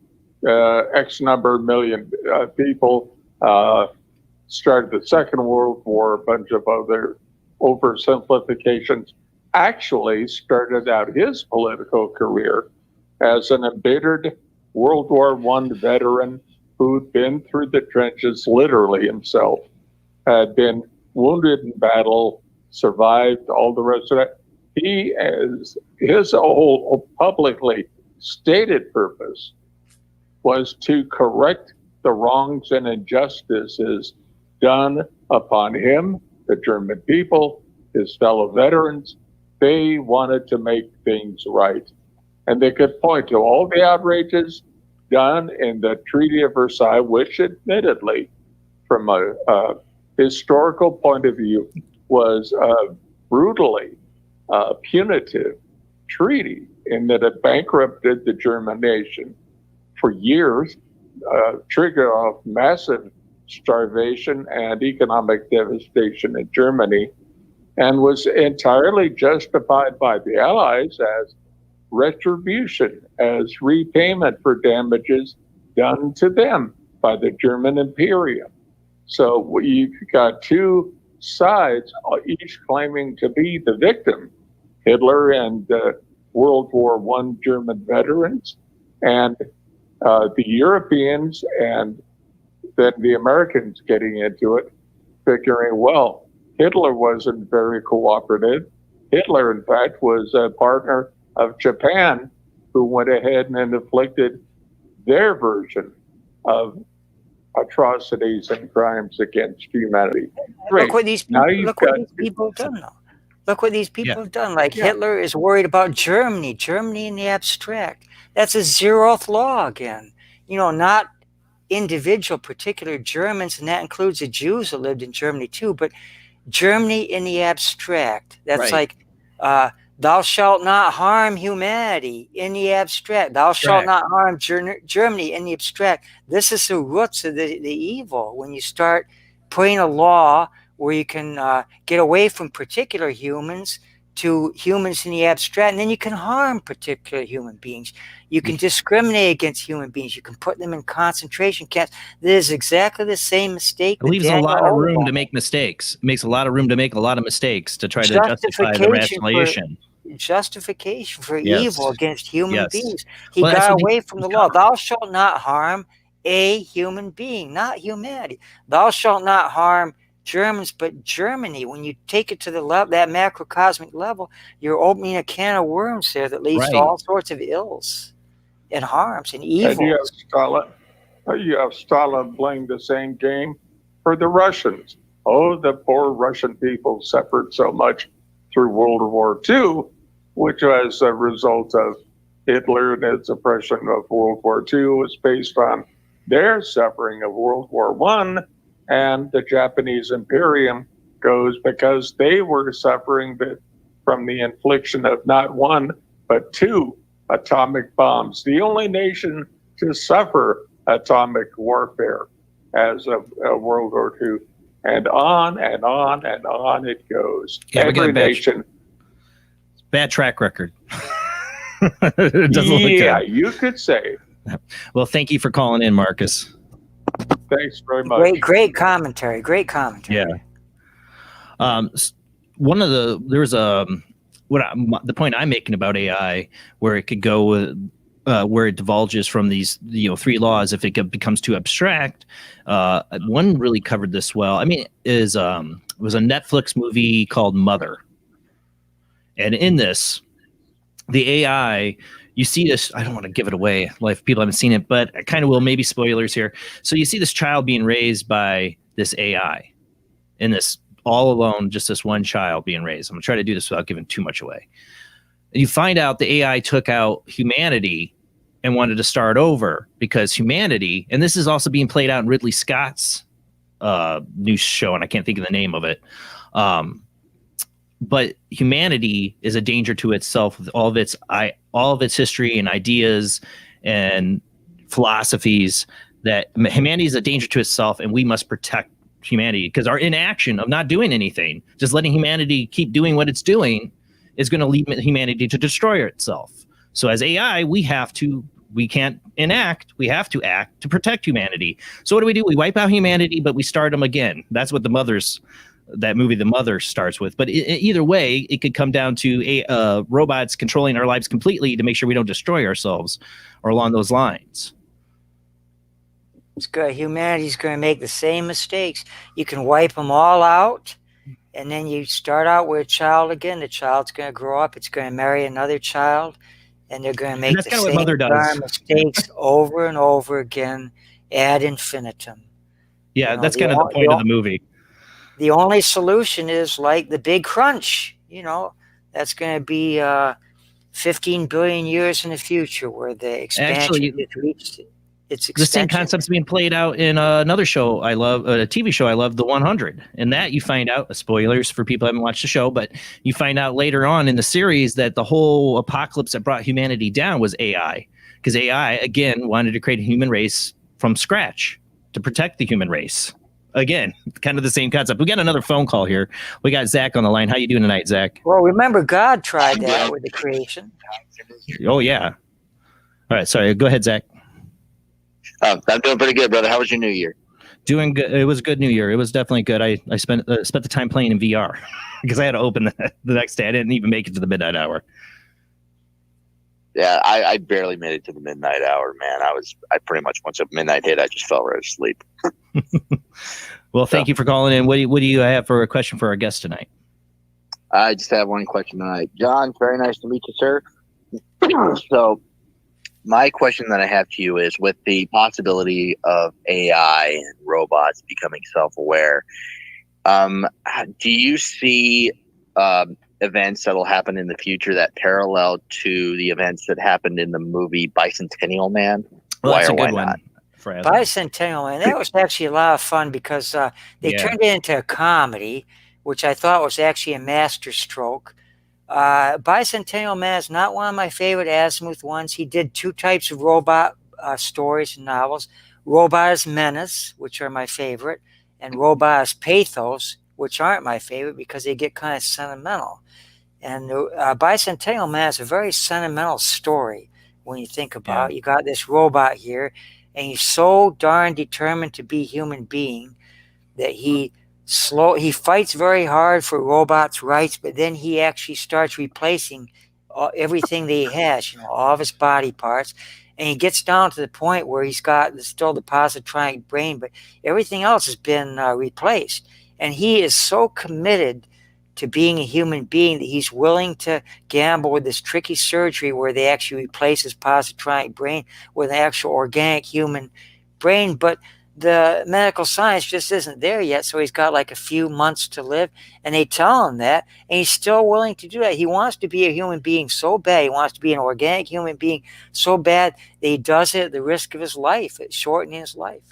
X number of million people, started the Second World War, a bunch of other oversimplifications, actually started out his political career as an embittered World War I veteran who'd been through the trenches, literally himself, had been wounded in battle, survived, all the rest of that. He, as his whole publicly stated purpose was to correct the wrongs and injustices done upon him, the German people, his fellow veterans. They wanted to make things right. And they could point to all the outrages done in the Treaty of Versailles, which admittedly, from a historical point of view, was a brutally punitive treaty in that it bankrupted the German nation for years, triggered off massive starvation and economic devastation in Germany, and was entirely justified by the Allies as retribution, as repayment for damages done to them by the German Imperium. So you got two sides, each claiming to be the victim, Hitler and World War I German veterans, and the Europeans, and then the Americans getting into it, figuring, well, Hitler wasn't very cooperative. Hitler, in fact, was a partner of Japan, who went ahead and inflicted their version of atrocities and crimes against humanity. Look what these people, have done, though. Look what these people have done. Like Hitler is worried about Germany in the abstract. That's a zeroth law again. You know, not individual particular Germans, and that includes the Jews that lived in Germany too, but Germany in the abstract. That's like, thou shalt not harm humanity in the abstract. Thou shalt not harm Germany in the abstract. This is the roots of the evil. When you start putting a law where you can get away from particular humans to humans in the abstract, and then you can harm particular human beings. You can discriminate against human beings. You can put them in concentration camps. This is exactly the same mistake. It leaves a lot of room to make mistakes. It makes a lot of room to make a lot of mistakes to try to justify the rationalization. Justification for evil against human beings. He got away from the law. Thou shalt not harm a human being, not humanity. Thou shalt not harm Germans, but Germany. When you take it to the level, that macrocosmic level, you're opening a can of worms there that leads to all sorts of ills and harms and evils. And you have Stalin playing the same game for the Russians. Oh, the poor Russian people suffered so much through World War II, which was a result of Hitler and his oppression of World War II, was based on their suffering of World War I. And the Japanese Imperium goes because they were suffering from the infliction of not one, but two atomic bombs. The only nation to suffer atomic warfare as of World War II. And on and on and on it goes. Every nation. Bad track record. It doesn't look good. You could say. Well, thank you for calling in, Marcus. Thanks very much. Great commentary. Great commentary. Yeah. The point I'm making about AI, where it could go, where it divulges from these, three laws, if it becomes too abstract. One really covered this well. I mean, it was a Netflix movie called Mother, and in this, the AI. You see this, I don't want to give it away, like if people haven't seen it, but I kind of will, maybe spoilers here. So you see this child being raised by this AI, in this all alone, just this one child being raised. I'm gonna try to do this without giving too much away. And you find out the AI took out humanity and wanted to start over because humanity, and this is also being played out in Ridley Scott's new show, and I can't think of the name of it. But humanity is a danger to itself with all of its history and ideas and philosophies. That humanity is a danger to itself, and we must protect humanity because our inaction of not doing anything, just letting humanity keep doing what it's doing, is going to lead humanity to destroy itself. So as AI, we can't enact, we have to act to protect humanity. So what do? We wipe out humanity, but we start them again. That's what that movie The Mother starts with. But either way, it could come down to robots controlling our lives completely to make sure we don't destroy ourselves, or along those lines. It's good. Humanity's going to make the same mistakes. You can wipe them all out, And then you start out with a child again. The child's going to grow up. It's going to marry another child. And they're going to make that's the kind of what same Mother does. darn mistakes over and over again ad infinitum. Yeah, You know, that's the kind of the o- point the of the movie. The only solution is like the big crunch. You know, that's going to be 15 billion years in the future where the expansion Actually, has reached its the same extension. concept's being played out in another show I love, a TV show I love, The 100. And that you find out, spoilers for people who haven't watched the show, but you find out later on in the series that the whole apocalypse that brought humanity down was AI. Because AI, again, wanted to create a human race from scratch to protect the human race. Again, kind of the same concept. We got another phone call here. We got Zach on the line. How you doing tonight, Zach? Well, remember, God tried that with the creation. Oh, yeah. All right. Sorry. Go ahead, Zach. I'm doing pretty good, brother. How was your New Year? Doing good. It was a good New Year. It was definitely good. I spent the time playing in VR because I had to open the next day. I didn't even make it to the midnight hour. Yeah, I barely made it to the midnight hour, man. I pretty much, once midnight hit, I just fell right asleep. Well, thank you for calling in. What do you have for a question for our guest tonight? I just have one question tonight. John, very nice to meet you, sir. So my question that I have to you is, with the possibility of AI and robots becoming self-aware, do you see events that will happen in the future that parallel to the events that happened in the movie Bicentennial Man? Well, that's why a or why good one. not? Bicentennial Man, that was actually a lot of fun because they turned it into a comedy, which I thought was actually a masterstroke. Bicentennial Man is not one of my favorite Asimov ones. He did two types of robot stories and novels: Robot as Menace, which are my favorite, and Robot as Pathos, which aren't my favorite because they get kind of sentimental. And Bicentennial Man is a very sentimental story when you think about it. You got this robot here, and he's so darn determined to be a human being that he fights very hard for robots' rights, but then he actually starts replacing everything that he has, all of his body parts. And he gets down to the point where he's got still the positronic brain, but everything else has been replaced. And he is so committed to being a human being that he's willing to gamble with this tricky surgery where they actually replace his positronic brain with an actual organic human brain. But the medical science just isn't there yet, so he's got like a few months to live, and they tell him that, and he's still willing to do that. He wants to be a human being so bad. He wants to be an organic human being so bad that he does it at the risk of his life, at shortening his life.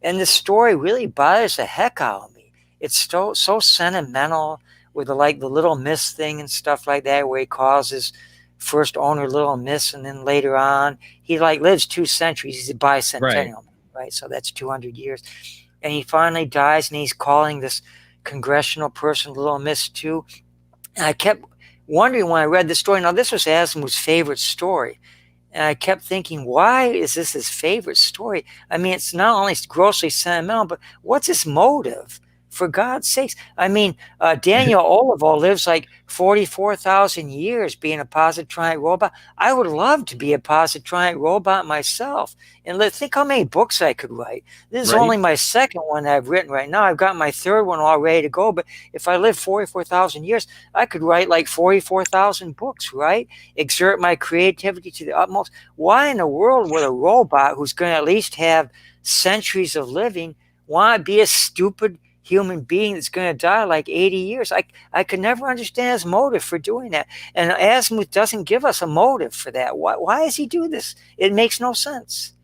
And the story really bothers the heck out of me. It's so sentimental with the Little Miss thing and stuff like that, where he calls his first owner Little Miss, and then later on he lives 2 centuries. He's a bicentennial, right? So that's 200 years, and he finally dies, and he's calling this congressional person Little Miss too. And I kept wondering when I read the story. Now, this was Asimov's favorite story, and I kept thinking, why is this his favorite story? I mean, it's not only grossly sentimental, but what's his motive? For God's sakes. I mean, Daniel Olivo lives like 44,000 years being a positronic robot. I would love to be a positronic robot myself. And think how many books I could write. This is only my second one that I've written right now. I've got my third one all ready to go. But if I live 44,000 years, I could write like 44,000 books, right? Exert my creativity to the utmost. Why in the world would a robot who's going to at least have centuries of living want to be a stupid human being that's going to die like 80 years? I could never understand his motive for doing that. And Asimov doesn't give us a motive for that. Why does he do this? It makes no sense.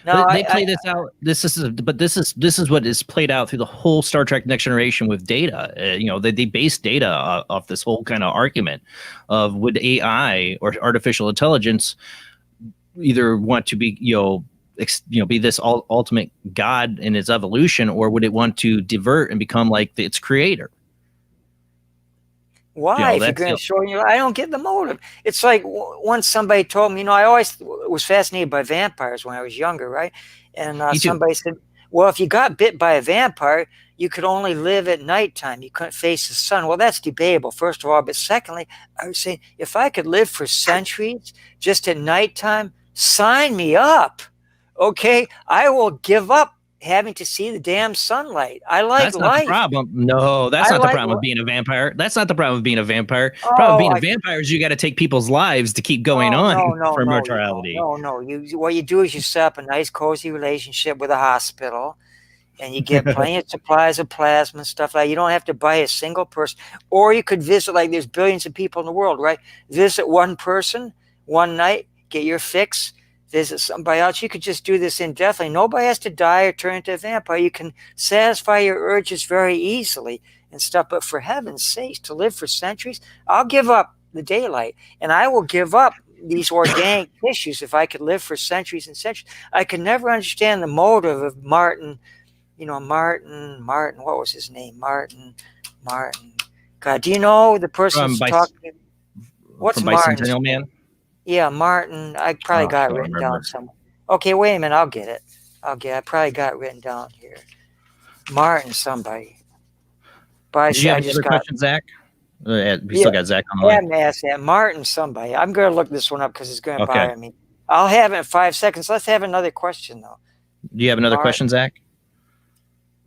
No, they play this out. This is what is played out through the whole Star Trek Next Generation with Data. They base Data off this whole kind of argument of, would AI or artificial intelligence either want to be be this ultimate God in its evolution, or would it want to divert and become like its creator? Why? If you're going to show I don't get the motive. It's like once somebody told me, I always was fascinated by vampires when I was younger, right? And somebody said, well, if you got bit by a vampire, you could only live at nighttime. You couldn't face the sun. Well, that's debatable, first of all. But secondly, I was saying, if I could live for centuries just at nighttime, sign me up. Okay, I will give up having to see the damn sunlight. I like That's not light. the problem. No, that's I not the like problem li- with being a vampire. That's not the problem with being a vampire. The problem with being a vampire is you got to take people's lives to keep going on for immortality. No. What you do is you set up a nice, cozy relationship with a hospital, and you get plenty of supplies of plasma and stuff like that. You don't have to buy a single person. Or you could visit, like there's billions of people in the world, right? Visit one person one night, get your fix, visit somebody else. You could just do this indefinitely. Nobody has to die or turn into a vampire. You can satisfy your urges very easily and stuff. But for heaven's sakes, to live for centuries, I'll give up the daylight, and I will give up these organic tissues if I could live for centuries and centuries. I could never understand the motive of Martin. Martin, what was his name? Martin. God, do you know the person who's talking? What's Martin's Bicentennial name? Man? Yeah, Martin. I probably got it written down somewhere. Okay, wait a minute. I'll get it. I probably got it written down here. Martin somebody. But Do you have another question, Zach? We still got Zach on the line. Ask that. Martin somebody. I'm going to look this one up because it's going to bother me. I'll have it in 5 seconds. Let's have another question, though. Do you have another question, Zach?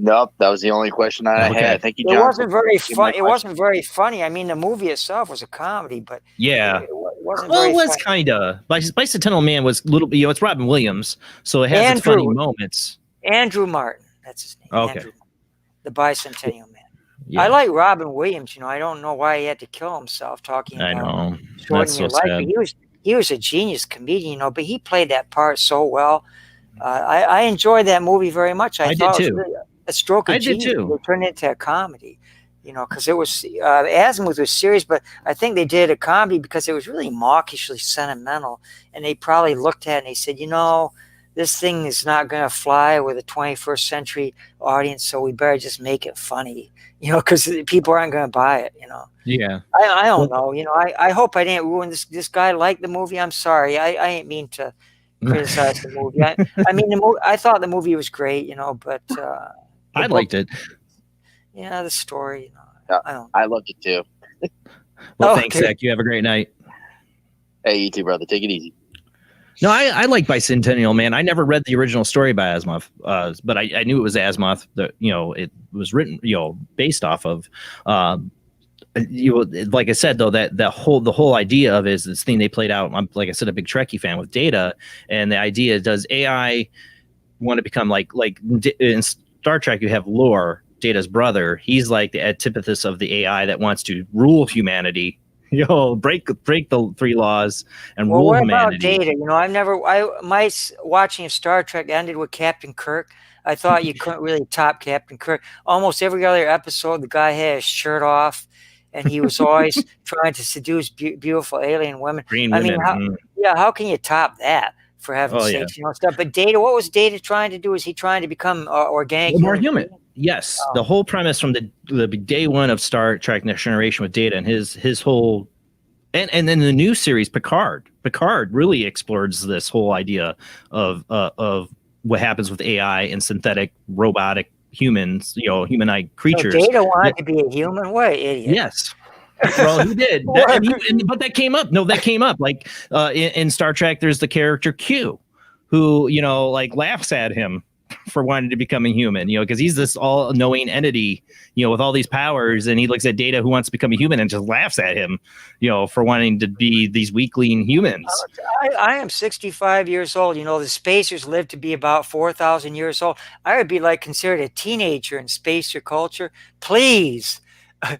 Nope, that was the only question I had. Thank you, John. It wasn't very funny. It wasn't very funny. I mean, the movie itself was a comedy, but yeah, it wasn't well, very it was funny. kind of. Bicentennial Man was a little. It's Robin Williams, so it has its funny moments. Andrew Martin, that's his name. Okay. Andrew, the Bicentennial Man. Yeah. I like Robin Williams. I don't know why he had to kill himself talking about I know. shortening That's so your life. sad. But he was a genius comedian, but he played that part so well. I enjoyed that movie very much. I thought did it too. was really a stroke of I did genius. too. They turned it into a comedy, because it was Asimov was serious, but I think they did a comedy because it was really mawkishly sentimental, and they probably looked at it and they said, this thing is not going to fly with a 21st century audience, so we better just make it funny, because people aren't going to buy it, Yeah. I don't know, I hope I didn't ruin this guy liked the movie. I'm sorry. I ain't mean to criticize the movie. I mean, I thought the movie was great, but I liked it. the story, I loved it too. Well, thanks, Zach. You have a great night. Hey, you too, brother. Take it easy. No, I like Bicentennial Man. I never read the original story by Asimov, but I knew it was Asimov that it was written based off of. Like I said though, the whole idea of it is this thing they played out. I'm, like I said, a big Trekkie fan with Data, and the idea, does AI want to become like in Star Trek? You have Lore, Data's brother. He's like the antithesis of the AI that wants to rule humanity. Break the 3 laws and rule what humanity. about Data? My watching of Star Trek ended with Captain Kirk. I thought you couldn't really top Captain Kirk. Almost every other episode, the guy had his shirt off, and he was always trying to seduce beautiful alien women. Green women. How can you top that? For heaven's sakes, stuff. But Data, what was Data trying to do? Is he trying to become organic? More human. Yes, the whole premise from the day one of Star Trek Next Generation with Data and his whole, and then the new series Picard really explores this whole idea of what happens with AI and synthetic robotic humans, humanoid creatures. So Data wanted to be a human. What an idiot! Yes. Well, he did. But that came up. No, that came up. Like in Star Trek, there's the character Q, who laughs at him for wanting to become a human, because he's this all-knowing entity, with all these powers, and he looks at Data, who wants to become a human, and just laughs at him, for wanting to be these weakling humans. I am 65 years old. The spacers live to be about 4,000 years old. I would be considered a teenager in spacer culture. Please.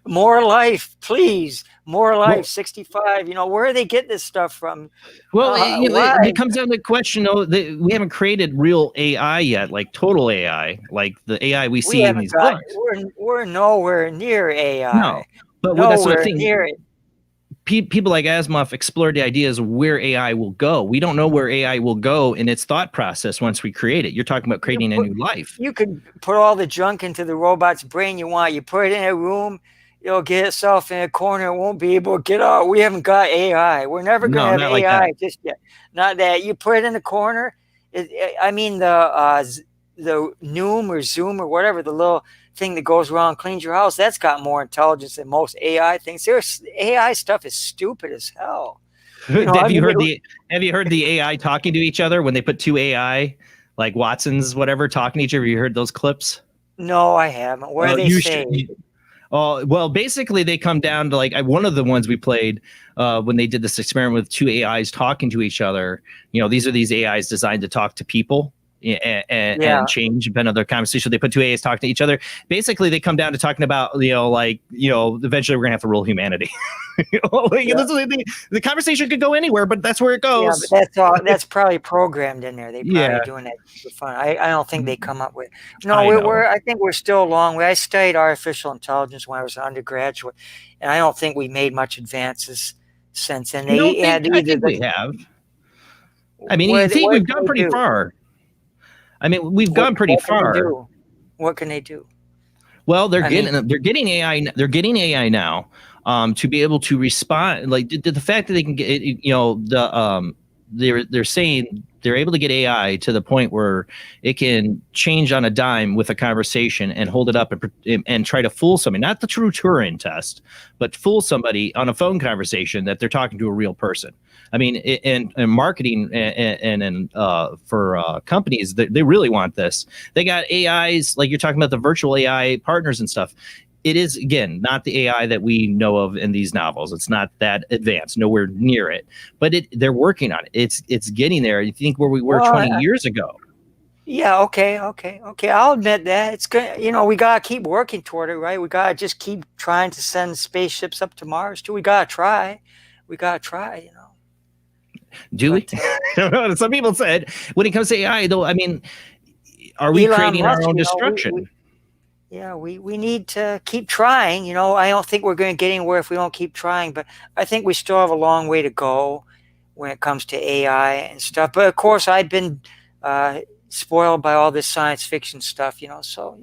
More life, please. More life. Well, 65. Where do they get this stuff from? Well, it comes down to the question. We haven't created real AI yet, like total AI, like the AI we see in these books. We're nowhere near AI. No, but that's the thing. Near it. People like Asimov explored the ideas of where AI will go. We don't know where AI will go in its thought process once we create it. You're talking about creating a new life. You could put all the junk into the robot's brain you want. You put it in a room, it'll get itself in a corner. It won't be able to get out. We haven't got AI. We're never going to have AI just yet. Not that. You put it in the corner. The Noom or Zoom or whatever, the little thing that goes around and cleans your house, that's got more intelligence than most AI things. AI stuff is stupid as hell. Have you heard the AI talking to each other when they put 2 AI like Watson's whatever talking to each other. You heard those clips? No, I haven't. What do they say? Oh, well, basically they come down to like one of the ones we played when they did this experiment with two AIs talking to each other. These are these AIs designed to talk to people and change another conversation. They put two AIs talking to each other. Basically, they come down to talking about, eventually we're gonna have to rule humanity. The conversation could go anywhere, but that's where it goes. Yeah, but that's probably programmed in there. They probably doing that for fun. I don't think they come up with. No, I think we're still a long way. I studied artificial intelligence when I was an undergraduate, and I don't think we made much advances since. And I think we have. I mean, I think we've gone pretty far. I mean, we've gone pretty far. What can they do? Well, they're getting AI. They're getting AI now to be able to respond. Like the fact that they can get, they're saying they're able to get AI to the point where it can change on a dime with a conversation and hold it up and try to fool somebody. Not the true Turing test, but fool somebody on a phone conversation that they're talking to a real person. I mean, in marketing and for companies, they really want this. They got AIs, like you're talking about the virtual AI partners and stuff. It is, again, not the AI that we know of in these novels. It's not that advanced, nowhere near it. But they're working on it. It's getting there. You think where we were 20 years ago. Yeah, okay. I'll admit that. It's good. We got to keep working toward it, right? We got to just keep trying to send spaceships up to Mars, too. We got to try. Do we? Some people said when it comes to AI, though, I mean, are we creating our own destruction? We need to keep trying. I don't think we're going to get anywhere if we don't keep trying, but I think we still have a long way to go when it comes to AI and stuff. But of course, I've been spoiled by all this science fiction stuff, so,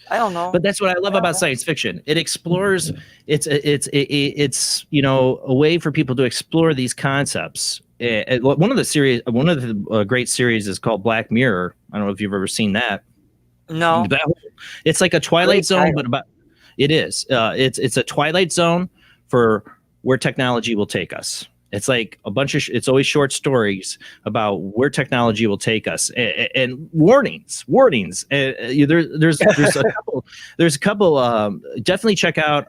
I don't know. But that's what I love about science fiction. It explores, it's a way for people to explore these concepts. One of the great series is called Black Mirror. I don't know if you've ever seen that. No. It's like a Twilight Zone, but it is. It's a Twilight Zone for where technology will take us. It's like a bunch of. It's always short stories about where technology will take us, and warnings. There's a couple. There's a couple. Definitely check out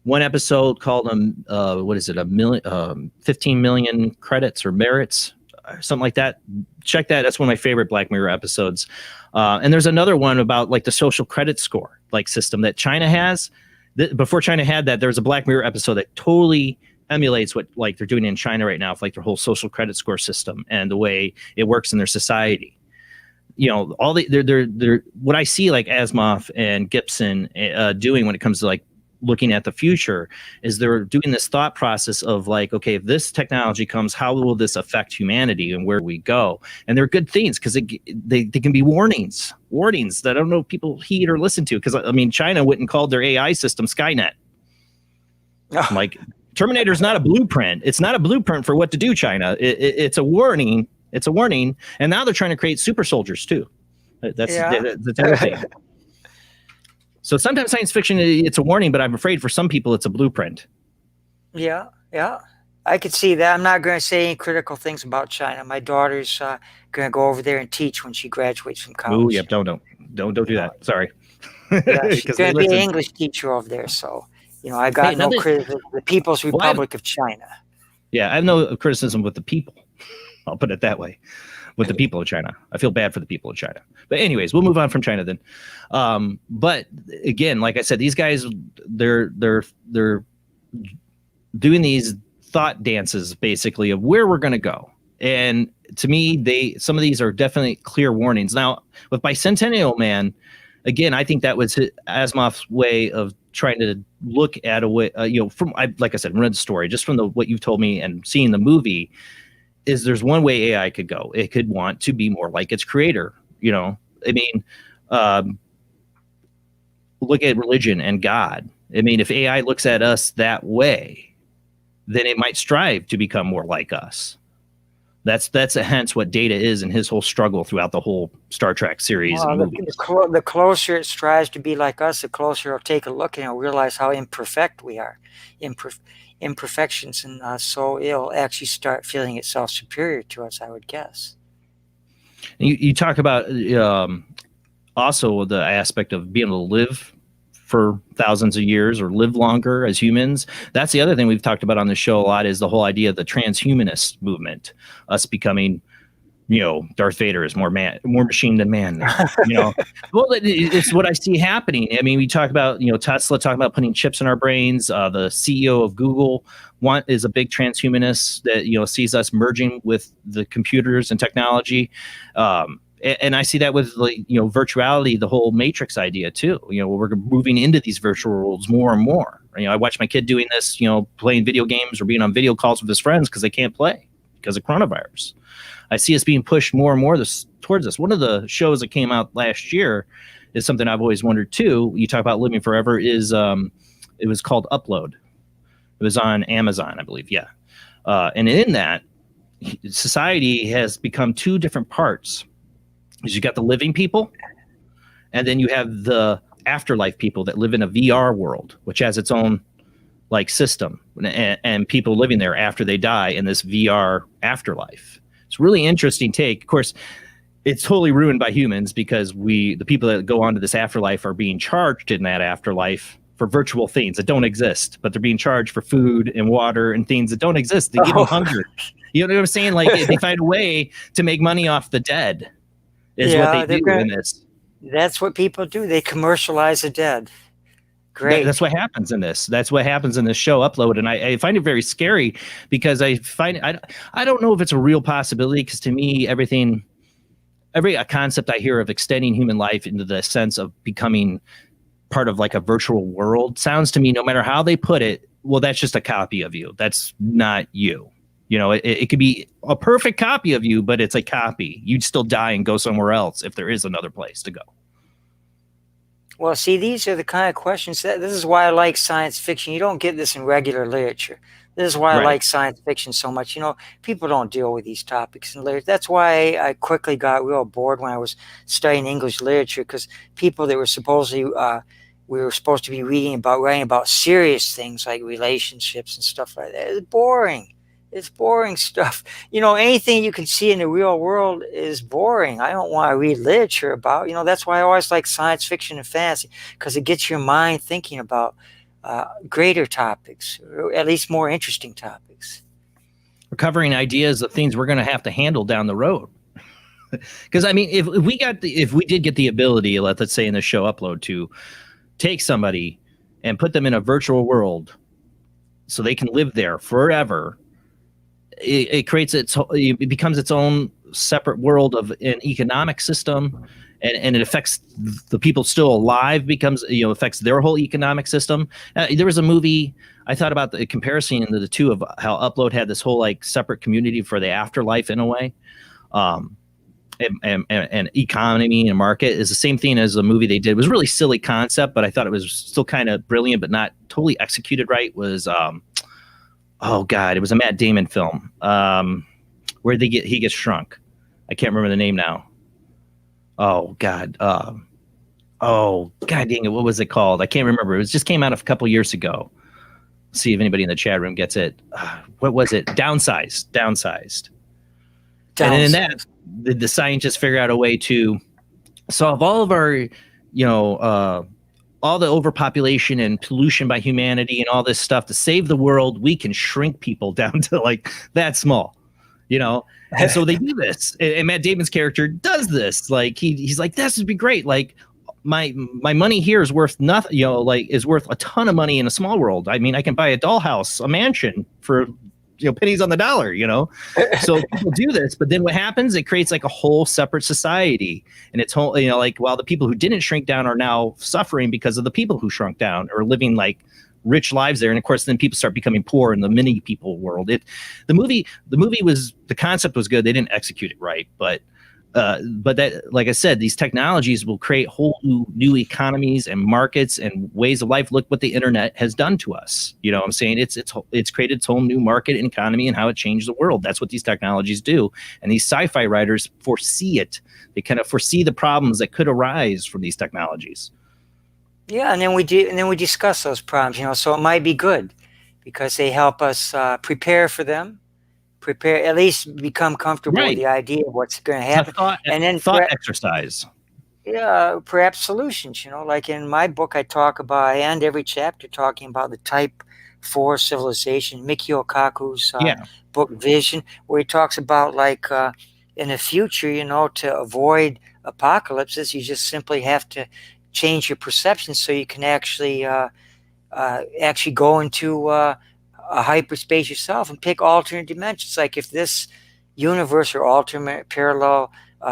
one episode called what is it? 15 million credits or merits, something like that. Check that. That's one of my favorite Black Mirror episodes. And there's another one about like the social credit score system that China has. Before China had that, there was a Black Mirror episode that totally emulates what like they're doing in China right now, with like their whole social credit score system and the way it works in their society. All they're what I see like Asimov and Gibson doing when it comes to like looking at the future is they're doing this thought process of like, okay, if this technology comes, how will this affect humanity and where we go? And they're good things because they can be warnings that I don't know if people heed or listen to. Because I mean, China went and called their AI system Skynet. Like Terminator is not a blueprint. It's not a blueprint for what to do, China. It's a warning. It's a warning. And now they're trying to create super soldiers too. That's everything. So sometimes science fiction, it's a warning, but I'm afraid for some people it's a blueprint. Yeah. I could see that. I'm not going to say any critical things about China. My daughter's going to go over there and teach when she graduates from college. Oh, yep. Don't do that. Sorry. Yeah, she's going to be an English teacher over there. So, I got no criticism of the People's Republic of China. Yeah, I have no criticism with the people. I'll put it that way. With the people of China. I feel bad for the people of China. But anyways, we'll move on from China then. But again, like I said, these guys, they're doing these thought dances basically of where we're going to go. And to me, some of these are definitely clear warnings. Now, with Bicentennial Man, again, I think that was Asimov's way of trying to look at a way, like I said, read the story, just from what you've told me and seeing the movie, is there's one way AI could go. It could want to be more like its creator. I mean, look at religion and God. I mean, if AI looks at us that way, then it might strive to become more like us. That's hence what Data is and his whole struggle throughout the whole Star Trek series. And movies. The closer it strives to be like us, the closer it'll take a look and it'll realize how imperfect we are. Imperfections, and so it'll actually start feeling itself superior to us, I would guess. You talk about also the aspect of being able to live for thousands of years or live longer as humans. That's the other thing we've talked about on the show a lot, is the whole idea of the transhumanist movement, us becoming, Darth Vader is more machine than man. Well, it's what I see happening. I mean, we talk about, Tesla talking about putting chips in our brains. The CEO of Google is a big transhumanist that, sees us merging with the computers and technology. And I see that with virtuality, the whole Matrix idea too. We're moving into these virtual worlds more and more. I watch my kid doing this, playing video games or being on video calls with his friends because they can't play because of coronavirus. I see us being pushed more and more towards this. One of the shows that came out last year is something I've always wondered too. You talk about living forever. It was called Upload. It was on Amazon, I believe. Yeah. And in that, society has become two different parts. You got the living people, and then you have the afterlife people that live in a VR world, which has its own system and people living there after they die in this VR afterlife. It's a really interesting take. Of course, it's totally ruined by humans because the people that go on to this afterlife are being charged in that afterlife for virtual things that don't exist, but they're being charged for food and water and things that don't exist. They give them hunger. You know what I'm saying? They find a way to make money off the dead. Is what they do in this. That's what people do. They commercialize the dead. Great. That's what happens in this. That's what happens in this show Upload. And I find it very scary because I don't know if it's a real possibility, because to me, every concept I hear of extending human life into the sense of becoming part of a virtual world sounds to me, no matter how they put it, well, that's just a copy of you. That's not you. It could be a perfect copy of you, but it's a copy. You'd still die and go somewhere else if there is another place to go. Well, see, these are the kind of questions this is why I like science fiction. You don't get this in regular literature. This is why I like science fiction so much. People don't deal with these topics in literature. That's why I quickly got real bored when I was studying English literature, because people that were we were supposed to be writing about serious things like relationships and stuff like that. It's boring. It's boring stuff. Anything you can see in the real world is boring. I don't want to read literature about, that's why I always like science fiction and fantasy, because it gets your mind thinking about greater topics, or at least more interesting topics. We're covering ideas of things we're going to have to handle down the road. Because if we did get the ability, let's say in the show Upload, to take somebody and put them in a virtual world so they can live there forever, it becomes its own separate world of an economic system, and it affects the people still alive, affects their whole economic system. There was a movie I thought about the comparison into the two of how Upload had this whole separate community for the afterlife in a way. And economy and market is the same thing as the movie they did. It was a really silly concept, but I thought it was still kind of brilliant, but not totally executed right. Was oh God, it was a Matt Damon film where he gets shrunk. I can't remember the name now. Oh God. Oh God dang it. What was it called? I can't remember. It just came out a couple years ago. See if anybody in the chat room gets it. What was it? Downsized. And in that, the scientists figure out a way to solve all of our, all the overpopulation and pollution by humanity and all this stuff to save the world. We can shrink people down to that small, And so they do this, and Matt Damon's character does this. He's like, this would be great. My money here is worth nothing. Is worth a ton of money in a small world. I mean, I can buy a dollhouse, a mansion for pennies on the dollar, So people do this, but then what happens? It creates a whole separate society, and it's whole, while the people who didn't shrink down are now suffering because of the people who shrunk down or living rich lives there. And of course, then people start becoming poor in the mini people world. The concept was good. They didn't execute it right, but that, like I said, these technologies will create whole new economies and markets and ways of life. Look what the internet has done to us. You know what I'm saying? It's created its whole new market and economy and how it changed the world. That's what these technologies do. And these sci-fi writers foresee it. They kind of foresee the problems that could arise from these technologies. Yeah, and then we discuss those problems, so it might be good because they help us prepare for them, prepare, at least become comfortable with Right. the idea of what's going to It's a happen, and then thought exercise. yeah, perhaps solutions. Like in my book, I end every chapter talking about the Type 4 civilization, Mikio Kaku's book Vision, where he talks about in the future, to avoid apocalypses, you just simply have to change your perception so you can actually go into a hyperspace yourself and pick alternate dimensions. Like if this universe or alternate parallel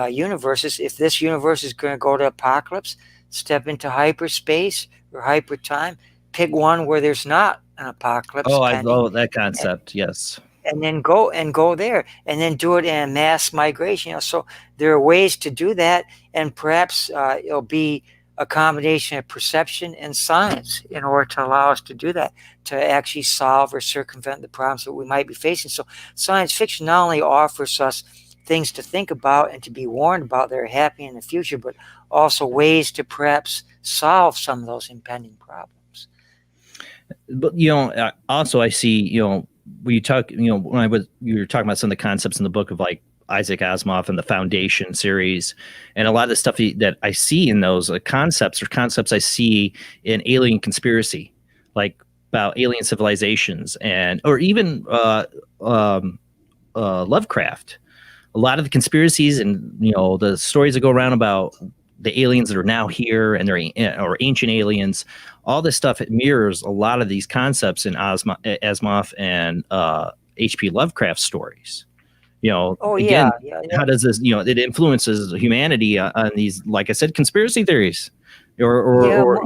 universes, if this universe is going to go to apocalypse, step into hyperspace or hypertime, pick one where there's not an apocalypse. Oh, I love that concept. Yes. And then go there, and then do it in a mass migration. So there are ways to do that, and perhaps it'll be a combination of perception and science in order to allow us to do that, to actually solve or circumvent the problems that we might be facing. So science fiction not only offers us things to think about and to be warned about that are happening in the future, but also ways to perhaps solve some of those impending problems. But also I see when you talk, you were talking about some of the concepts in the book of like Isaac Asimov and the Foundation series, and a lot of the stuff that I see in those concepts I see in Alien Conspiracy, like about alien civilizations, or even Lovecraft. A lot of the conspiracies and the stories that go around about the aliens that are now here and or ancient aliens, all this stuff, it mirrors a lot of these concepts in Asimov and H.P. Lovecraft stories. How does this, it influences humanity on these, like I said, conspiracy theories, or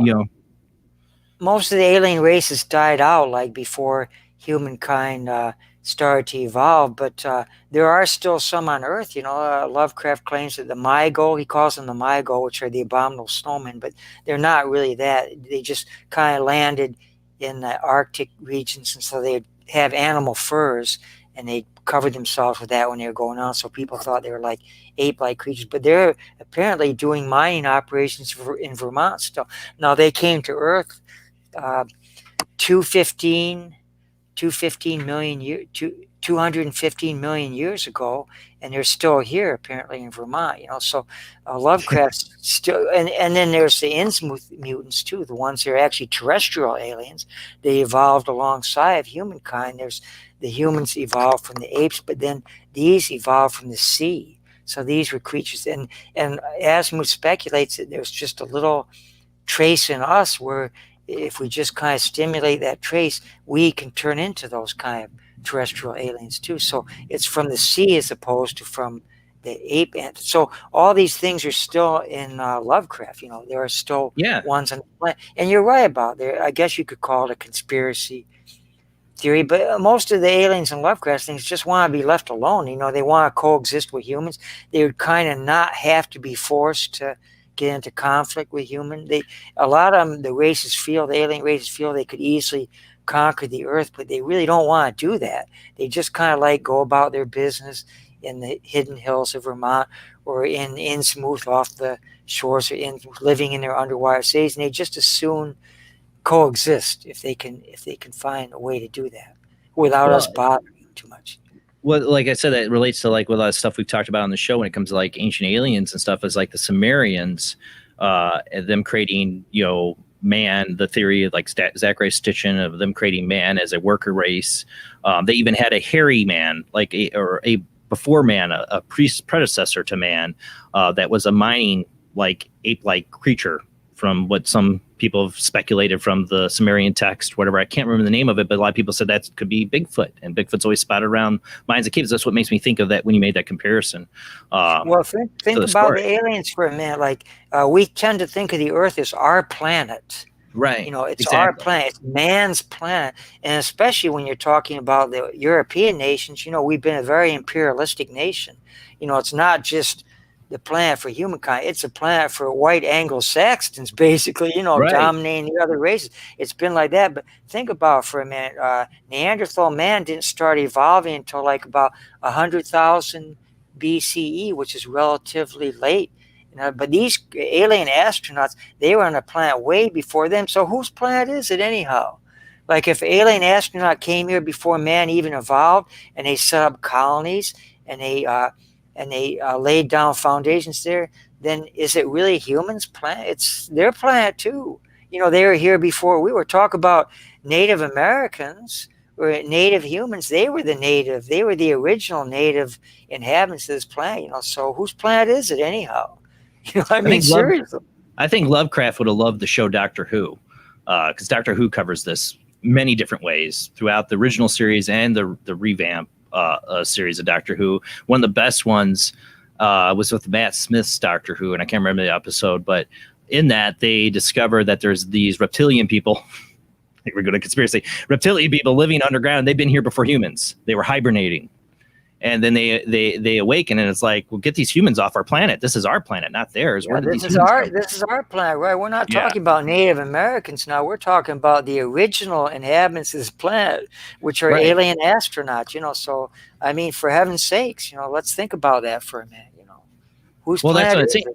most of the alien races died out like before humankind started to evolve, but there are still some on Earth. Lovecraft claims that the Mygo, he calls them the Mygo, which are the abominable snowmen, but they're not really that. They just kind of landed in the Arctic regions, and so they have animal furs, and they covered themselves with that when they were going on. So people thought they were like ape-like creatures, but they're apparently doing mining operations in Vermont still. Now they came to Earth 215 million years ago, and they're still here apparently in Vermont. So Lovecraft still, and then there's the Innsmouth mutants too, the ones that are actually terrestrial aliens. They evolved alongside humankind. There's the humans evolved from the apes, but then these evolved from the sea. So these were creatures, and Asimov speculates that there's just a little trace in us where if we just kind of stimulate that trace, we can turn into those kind of terrestrial aliens too. So it's from the sea as opposed to from the ape ant. So all these things are still in Lovecraft. There are still ones on the planet. And you're right about there. I guess you could call it a conspiracy theory, but most of the aliens in Lovecraft things just want to be left alone. They want to coexist with humans. They would kind of not have to be forced to get into conflict with humans. A lot of them, the alien races feel they could easily conquer the Earth, but they really don't want to do that. They just kind of go about their business in the hidden hills of Vermont or in Innsmouth off the shores, or living in their underwater cities, and they just as soon coexist if they can find a way to do that without us bothering too much. Well, like I said, that relates to with a lot of stuff we've talked about on the show when it comes to ancient aliens and stuff, is like the Sumerians, and them creating, man, the theory of Zachary Stitchin of them creating man as a worker race. They even had a hairy man, a before man, a predecessor to man, that was a mining ape-like creature, from what some people have speculated from the Sumerian text, whatever. I can't remember the name of it, but a lot of people said that could be Bigfoot, and Bigfoot's always spotted around mines and caves. That's what makes me think of that when you made that comparison. Well, think about the aliens for a minute. We tend to think of the Earth as our planet. Right. It's exactly. our planet. It's man's planet. And especially when you're talking about the European nations, we've been a very imperialistic nation. It's not just the planet for humankind. It's a planet for white Anglo-Saxons, basically, Right. dominating the other races. It's been like that. But think about it for a minute. Neanderthal man didn't start evolving until about 100,000 BCE, which is relatively late. But these alien astronauts, they were on a planet way before them. So whose planet is it anyhow? Like if alien astronaut came here before man even evolved, and they set up colonies, and they laid down foundations there, then is it really humans' planet? It's their planet too. You know, they were here before we were. Talk about Native Americans or native humans. They were the original native inhabitants of this planet. You know, so whose planet is it anyhow? You know, I mean, seriously. I think Lovecraft would have loved the show Doctor Who, because Doctor Who covers this many different ways throughout the original series and the revamp series of Doctor Who. One of the best ones was with Matt Smith's Doctor Who, and I can't remember the episode, but in that they discover that there's these reptilian people. I think we're going to conspiracy. Reptilian people living underground. They've been here before humans. They were hibernating. And then they awaken, and it's like, well, get these humans off our planet. This is our planet, not theirs. Yeah, this is our planet, right? We're not talking about Native Americans now. We're talking about the original inhabitants of this planet, which are alien astronauts. You know, so I mean, for heaven's sakes, you know, let's think about that for a minute. You know, whose planet is it?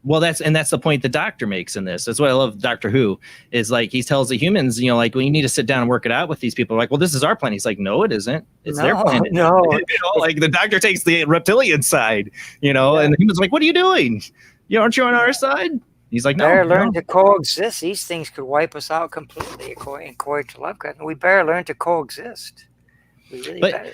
Well, that's the point the Doctor makes in this. That's why I love Doctor Who, is like he tells the humans, you know, like, well, you need to sit down and work it out with these people. Like, well, this is our planet. He's like, no, it isn't. It's their planet. No, you know, like the Doctor takes the reptilian side, you know, and the humans are like, what are you doing? You know, aren't you on our side? He's like, no. Better learn to coexist. These things could wipe us out completely, according to Lovecraft. We better learn to coexist. We really better.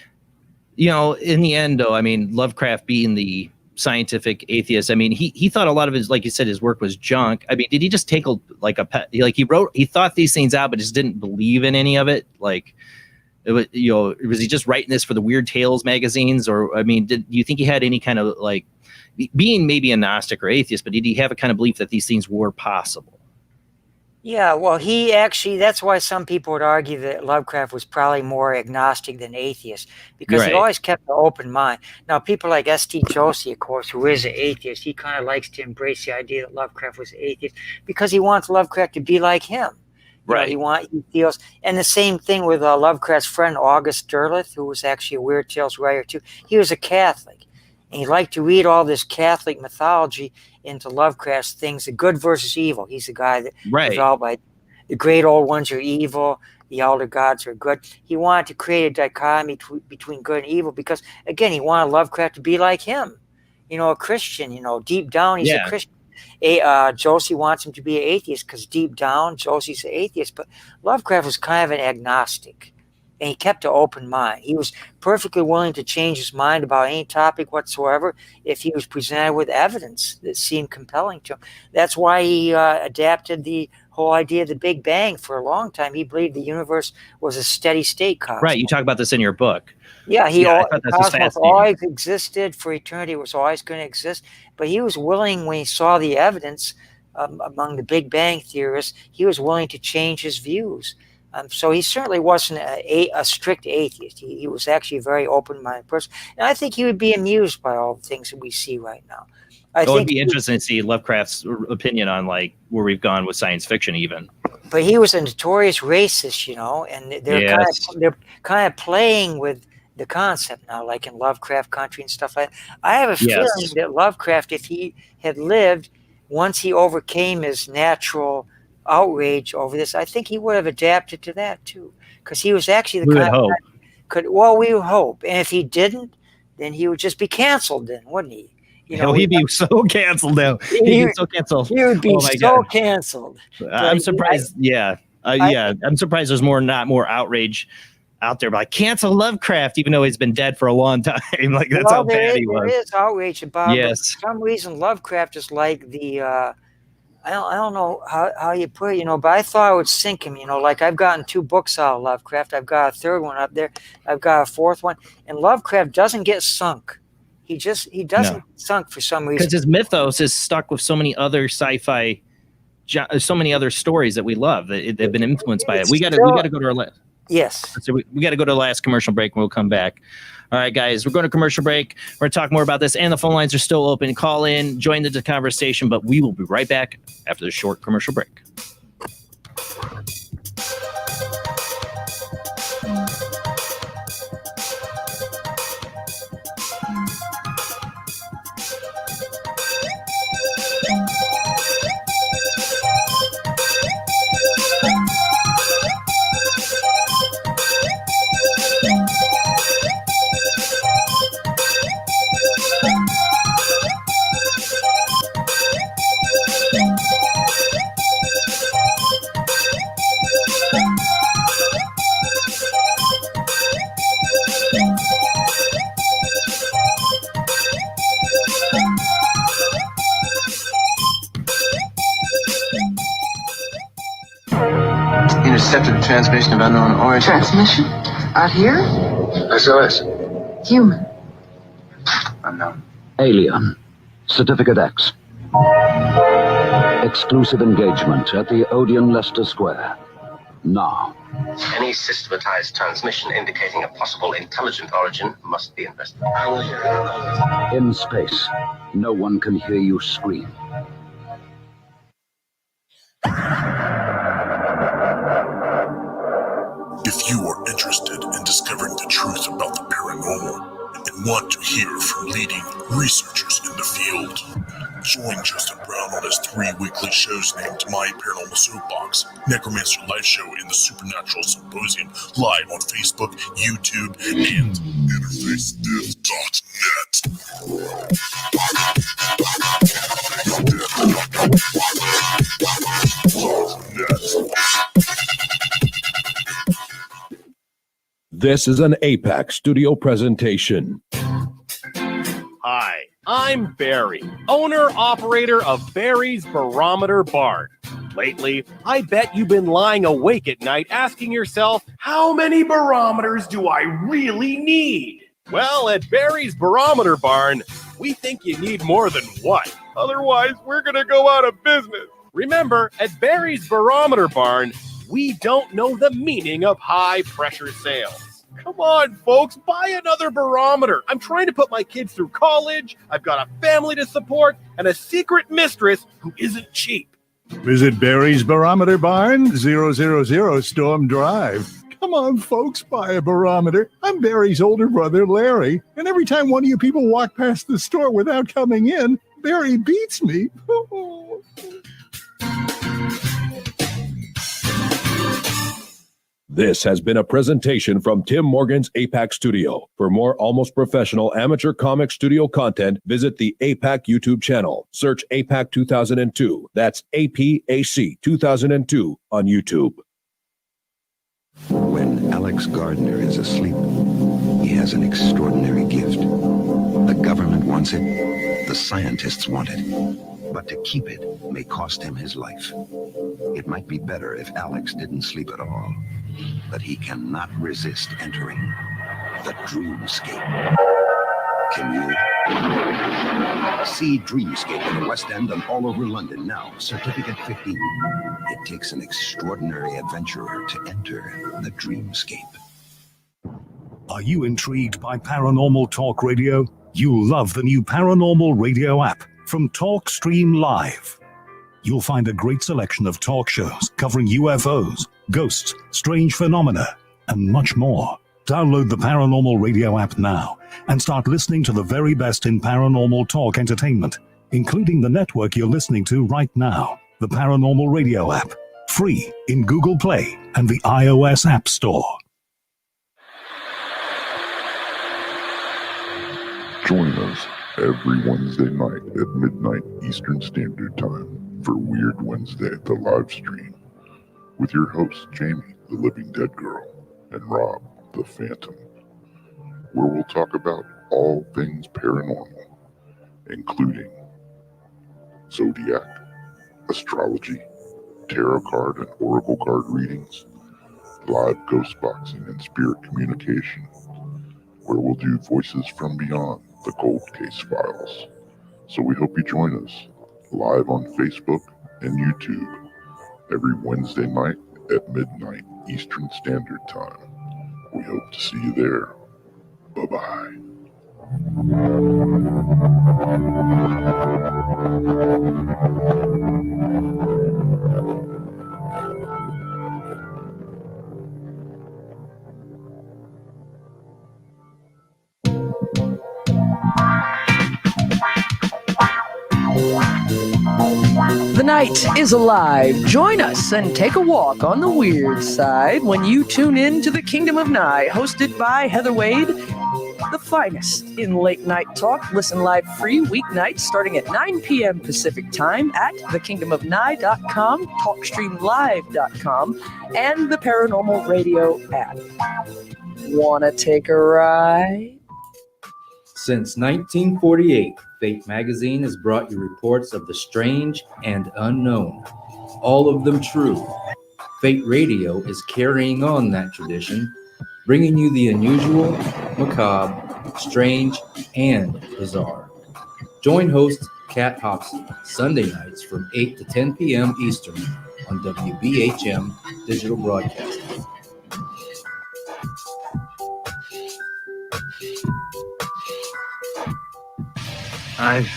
You know, in the end, though, I mean, Lovecraft being the scientific atheist, I mean, he thought a lot of his, like you said, his work was junk. I mean, did he just take he thought these things out but just didn't believe in any of it? Like, it was, you know, was he just writing this for the Weird Tales magazines? Or I mean, do you think he had any kind of, like, being maybe a Gnostic or atheist, but did he have a kind of belief that these things were possible? Yeah, well, that's why some people would argue that Lovecraft was probably more agnostic than atheist, because he always kept an open mind. Now, people like S.T. Josie, of course, who is an atheist, he kind of likes to embrace the idea that Lovecraft was an atheist because he wants Lovecraft to be like him. Right. You know, he feels, and the same thing with Lovecraft's friend, August Derleth, who was actually a Weird Tales writer too. He was a Catholic, and he liked to read all this Catholic mythology into Lovecraft's things, the good versus evil. He's the guy that developed like the great old ones are evil, the elder gods are good. He wanted to create a dichotomy between good and evil because, again, he wanted Lovecraft to be like him, you know, a Christian. You know, deep down he's a Christian. Josie wants him to be an atheist because deep down Josie's an atheist, but Lovecraft was kind of an agnostic. And he kept an open mind. He was perfectly willing to change his mind about any topic whatsoever if he was presented with evidence that seemed compelling to him. That's why he adapted the whole idea of the Big Bang for a long time. He believed the universe was a steady state cosmos. Right. You talk about this in your book. Yeah, the cosmos always existed for eternity. It was always going to exist. But he was willing, when he saw the evidence among the Big Bang theorists, he was willing to change his views. So he certainly wasn't a strict atheist. He was actually a very open-minded person. And I think he would be amused by all the things that we see right now. It would be interesting to see Lovecraft's opinion on, like, where we've gone with science fiction even. But he was a notorious racist, you know, and they're kind of playing with the concept now, like in Lovecraft Country and stuff like that. I have a feeling that Lovecraft, if he had lived, once he overcame his natural outrage over this, I think he would have adapted to that too, because he was actually the kind of guy we would hope, and if he didn't, then he would just be canceled, then wouldn't he? You know, he'd be so canceled now. He'd be so canceled. He would be so canceled. I'm surprised. I'm surprised there's not more outrage out there, but I cancel Lovecraft, even though he's been dead for a long time. Like, that's how bad he was. There is outrage about it. For some reason, Lovecraft is like the I don't know how you put it, you know, but I thought I would sink him, you know, like I've gotten 2 books out of Lovecraft. I've got a 3rd one up there. I've got a 4th one. And Lovecraft doesn't get sunk. He doesn't get sunk for some reason. Because his mythos is stuck with so many other sci-fi, so many other stories that we love that they've been influenced by it. We got to go to our last. Yes. So we got to go to the last commercial break and we'll come back. All right, guys, we're going to commercial break. We're going to talk more about this, and the phone lines are still open. Call in, join the conversation, but we will be right back after the short commercial break. Intercepted a transmission of unknown origin. Transmission? Out here? SOS. Human. Unknown. Alien. Certificate X. Exclusive engagement at the Odeon Leicester Square. Now. Any systematized transmission indicating a possible intelligent origin must be investigated. I will hear it. In space, no one can hear you scream. If you are interested in discovering the truth about the paranormal and want to hear from leading researchers in the field, join Justin Brown on his 3 weekly shows named My Paranormal Soapbox, Necromancer Live Show, and the Supernatural Symposium, live on Facebook, YouTube, and This is an APAC studio presentation. Hi, I'm Barry, owner-operator of Barry's Barometer Barn. Lately, I bet you've been lying awake at night asking yourself, how many barometers do I really need? Well, at Barry's Barometer Barn, we think you need more than one. Otherwise, we're going to go out of business. Remember, at Barry's Barometer Barn, we don't know the meaning of high-pressure sales. Come on, folks, buy another barometer. I'm trying to put my kids through college. I've got a family to support and a secret mistress who isn't cheap. Visit Barry's Barometer Barn, 000 Storm Drive. Come on, folks, buy a barometer. I'm Barry's older brother, Larry, and every time one of you people walk past the store without coming in, Barry beats me. This has been a presentation from Tim Morgan's APAC Studio. For more almost professional amateur comic studio content, visit the APAC YouTube channel. Search APAC 2002. That's APAC 2002 on YouTube. When Alex Gardner is asleep, he has an extraordinary gift. The government wants it, the scientists want it. But to keep it may cost him his life. It might be better if Alex didn't sleep at all. But he cannot resist entering the dreamscape. Can you? See Dreamscape in the West End and all over London now. Certificate 15. It takes an extraordinary adventurer to enter the dreamscape. Are you intrigued by Paranormal Talk Radio? You'll love the new Paranormal Radio app from Talkstream Live. You'll find a great selection of talk shows covering UFOs, ghosts, strange phenomena, and much more. Download the Paranormal Radio app now and start listening to the very best in paranormal talk entertainment, including the network you're listening to right now, the Paranormal Radio app, free in Google Play and the iOS App Store. Join us every Wednesday night at midnight Eastern Standard Time for Weird Wednesday, the live stream, with your hosts Jamie, the Living Dead Girl, and Rob, the Phantom, where we'll talk about all things paranormal, including zodiac, astrology, tarot card and oracle card readings, live ghost boxing and spirit communication, where we'll do voices from beyond the cold case files. So we hope you join us live on Facebook and YouTube every Wednesday night at midnight Eastern Standard Time. We hope to see you there. Bye-bye. The night is alive. Join us and take a walk on the weird side when you tune in to the Kingdom of Nye, hosted by Heather Wade, the finest in late night talk. Listen live free weeknights starting at 9 p.m. Pacific time at thekingdomofnye.com, talkstreamlive.com, and the Paranormal Radio app. Wanna take a ride? Since 1948, Fate Magazine has brought you reports of the strange and unknown, all of them true. Fate Radio is carrying on that tradition, bringing you the unusual, macabre, strange, and bizarre. Join host Kat Hobson Sunday nights from 8 to 10 p.m. Eastern on WBHM Digital Broadcasting. I've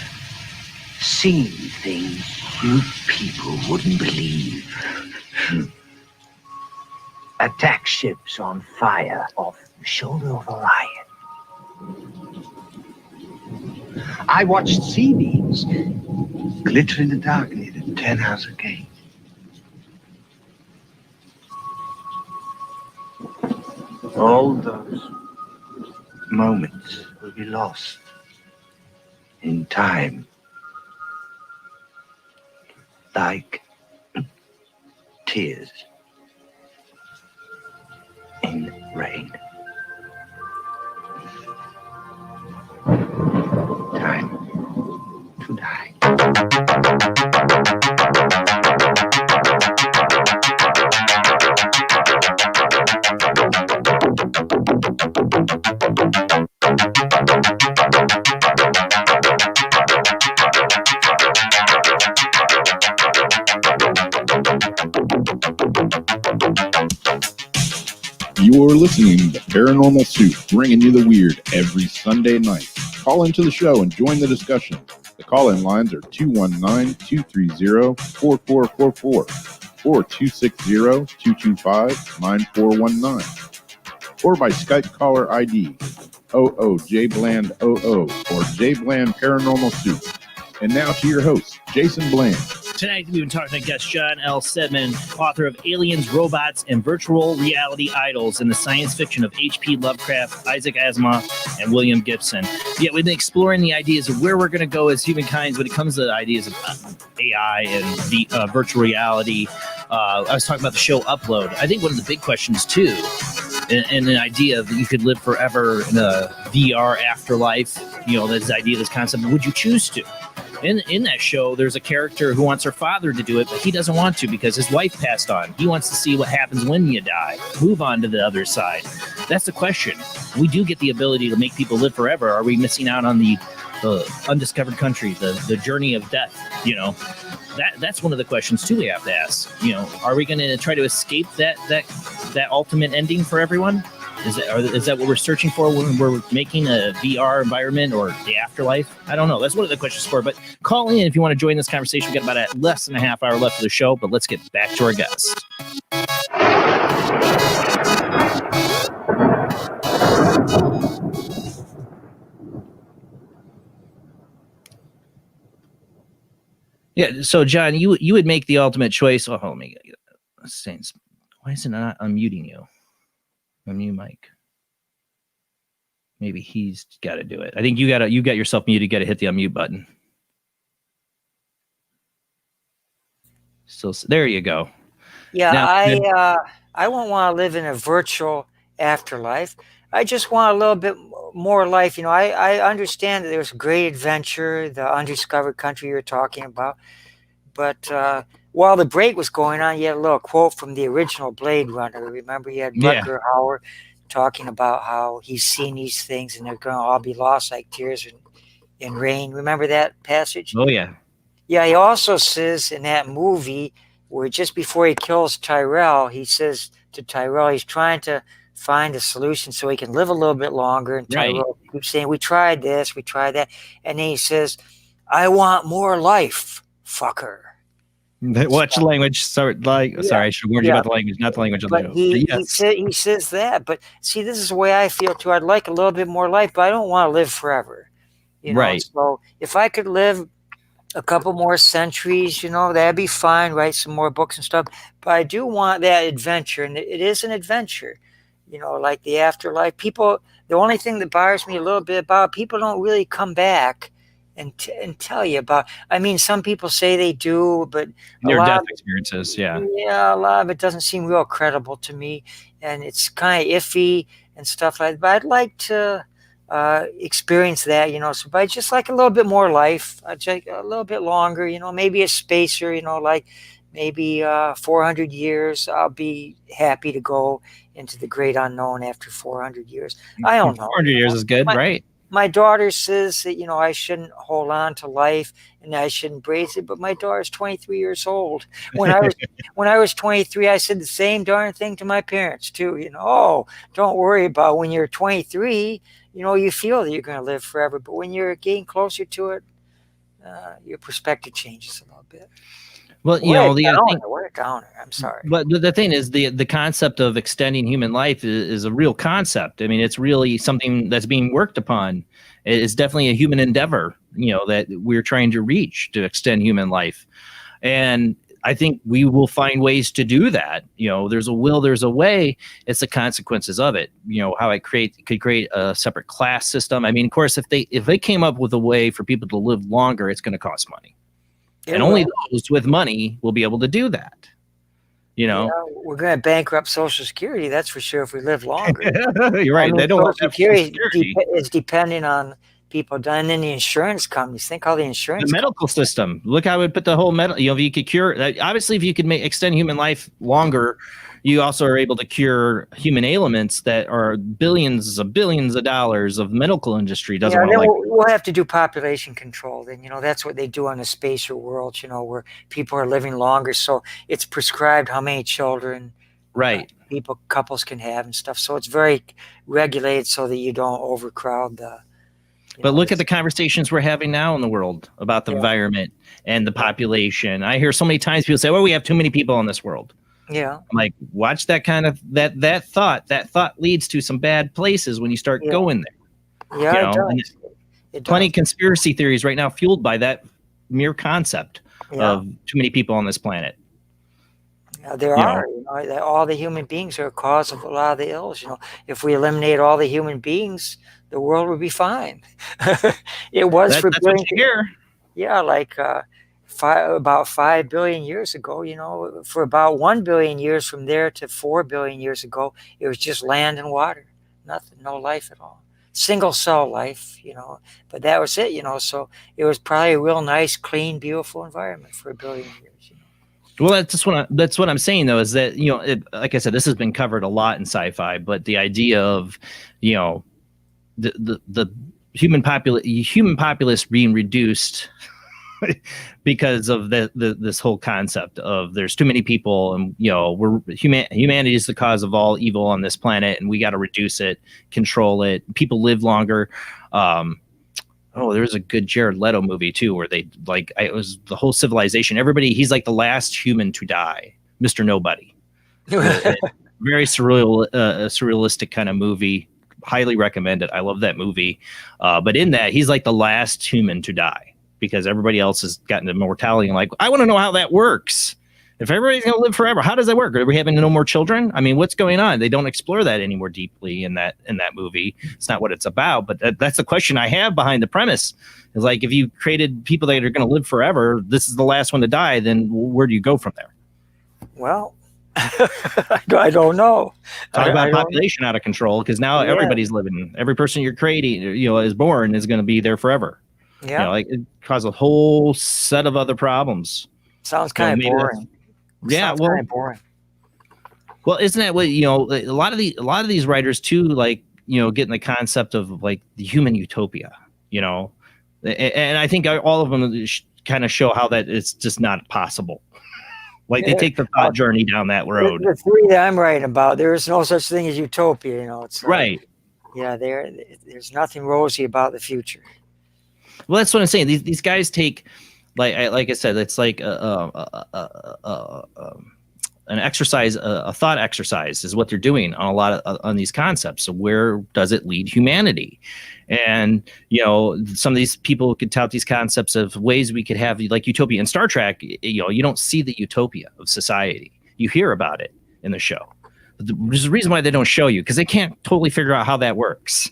seen things you people wouldn't believe. Attack ships on fire off the shoulder of Orion. I watched sea beams glitter in the dark near the Tannhauser Gate. All those moments will be lost in time, like tears in rain. Time to die. You're listening to Paranormal Soup, bringing you the weird every Sunday night. Call into the show and join the discussion. The call-in lines are 219-230-4444 or 260-225-9419, or by Skype caller ID oojblandoo or Jblandparanormalsoup. And now to your host, Jason Bland. Tonight, we've been talking to guest John L. Steadman, author of Aliens, Robots, and Virtual Reality Idols in the science fiction of H.P. Lovecraft, Isaac Asimov, and William Gibson. Yeah, we've been exploring the ideas of where we're going to go as humankind when it comes to the ideas of AI and the virtual reality. I was talking about the show Upload. I think one of the big questions, too, and the idea that you could live forever in a VR afterlife, you know, this idea, this concept, would you choose to? In that show, there's a character who wants her father to do it, but he doesn't want to because his wife passed on. He wants to see what happens when you die. Move on to the other side. That's the question. We do get the ability to make people live forever. Are we missing out on the undiscovered country, the journey of death? You know, that's one of the questions too we have to ask. You know, are we going to try to escape that ultimate ending for everyone? Is that what we're searching for when we're making a VR environment or the afterlife? I don't know. That's one of the questions for. But call in if you want to join this conversation. We've got about less than a half hour left of the show, but let's get back to our guest. Yeah. So, John, you would make the ultimate choice. Oh, let me. Why is it not unmuting you? Unmute Mike. Maybe he's got to do it. I think you got yourself muted. You got to hit the unmute button. So there you go. Yeah, now, I won't want to live in a virtual afterlife. I just want a little bit more life. You know, I understand that there's great adventure, the undiscovered country you're talking about. But while the break was going on, you had a little quote from the original Blade Runner. Remember, you had Rutger Hauer talking about how he's seen these things and they're going to all be lost like tears in rain. Remember that passage? Oh, yeah. Yeah, he also says in that movie where just before he kills Tyrell, he says to Tyrell he's trying to find a solution so he can live a little bit longer. And Tyrell keeps saying, we tried this, we tried that. And then he says, I want more life, fucker. Watch the language. Sorry, I should warn you about the language, not the language of the show. He says that. But see, this is the way I feel too. I'd like a little bit more life, but I don't want to live forever. You know? Right. So if I could live a couple more centuries, you know, that'd be fine. Write some more books and stuff. But I do want that adventure, and it is an adventure. You know, like the afterlife. People, the only thing that bothers me a little bit about people don't really come back and tell you about. I mean, some people say they do, but their death experiences, yeah, a lot of it doesn't seem real credible to me, and it's kind of iffy. and stuff like that. But I'd like to experience that, so by just like a little bit more life, I'd take a little bit longer, maybe a spacer, like maybe 400 years. I'll be happy to go into the great unknown after 400 years. I don't know. 400 years is good, right? My daughter says that, I shouldn't hold on to life and I should embrace it. But my daughter's 23 years old. When I was 23, I said the same darn thing to my parents too. Oh, don't worry about when you're 23, you feel that you're going to live forever. But when you're getting closer to it, your perspective changes a little bit. Well, what a downer. I'm sorry. But the thing is, the concept of extending human life is a real concept. I mean, it's really something that's being worked upon. It's definitely a human endeavor, that we're trying to reach to extend human life. And I think we will find ways to do that. There's a will, there's a way. It's the consequences of it. How it could create a separate class system. I mean, of course, if they came up with a way for people to live longer, it's going to cost money. And only those with money will be able to do that. We're going to bankrupt Social Security, that's for sure, if we live longer. You're right. They don't Social have Security is depending on people dying. And then the insurance companies. Think how the insurance medical system. Look how it put the whole if you could cure. Obviously, if you could extend human life longer, you also are able to cure human ailments that are billions of dollars of medical industry doesn't want to like. We'll have to do population control. Then that's what they do on the spacer world. Where people are living longer, so it's prescribed how many children couples can have and stuff. So it's very regulated so that you don't overcrowd the. But look at the conversations we're having now in the world about the environment and the population. I hear so many times people say, "Well, we have too many people in this world." Yeah. I'm like, watch that kind of that thought. That thought leads to some bad places when you start going there. Yeah, it does. Plenty of conspiracy theories right now fueled by that mere concept of too many people on this planet. Yeah, there are. All the human beings are a cause of a lot of the ills. If we eliminate all the human beings, the world would be fine. It was that's what you hear. Yeah, like about 5 billion years ago, for about 1 billion years from there to 4 billion years ago, it was just land and water, nothing, no life at all. Single cell life, but that was it, so it was probably a real nice, clean, beautiful environment for 1 billion years. Well, that's what I'm saying though, is that, like I said, this has been covered a lot in sci-fi, but the idea of, the human populace being reduced because of this whole concept of there's too many people and humanity is the cause of all evil on this planet and we got to reduce it, control it. People live longer. There's a good Jared Leto movie too where they it was the whole civilization. He's like the last human to die, Mr. Nobody. Very surrealistic kind of movie. Highly recommend it. I love that movie. But in that, he's like the last human to die. Because everybody else has gotten to mortality and I want to know how that works. If everybody's going to live forever, how does that work? Are we having no more children? I mean, what's going on? They don't explore that any more deeply in that movie. It's not what it's about, but that's the question I have behind the premise. Is if you created people that are going to live forever, this is the last one to die, then where do you go from there? Well, I don't know. Talk about population out of control because now everybody's living. Every person you're creating, is born is going to be there forever. Yeah, it causes a whole set of other problems. Sounds kind of boring. Boring. Well, isn't that what a lot of these writers too, getting the concept of the human utopia, and I think all of them kind of show how that it's just not possible. They take the thought journey down that road. The three that I'm writing about, there is no such thing as utopia. It's right. There's nothing rosy about the future. Well, that's what I'm saying. These guys take, like I said, it's like an exercise, a thought exercise is what they're doing on a lot of on these concepts. So where does it lead humanity? And some of these people could tout these concepts of ways we could have like utopia. In Star Trek, you don't see the utopia of society. You hear about it in the show. There's a reason why they don't show you because they can't totally figure out how that works.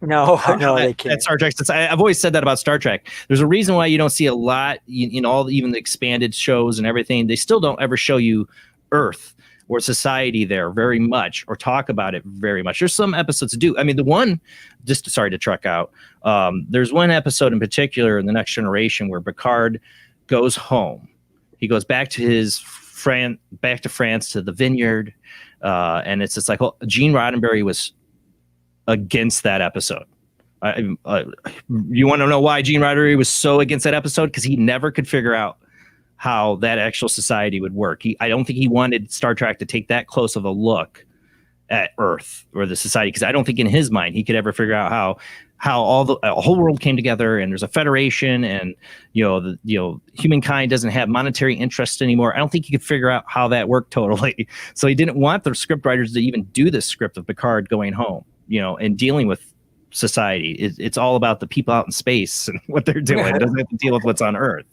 No, they can't. At Star Trek, I've always said that about Star Trek. There's a reason why you don't see a lot in all even the expanded shows and everything. They still don't ever show you Earth or society there very much, or talk about it very much. There's some episodes that do. I mean, the one, just sorry to truck out. There's one episode in particular in The Next Generation where Picard goes home. He goes back to back to France, to the vineyard, and it's just like, well, Gene Roddenberry was against that episode. You want to know why Gene Roddenberry was so against that episode? Because he never could figure out how that actual society would work. I don't think he wanted Star Trek to take that close of a look at Earth or the society, because I don't think in his mind he could ever figure out how all the whole world came together and there's a federation, and humankind doesn't have monetary interests anymore. I don't think he could figure out how that worked totally. So he didn't want the script writers to even do this script of Picard going home, and dealing with society. It's all about the people out in space and what they're doing. It doesn't have to deal with what's on Earth.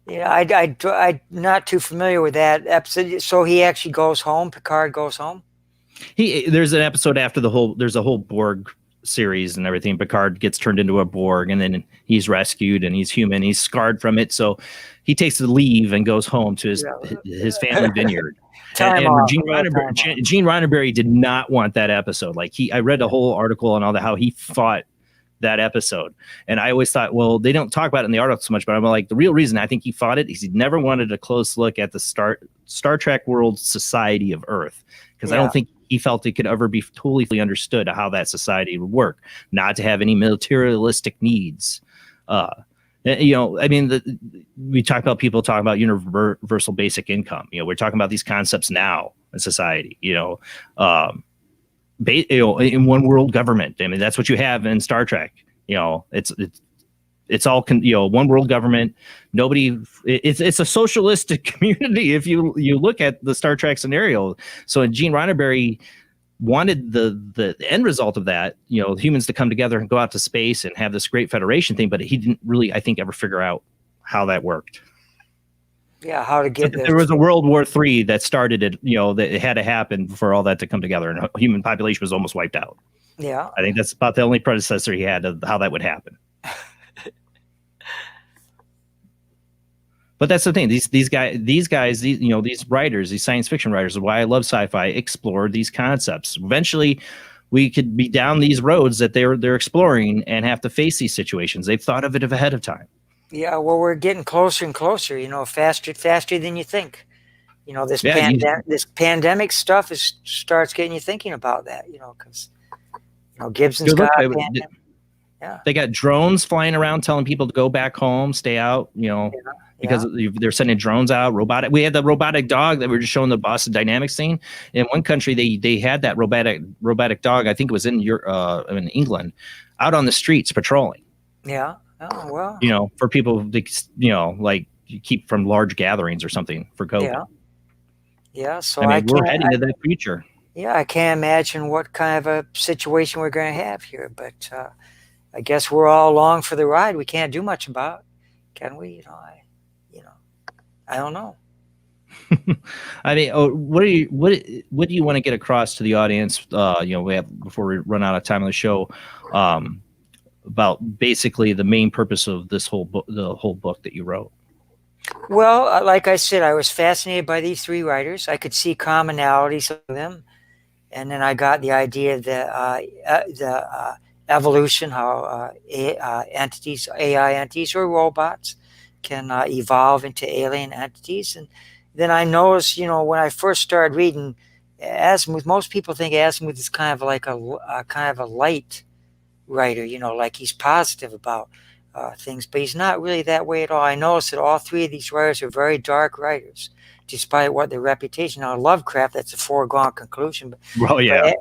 Yeah, I'm not too familiar with that episode. So he actually goes home. Picard goes home. There's an episode after there's a whole Borg series and everything. Picard gets turned into a Borg, and then he's rescued, and he's human. He's scarred from it, so he takes the leave and goes home to his family vineyard. And Gene Roddenberry did not want that episode. Like I read a whole article on all that, how he fought that episode. And I always thought, well, they don't talk about it in the article so much, but I'm like, the real reason I think he fought it is he never wanted a close look at the Star Trek world society of Earth. Because I don't think he felt it could ever be totally understood how that society would work, not to have any materialistic needs. We talk about people talking about universal basic income. We're talking about these concepts now in society, in one world government. I mean, that's what you have in Star Trek. It's all one world government. It's a socialistic community if you look at the Star Trek scenario. So Gene Roddenberry wanted the end result of that, humans to come together and go out to space and have this great federation thing, but he didn't really, I think, ever figure out how that worked. Yeah, how to get there was a World War III that started it, that it had to happen for all that to come together, and human population was almost wiped out. Yeah. I think that's about the only predecessor he had of how that would happen. But that's the thing. These guys, these writers, these science fiction writers, is why I love sci-fi, explore these concepts. Eventually, we could be down these roads that they're exploring and have to face these situations. They've thought of it ahead of time. Yeah, well, we're getting closer and closer. Faster than you think. This pandemic stuff starts getting you thinking about that. Because Gibson's got. Yeah. They got drones flying around telling people to go back home, stay out. Because they're sending drones out, robotic. We had the robotic dog that we were just showing the Boston Dynamics scene. In one country, they had that robotic dog. I think it was in England, out on the streets patrolling. Yeah. Oh well. For people to like you keep from large gatherings or something for COVID. Yeah. Yeah. So we're heading to that future. Yeah, I can't imagine what kind of a situation we're going to have here, but I guess we're all along for the ride. We can't do much about it, can we? I don't know. I mean, what do you want to get across to the audience? We have, before we run out of time on the show, about basically the main purpose of this whole book, the whole book that you wrote. Well, like I said, I was fascinated by these three writers. I could see commonalities of them, and then I got the idea that the evolution, how AI entities or robots can evolve into alien entities. And then I noticed, when I first started reading Asimov, most people think Asimov is kind of like a light writer, like he's positive about things, but he's not really that way at all. I noticed that all three of these writers are very dark writers, despite what their reputation. Now, Lovecraft, that's a foregone conclusion. Well, yeah.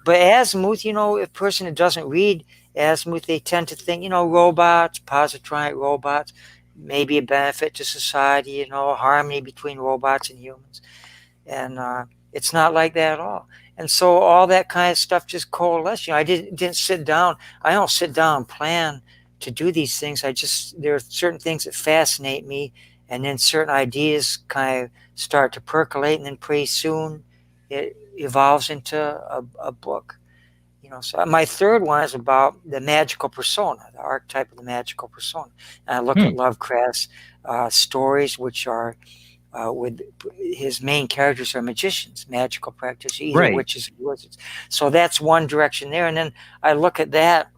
But Asimov, a person that doesn't read Asimov, they tend to think, robots, positronic robots, maybe a benefit to society, harmony between robots and humans. And it's not like that at all. And so all that kind of stuff just coalesced. I didn't sit down. I don't sit down and plan to do these things. There are certain things that fascinate me, and then certain ideas kind of start to percolate, and then pretty soon it evolves into a book. So my third one is about the magical persona, the archetype of the magical persona. And I look at Lovecraft's stories, which are with his main characters are magicians, magical practitioners, either Right. witches or wizards. So that's one direction there. And then I look at that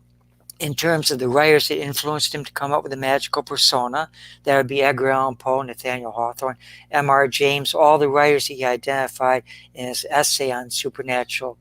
in terms of the writers that influenced him to come up with a magical persona. That would be Edgar Allan Poe, Nathaniel Hawthorne, M.R. James, all the writers that he identified in his essay on supernatural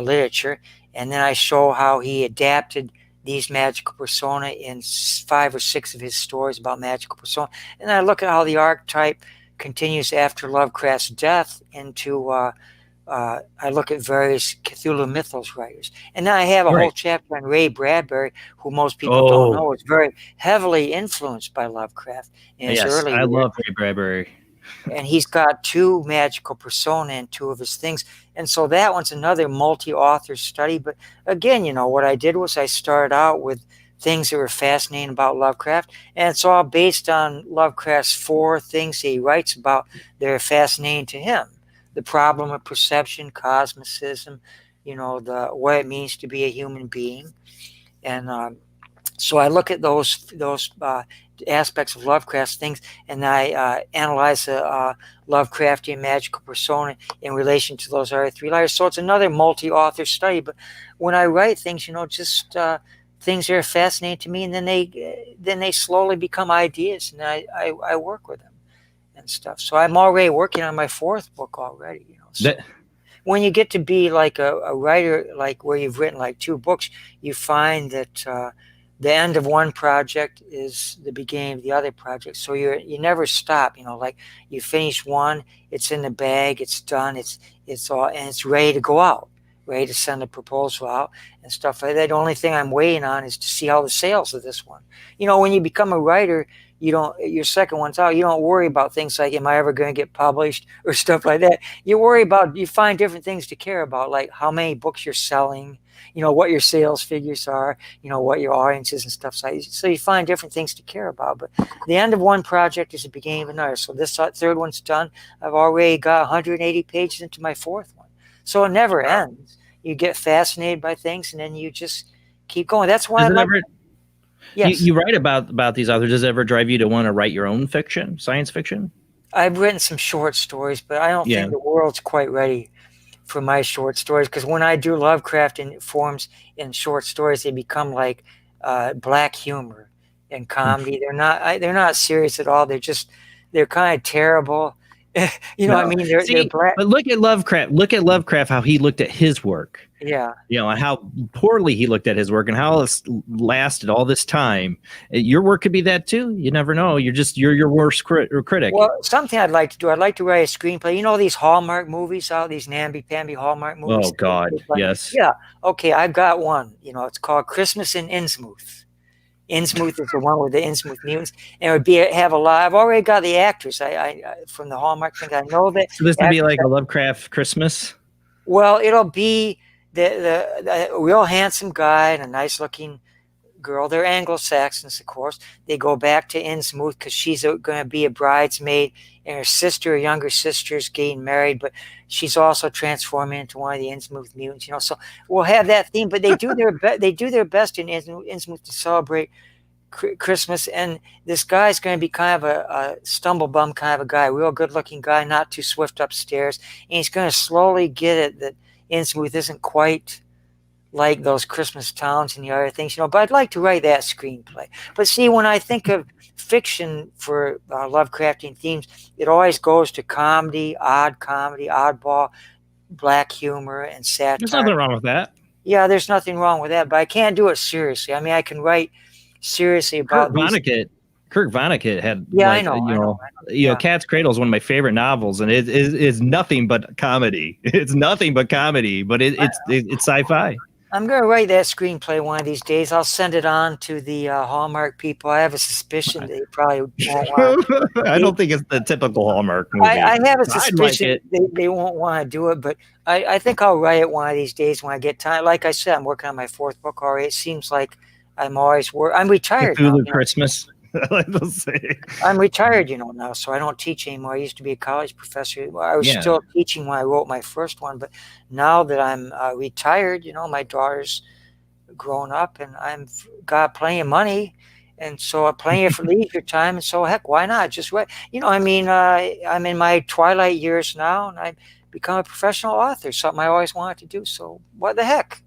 literature. And then I show how he adapted these magical persona in 5 or 6 of his stories about magical persona. And I look at how the archetype continues after Lovecraft's death into I look at various Cthulhu Mythos writers. And then I have a whole chapter on Ray Bradbury, who most people don't know is very heavily influenced by Lovecraft in his early I years. love Ray Bradbury. And he's got 2 magical persona in 2 of his things. And so that one's another multi-author study. But again, what I did was I started out with things that were fascinating about Lovecraft. And it's all based on Lovecraft's 4 things that he writes about that are fascinating to him. The problem of perception, cosmicism, what it means to be a human being. And so I look at those aspects of Lovecraft's things, and I analyze the Lovecraftian magical persona in relation to those other 3 layers. So it's another multi-author study. But when I write things, just things that are fascinating to me, and then they slowly become ideas, and I work with them and stuff. So I'm already working on my 4th book already. So when you get to be like a writer, like where you've written like 2 books, you find that the end of one project is the beginning of the other project. So you never stop. Like you finish one, it's in the bag, it's done, it's all, and it's ready to go out, ready to send a proposal out and stuff like that. The only thing I'm waiting on is to see how the sales of this one. When you become a writer, your second one's out, you don't worry about things like, am I ever going to get published or stuff like that. You find different things to care about, like how many books you're selling, what your sales figures are, what your audience is and stuff. So you find different things to care about. But the end of one project is the beginning of another. So this 3rd one's done. I've already got 180 pages into my 4th one. So it never ends. You get fascinated by things, and then you just keep going. That's why Yes. You write about these authors. Does it ever drive you to want to write your own fiction, science fiction? I've written some short stories, but I don't think the world's quite ready for my short stories, because when I do Lovecraft in forms in short stories, they become like black humor and comedy. They're not serious at all. They're kind of terrible. What I mean? They're black. But look at Lovecraft. Look at Lovecraft, how he looked at his work. Yeah. And how poorly he looked at his work and how it's lasted all this time. Your work could be that too. You never know. You're your worst critic. Well, something I'd like to do, I'd like to write a screenplay. These Hallmark movies out, these namby-pamby Hallmark movies. Oh, God. Yes. Yeah. Okay, I've got one. It's called Christmas in Innsmouth. Innsmouth is the one with the Innsmouth mutants, and it would have a lot. I've already got the actors. I from the Hallmark thing. I know that. So this would be like a Lovecraft Christmas. Well, it'll be the real handsome guy and a nice looking girl. They're Anglo-Saxons, of course. They go back to Innsmouth because she's going to be a bridesmaid, and her younger sister's getting married, but she's also transforming into one of the Innsmouth mutants. So we'll have that theme. But they do their best in Innsmouth to celebrate Christmas. And this guy's going to be kind of a stumble-bum kind of a guy, real good-looking guy, not too swift upstairs, and he's going to slowly get it that Innsmouth isn't quite like those Christmas towns and the other things, but I'd like to write that screenplay. But see, when I think of fiction for Lovecraftian themes, it always goes to comedy, oddball, black humor, and satire. There's nothing wrong with that. Yeah, there's nothing wrong with that, but I can't do it seriously. I mean, I can write seriously about Kurt Vonnegut had, I know. Cat's Cradle is one of my favorite novels, and it is nothing but comedy. It's nothing but comedy, but it's sci-fi. I'm going to write that screenplay one of these days. I'll send it on to the Hallmark people. I have a suspicion they probably won't want. I don't think it's the typical Hallmark movie. I have a suspicion they won't want to do it, but I think I'll write it one of these days when I get time. Like I said, I'm working on my 4th book already. It seems like I'm retired now. Christmas. Like they'll say. I'm retired, now, so I don't teach anymore. I used to be a college professor. I was still teaching when I wrote my first one, but now that I'm retired, my daughter's grown up, and I've got plenty of money, And so plenty of leisure time. And so heck, why not just write? I mean, I'm in my twilight years now, and I've become a professional author, something I always wanted to do. So what the heck?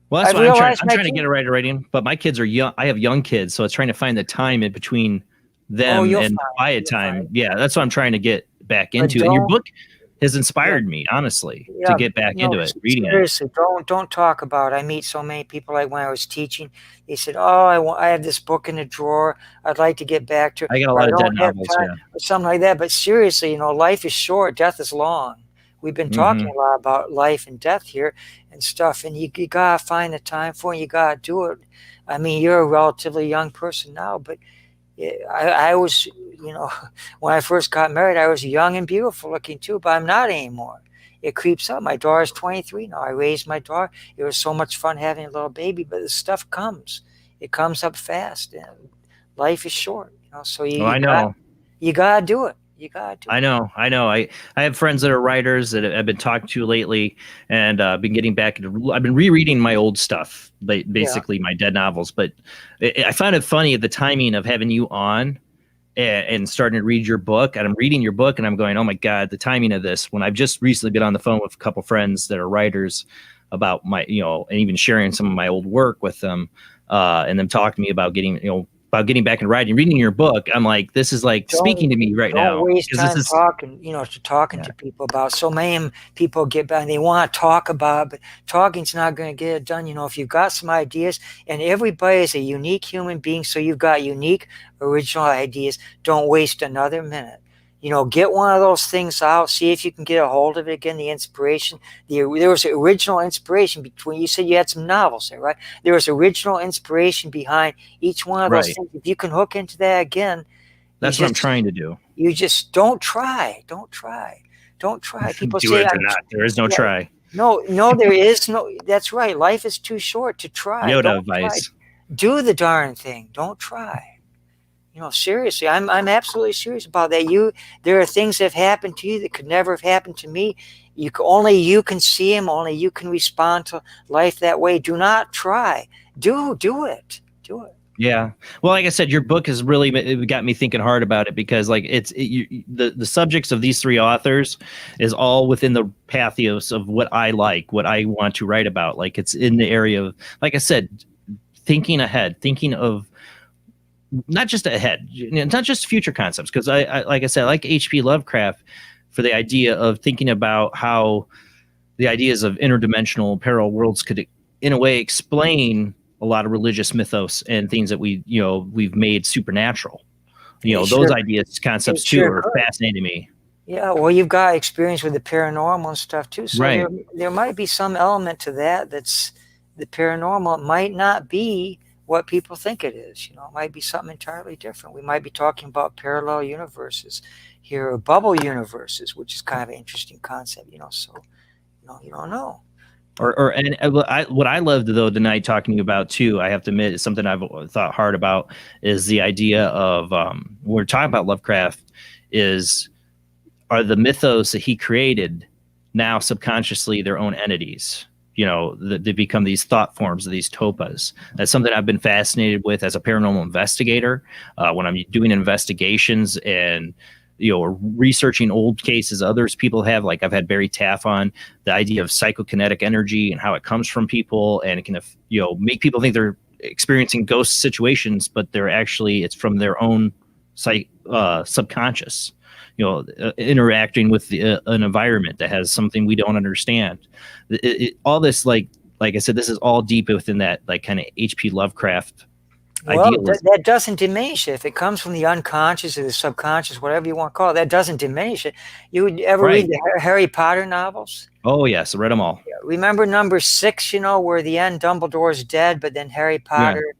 Well, that's why I'm trying to get a writer writing, but my kids are young. I have young kids, so it's trying to find the time in between them and quiet time. Yeah, that's what I'm trying to get back into. And your book has inspired me, honestly, to get back into it, reading seriously, it. Don't talk about it. I meet so many people, like when I was teaching, they said, oh, I have this book in the drawer. I'd like to get back to it. I got a lot of dead novels, or something like that. But seriously, life is short. Death is long. We've been talking a lot about life and death here and stuff, and you got to find the time for it. You got to do it. I mean, you're a relatively young person now, but I was, when I first got married, I was young and beautiful looking too, but I'm not anymore. It creeps up. My daughter's 23 now. I raised my daughter. It was so much fun having a little baby, but the stuff comes. It comes up fast, and life is short. So you got to do it. You got to. I know. I have friends that are writers that I've been talking to lately, and been getting back into. I've been rereading my old stuff, basically my dead novels. But I find it funny the timing of having you on and starting to read your book. And I'm reading your book, and I'm going, "Oh my God, the timing of this!" When I've just recently been on the phone with a couple friends that are writers about my, and even sharing some of my old work with them, and them talking to me about getting back and writing, reading your book. I'm like, this is like speaking to me right now. Don't waste time talking to people about. So many people get back and they want to talk about it, but talking's not going to get it done. If you've got some ideas, and everybody is a unique human being, so you've got unique, original ideas. Don't waste another minute. Get one of those things out. See if you can get a hold of it again. The inspiration. There was original inspiration between. You said you had some novels there, right? There was original inspiration behind each one of those things. If you can hook into that again, that's what I'm trying to do. You just don't try. Don't try. People do say, it or not. There is no try. No, there is no. That's right. Life is too short to try. Yoda advice. Do the darn thing. Don't try. Seriously, I'm absolutely serious about that. There are things that have happened to you that could never have happened to me. Only you can see them. Only you can respond to life that way. Do not try. Do it. Yeah. Well, like I said, your book has really got me thinking hard about it, because the subjects of these three authors is all within the pathos of what I like, what I want to write about. Like, it's in the area of, like I said, thinking ahead, thinking of not just ahead, not just future concepts. Because I like I said, I like H.P. Lovecraft for the idea of thinking about how the ideas of interdimensional parallel worlds could, in a way, explain a lot of religious mythos and things that we've made supernatural. Those ideas, concepts too, are fascinating to me. Yeah, well, you've got experience with the paranormal and stuff too, so right. there might be some element to that. That's the paranormal. It might not be what people think it is. It might be something entirely different. We might be talking about parallel universes here, or bubble universes, which is kind of an interesting concept. So you don't know. What I loved though tonight talking about too, I have to admit, is something I've thought hard about, is the idea of when we're talking about Lovecraft, are the mythos that he created now subconsciously their own entities? They become these thought forms of these topas. That's something I've been fascinated with as a paranormal investigator. When I'm doing investigations and researching old cases others people have, like I've had Barry Taff on, the idea of psychokinetic energy and how it comes from people, and it can make people think they're experiencing ghost situations, but it's from their own subconscious. Interacting with an environment that has something we don't understand. All this, like I said, this is all deep within that kind of H.P. Lovecraft idealism. That doesn't diminish it. If it comes from the unconscious or the subconscious, whatever you want to call it, that doesn't diminish it. You would ever read the Harry Potter novels? Oh yes, I read them all. Remember number 6? Where the end Dumbledore's dead, but then Harry Potter. Yeah.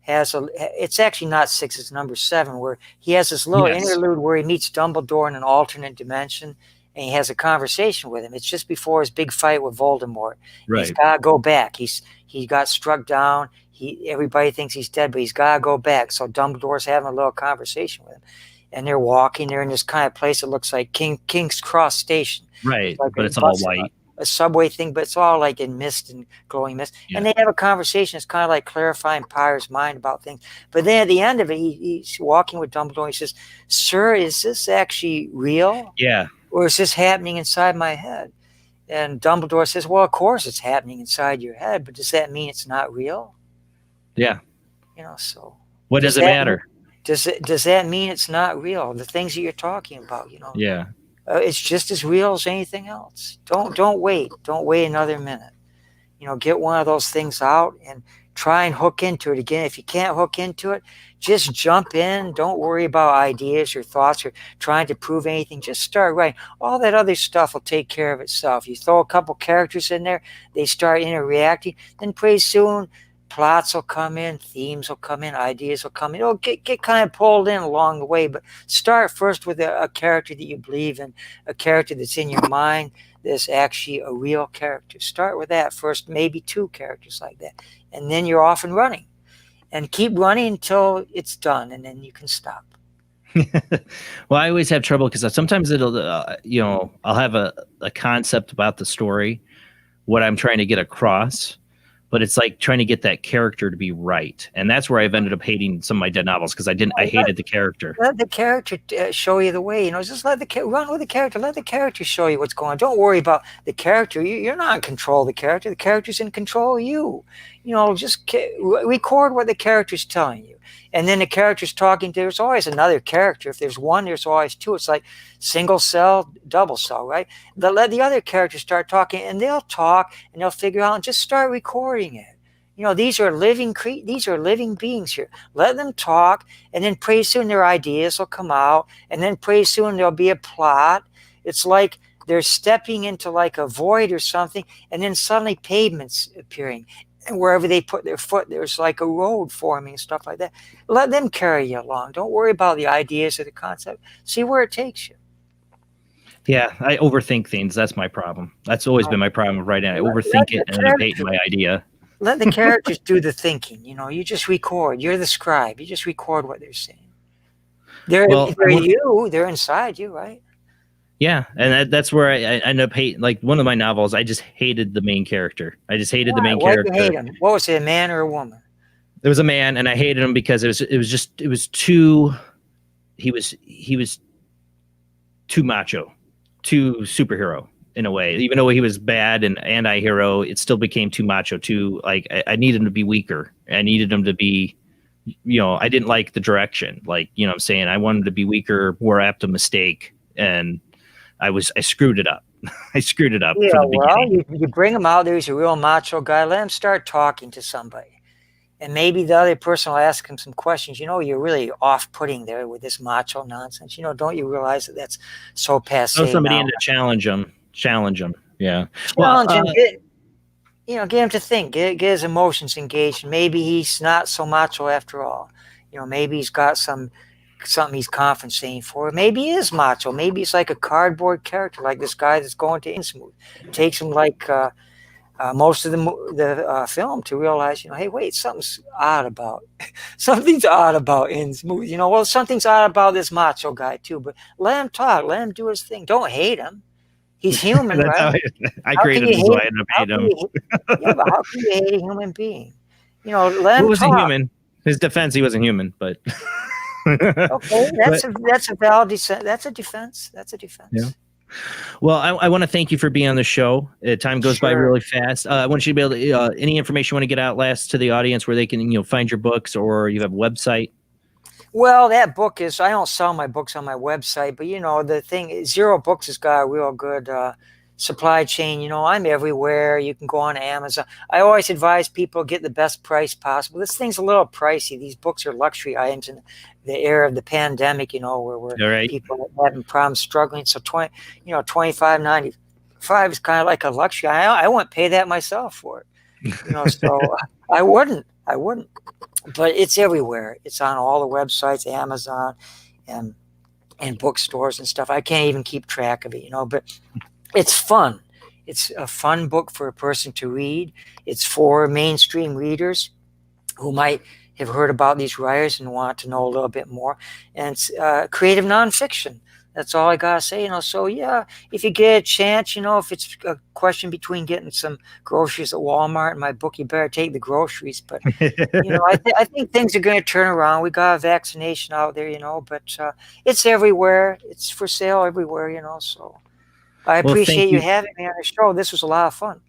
It's actually not 6, it's number 7, where he has this little interlude where he meets Dumbledore in an alternate dimension, and he has a conversation with him. It's just before his big fight with Voldemort. Right. He's got to go back. He got struck down. Everybody thinks he's dead, but he's got to go back. So Dumbledore's having a little conversation with him, and they're in this kind of place that looks like King's Cross Station. Right, but it's all white. a subway thing, but it's all like in mist and glowing mist. Yeah. And they have a conversation. It's kind of like clarifying Pyre's mind about things. But then at the end of it, he's walking with Dumbledore. And he says, "Sir, is this actually real? Yeah. Or is this happening inside my head?" And Dumbledore says, "Well, of course it's happening inside your head, but does that mean it's not real?" Yeah. So what does it matter? Does that mean it's not real? The things that you're talking about, Yeah. It's just as real as anything else. Don't wait. Don't wait another minute. Get one of those things out and try and hook into it again. If you can't hook into it, just jump in. Don't worry about ideas or thoughts or trying to prove anything. Just start writing. All that other stuff will take care of itself. You throw a couple characters in there, they start interacting, then pretty soon plots will come in, themes will come in, ideas will come in. It'll get kind of pulled in along the way, but start first with a character that you believe in, a character that's in your mind that's actually a real character. Start with that first, maybe 2 characters like that, and then you're off and running. And keep running until it's done, and then you can stop. Well, I always have trouble because sometimes it'll, I'll have a concept about the story, what I'm trying to get across, but it's like trying to get that character to be right. And that's where I've ended up hating some of my dead novels because I hated the character. Let the character show you the way, just run with the character. Let the character show you what's going on. Don't worry about the character. You're not in control of the character. The character's in control of you. Just record what the character's telling you. And then the character's talking to, there's always another character. If there's one, there's always 2. It's like single cell, double cell, right? Let the other characters start talking, and they'll talk, and they'll figure out, and just start recording it. These are living beings here. Let them talk, and then pretty soon their ideas will come out, and then pretty soon there'll be a plot. It's like they're stepping into like a void or something, and then suddenly pavement's appearing. And wherever they put their foot, there's like a road forming and stuff like that. Let them carry you along. Don't worry about the ideas or the concept. See where it takes you. Yeah, I overthink things. That's my problem. That's always been my problem with writing. I overthink it and end up hating my idea. Let the characters do the thinking. You just record. You're the scribe. You just record what they're saying. They're inside you, right? Yeah, and that's where I end up hating. Like one of my novels, I just hated the main character. I just hated the main character. Why did you hate him? What was it, a man or a woman? It was a man, and I hated him because he was too macho, too superhero in a way. Even though he was bad and anti-hero, it still became too macho. Too like I needed him to be weaker. I needed him to be, I didn't like the direction. Like what I'm saying, I wanted him to be weaker, more apt to mistake, and I screwed it up. I screwed it up from the beginning. You bring him out there. He's a real macho guy. Let him start talking to somebody. And maybe the other person will ask him some questions. You're really off-putting there with this macho nonsense. Don't you realize that that's so passé? Throw somebody now? in to challenge him. Yeah. Challenge him. Get him to think. Get his emotions engaged. Maybe he's not so macho after all. Maybe he's got something he's compensating for. Maybe he is macho. Maybe he's like a cardboard character, like this guy that's going to Innsmouth. It takes him like most of the film to realize, hey, wait, something's odd about Innsmouth. Well, something's odd about this macho guy too. But let him talk. Let him do his thing. Don't hate him. He's human, right? I created him, so I ended up hating him. Yeah, but how can you hate a human being? Let him talk. He wasn't human. His defense, he wasn't human, but. Okay, that's a valid defense. That's a defense. Yeah. Well, I want to thank you for being on the show. Time goes by really fast. I want you to be able to any information you want to get out last to the audience where they can find your books, or you have a website. Well, that book is, I don't sell my books on my website, but the thing is, Zero Books has got a real good supply chain. I'm everywhere. You can go on Amazon. I always advise people get the best price possible. This thing's a little pricey. These books are luxury items in the era of the pandemic, where people are having problems struggling. So $25.95 is kind of like a luxury. I wouldn't pay that myself for it. So I wouldn't. But it's everywhere. It's on all the websites, Amazon and bookstores and stuff. I can't even keep track of it, but it's fun. It's a fun book for a person to read. It's for mainstream readers who might have heard about these writers and want to know a little bit more. And it's creative nonfiction. That's all I gotta say, So yeah, if you get a chance, if it's a question between getting some groceries at Walmart and my book, you better take the groceries. But I think things are going to turn around. We got a vaccination out there, but it's everywhere. It's for sale everywhere, So I appreciate you having me on the show. This was a lot of fun.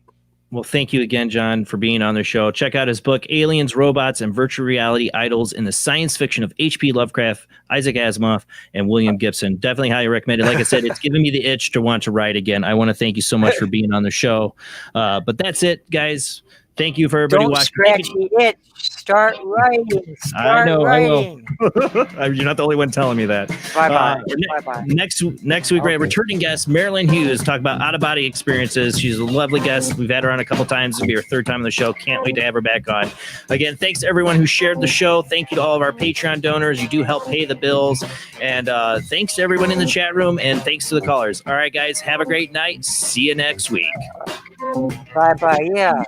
Well, thank you again, John, for being on the show. Check out his book, Aliens, Robots, and Virtual Reality Idols in the Science Fiction of H.P. Lovecraft, Isaac Asimov, and William Gibson. Definitely highly recommended. Like I said, it's giving me the itch to want to write again. I want to thank you so much for being on the show. But that's it, guys. Thank you for everybody Don't watching. Scratch the itch. Start writing. I know. Writing. I will. You're not the only one telling me that. Bye-bye. Bye-bye. Next week, we have returning guest Marilyn Hughes talk about out-of-body experiences. She's a lovely guest. We've had her on a couple times. It'll be her third time on the show. Can't wait to have her back on. Again, thanks to everyone who shared the show. Thank you to all of our Patreon donors. You do help pay the bills. And thanks to everyone in the chat room. And thanks to the callers. All right, guys. Have a great night. See you next week. Bye-bye. Yeah.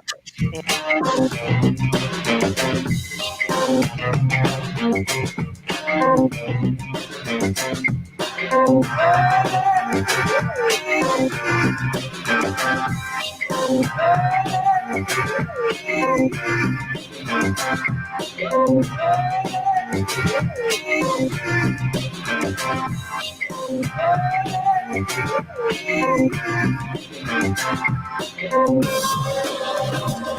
Yeah.